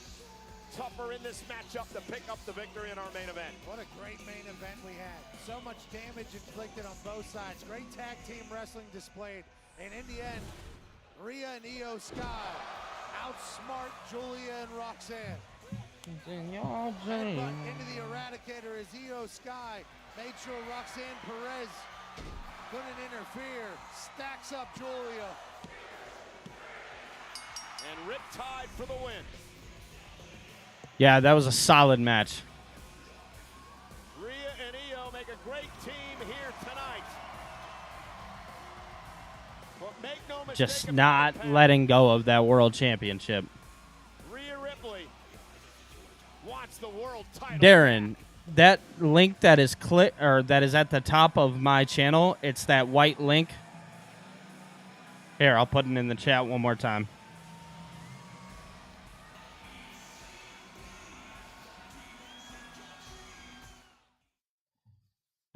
tougher in this matchup to pick up the victory in our main event. What a great main event we had. So much damage inflicted on both sides. Great tag team wrestling displayed. And in the end, Rhea and Io Sky outsmart Julia and Roxanne. Headbutt into the Eradicator as Io Sky made sure Roxanne Perez couldn't interfere. Stacks up Julia. And Riptide for the win. Yeah, that was a solid match. Rhea and Io make a great team here tonight. But make no mistake Just about not the past. letting go of that world championship. Rhea Ripley wants the world title. Darren, that link that is that is at the top of my channel, it's that white link. Here, I'll put it in the chat one more time.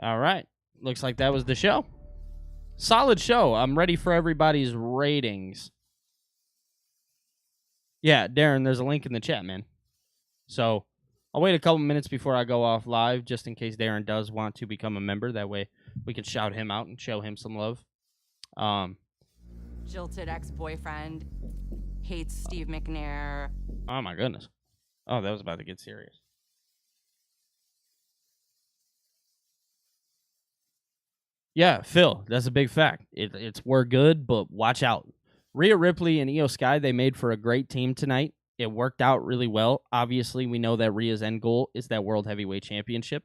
All right. Looks like that was the show. Solid show. I'm ready for everybody's ratings. Yeah, Darren, there's a link in the chat, man. So I'll wait a couple minutes before I go off live, just in case Darren does want to become a member. That way we could shout him out and show him some love. Jilted ex-boyfriend hates Steve McNair. Oh my goodness. Oh, that was about to get serious. Yeah, Phil, that's a big fact. It's we're good, but watch out. Rhea Ripley and Io Sky, they made for a great team tonight. It worked out really well. Obviously, we know that Rhea's end goal is that World Heavyweight Championship.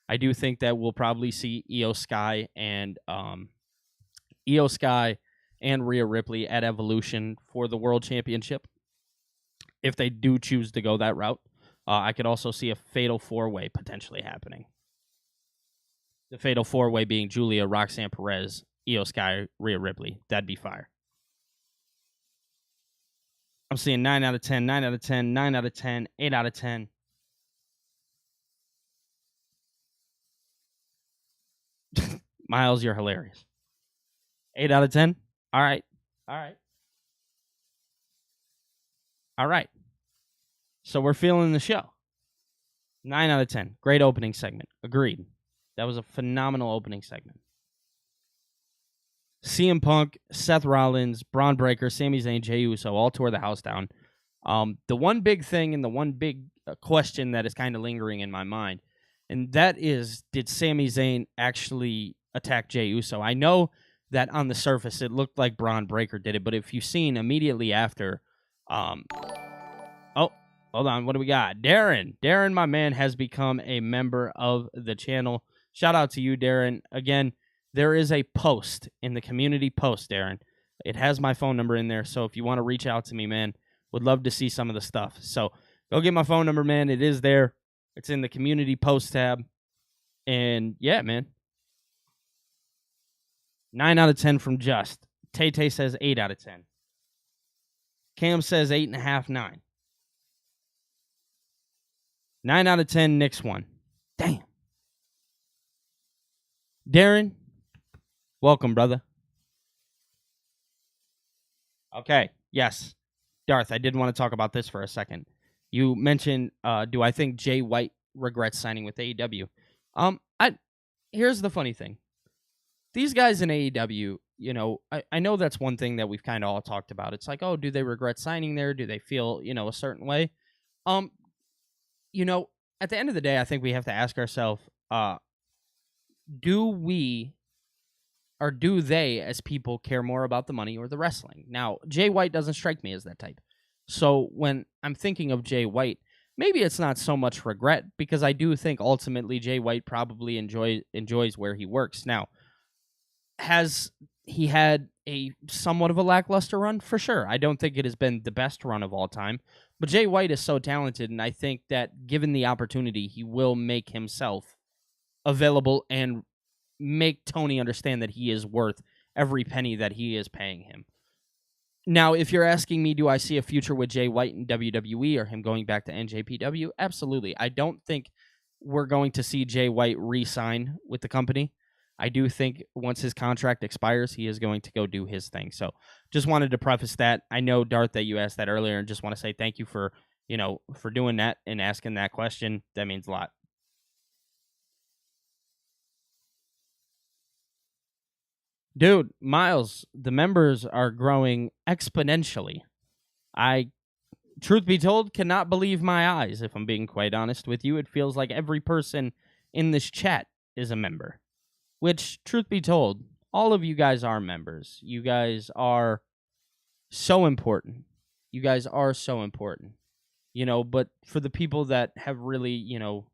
I do think that we'll probably see Io Sky and Rhea Ripley at Evolution for the World Championship. If they do choose to go that route, I could also see a fatal four-way potentially happening. The fatal four-way being Julia, Roxanne Perez, Io Sky, Rhea Ripley. That'd be fire. I'm seeing 9 out of 10, 9 out of 10, 9 out of 10, 8 out of 10. Miles, you're hilarious. 8 out of 10? All right. All right. All right. So we're feeling the show. 9 out of 10. Great opening segment. Agreed. That was a phenomenal opening segment. CM Punk, Seth Rollins, Braun Breaker, Sami Zayn, Jey Uso all tore the house down. The one big thing and the one big question that is kind of lingering in my mind, and that is, did Sami Zayn actually attack Jey Uso? I know that on the surface it looked like Braun Breaker did it, but if you've seen immediately after, oh, hold on, what do we got? Darren, my man, has become a member of the channel. Shout out to you, Darren. Again, there is a post in the community post, Darren. It has my phone number in there, so if you want to reach out to me, man, would love to see some of the stuff. So go get my phone number, man. It is there. It's in the community post tab. And yeah, man. 9 out of 10 from Just. Tay says 8 out of 10. Cam says 8.5, 9. 9 out of 10, Nick's one. Damn. Darren, welcome, brother. Okay, yes. Darth, I did want to talk about this for a second. You mentioned, do I think Jay White regrets signing with AEW? Here's the funny thing. These guys in AEW, you know, I know that's one thing that we've kind of all talked about. It's like, oh, do they regret signing there? Do they feel, you know, a certain way? You know, at the end of the day, I think we have to ask ourselves, do we or do they, as people, care more about the money or the wrestling? Now, Jay White doesn't strike me as that type. So when I'm thinking of Jay White, maybe it's not so much regret, because I do think ultimately Jay White probably enjoys where he works. Now, has he had a somewhat of a lackluster run? For sure. I don't think it has been the best run of all time. But Jay White is so talented, and I think that given the opportunity, he will make himself available and make Tony understand that he is worth every penny that he is paying him. Now, if you're asking me, do I see a future with Jay White in WWE or him going back to NJPW? Absolutely. I don't think we're going to see Jay White re-sign with the company. I do think once his contract expires, he is going to go do his thing. So just wanted to preface that. I know, Darth, that you asked that earlier, and just want to say thank you for, you know, for doing that and asking that question. That means a lot. Dude, Miles, the members are growing exponentially. I, truth be told, cannot believe my eyes, if I'm being quite honest with you. It feels like every person in this chat is a member. Which, truth be told, all of you guys are members. You guys are so important. You guys are so important. You know, but for the people that have really, you know,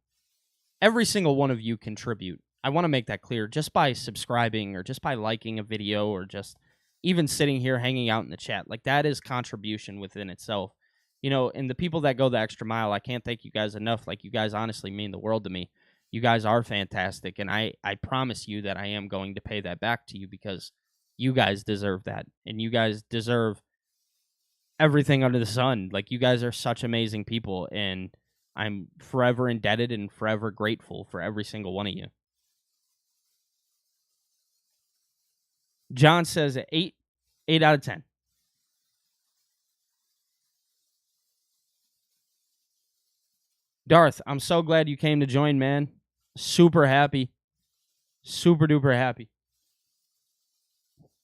every single one of you contribute. I want to make that clear, just by subscribing or just by liking a video or just even sitting here hanging out in the chat. Like, that is contribution within itself. You know, and the people that go the extra mile, I can't thank you guys enough. Like, you guys honestly mean the world to me. You guys are fantastic, and I promise you that I am going to pay that back to you, because you guys deserve that, and you guys deserve everything under the sun. Like, you guys are such amazing people, and I'm forever indebted and forever grateful for every single one of you. John says 8 out of 10. Darth, I'm so glad you came to join, man. Super happy. Super duper happy.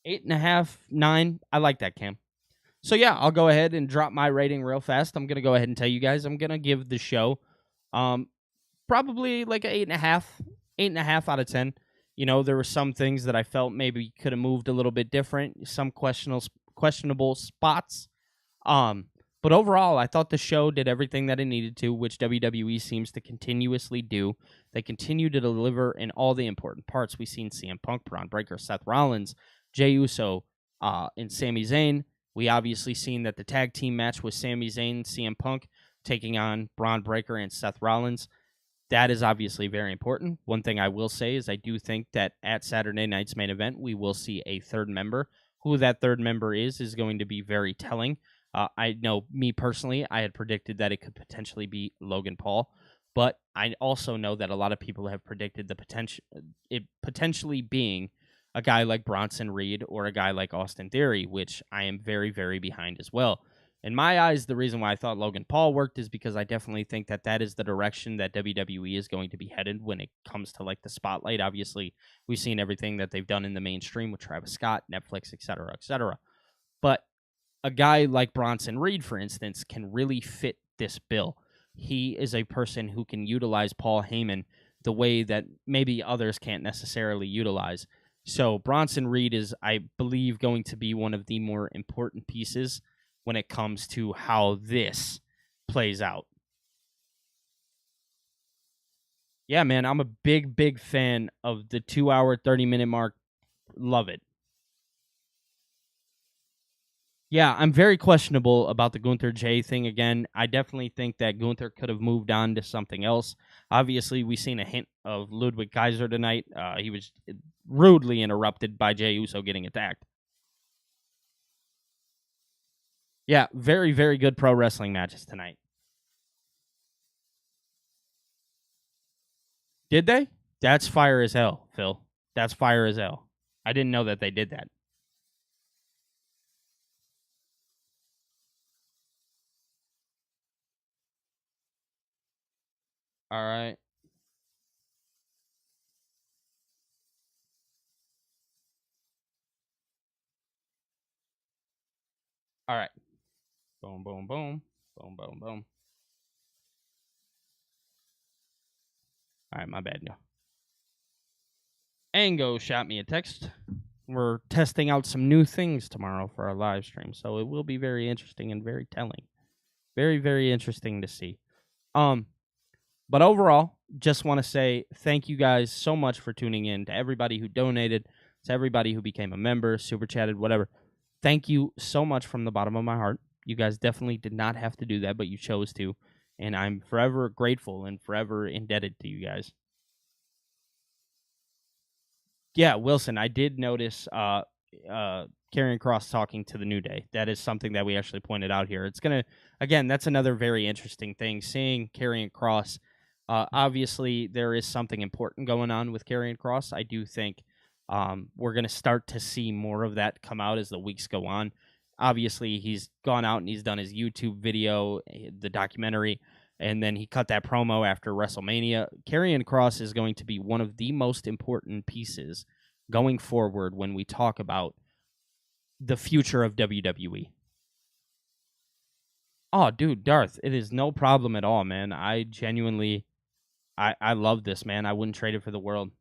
8.5, 9. I like that, Cam. So yeah, I'll go ahead and drop my rating real fast. I'm gonna go ahead and tell you guys I'm gonna give the show probably like an 8.5, 8.5 out of 10. You know, there were some things that I felt maybe could have moved a little bit different, some questionable spots. But overall, I thought the show did everything that it needed to, which WWE seems to continuously do. They continue to deliver in all the important parts. We've seen CM Punk, Braun Breaker, Seth Rollins, Jey Uso, and Sami Zayn. We obviously seen that the tag team match was Sami Zayn, CM Punk taking on Braun Breaker and Seth Rollins. That is obviously very important. One thing I will say is I do think that at Saturday night's main event, we will see a third member. Who that third member is going to be very telling. I know, me personally, I had predicted that it could potentially be Logan Paul, but I also know that a lot of people have predicted it potentially being a guy like Bronson Reed or a guy like Austin Theory, which I am very, very behind as well. In my eyes, the reason why I thought Logan Paul worked is because I definitely think that that is the direction that WWE is going to be headed when it comes to like the spotlight. Obviously, we've seen everything that they've done in the mainstream with Travis Scott, Netflix, etc., etc. But a guy like Bronson Reed, for instance, can really fit this bill. He is a person who can utilize Paul Heyman the way that maybe others can't necessarily utilize. So Bronson Reed is, I believe, going to be one of the more important pieces when it comes to how this plays out. Yeah, man, I'm a big, big fan of the 2 hour, 30-minute mark. Love it. Yeah, I'm very questionable about the Gunther J thing again. I definitely think that Gunther could have moved on to something else. Obviously, we've seen a hint of Ludwig Kaiser tonight. He was rudely interrupted by Jey Uso getting attacked. Yeah, very, very good pro wrestling matches tonight. Did they? That's fire as hell, Phil. That's fire as hell. I didn't know that they did that. All right. All right. Boom, boom, boom. Boom, boom, boom. All right, my bad, yo. Ango shot me a text. We're testing out some new things tomorrow for our live stream, so it will be very interesting and very telling. Very, very interesting to see. But overall, just want to say thank you guys so much for tuning in, to everybody who donated, to everybody who became a member, super chatted, whatever. Thank you so much from the bottom of my heart. You guys definitely did not have to do that, but you chose to, and I'm forever grateful and forever indebted to you guys. Yeah, Wilson, I did notice Karrion Kross talking to the New Day. That is something that we actually pointed out here. It's going to, again, that's another very interesting thing, seeing Karrion Kross. Obviously, there is something important going on with Karrion Kross. I do think we're going to start to see more of that come out as the weeks go on. Obviously, he's gone out and he's done his YouTube video, the documentary, and then he cut that promo after WrestleMania. Karrion Kross is going to be one of the most important pieces going forward when we talk about the future of WWE. Oh, dude, Darth, it is no problem at all, man. I genuinely, I love this, man. I wouldn't trade it for the world.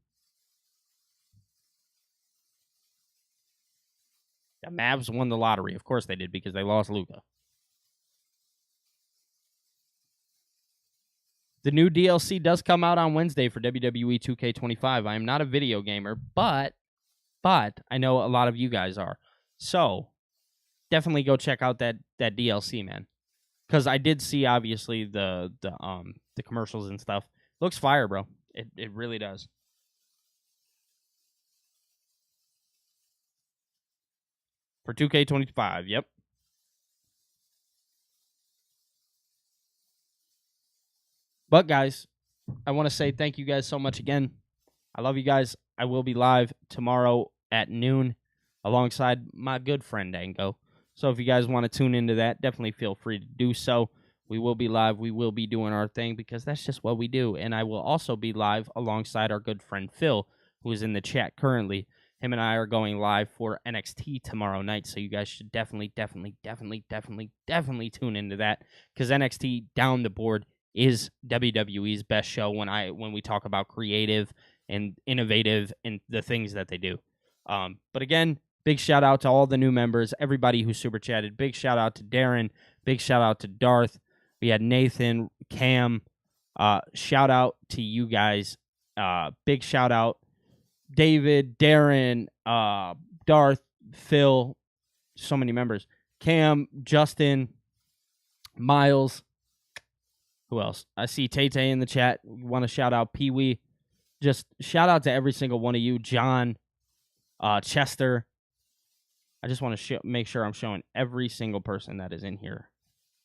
The Mavs won the lottery. Of course they did, because they lost Luka. The new DLC does come out on Wednesday for WWE 2K25. I am not a video gamer, but I know a lot of you guys are. So definitely go check out that DLC, man. Because I did see, obviously, the commercials and stuff. Looks fire, bro. It really does. For 2K25, yep. But, guys, I want to say thank you guys so much again. I love you guys. I will be live tomorrow at noon alongside my good friend, Ango. So if you guys want to tune into that, definitely feel free to do so. We will be live. We will be doing our thing because that's just what we do. And I will also be live alongside our good friend Phil, who is in the chat currently. Him and I are going live for NXT tomorrow night, so you guys should definitely tune into that, because NXT down the board is WWE's best show when we talk about creative and innovative and the things that they do. But again, big shout out to all the new members, everybody who super chatted. Big shout out to Darren. Big shout out to Darth. We had Nathan, Cam. Shout out to you guys. Big shout out David, Darren, Darth, Phil. So many members. Cam, Justin, Miles. Who else? I see Tay in the chat. We want to shout out Pee Wee. Just shout out to every single one of you. John, Chester. I just want to make sure I'm showing every single person that is in here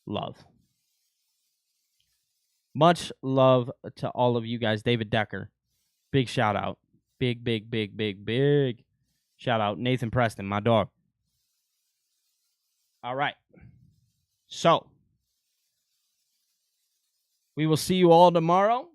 love. Much love to all of you guys. David Decker, big shout out. Big shout out. Nathan Preston, my dog. All right. So, we will see you all tomorrow.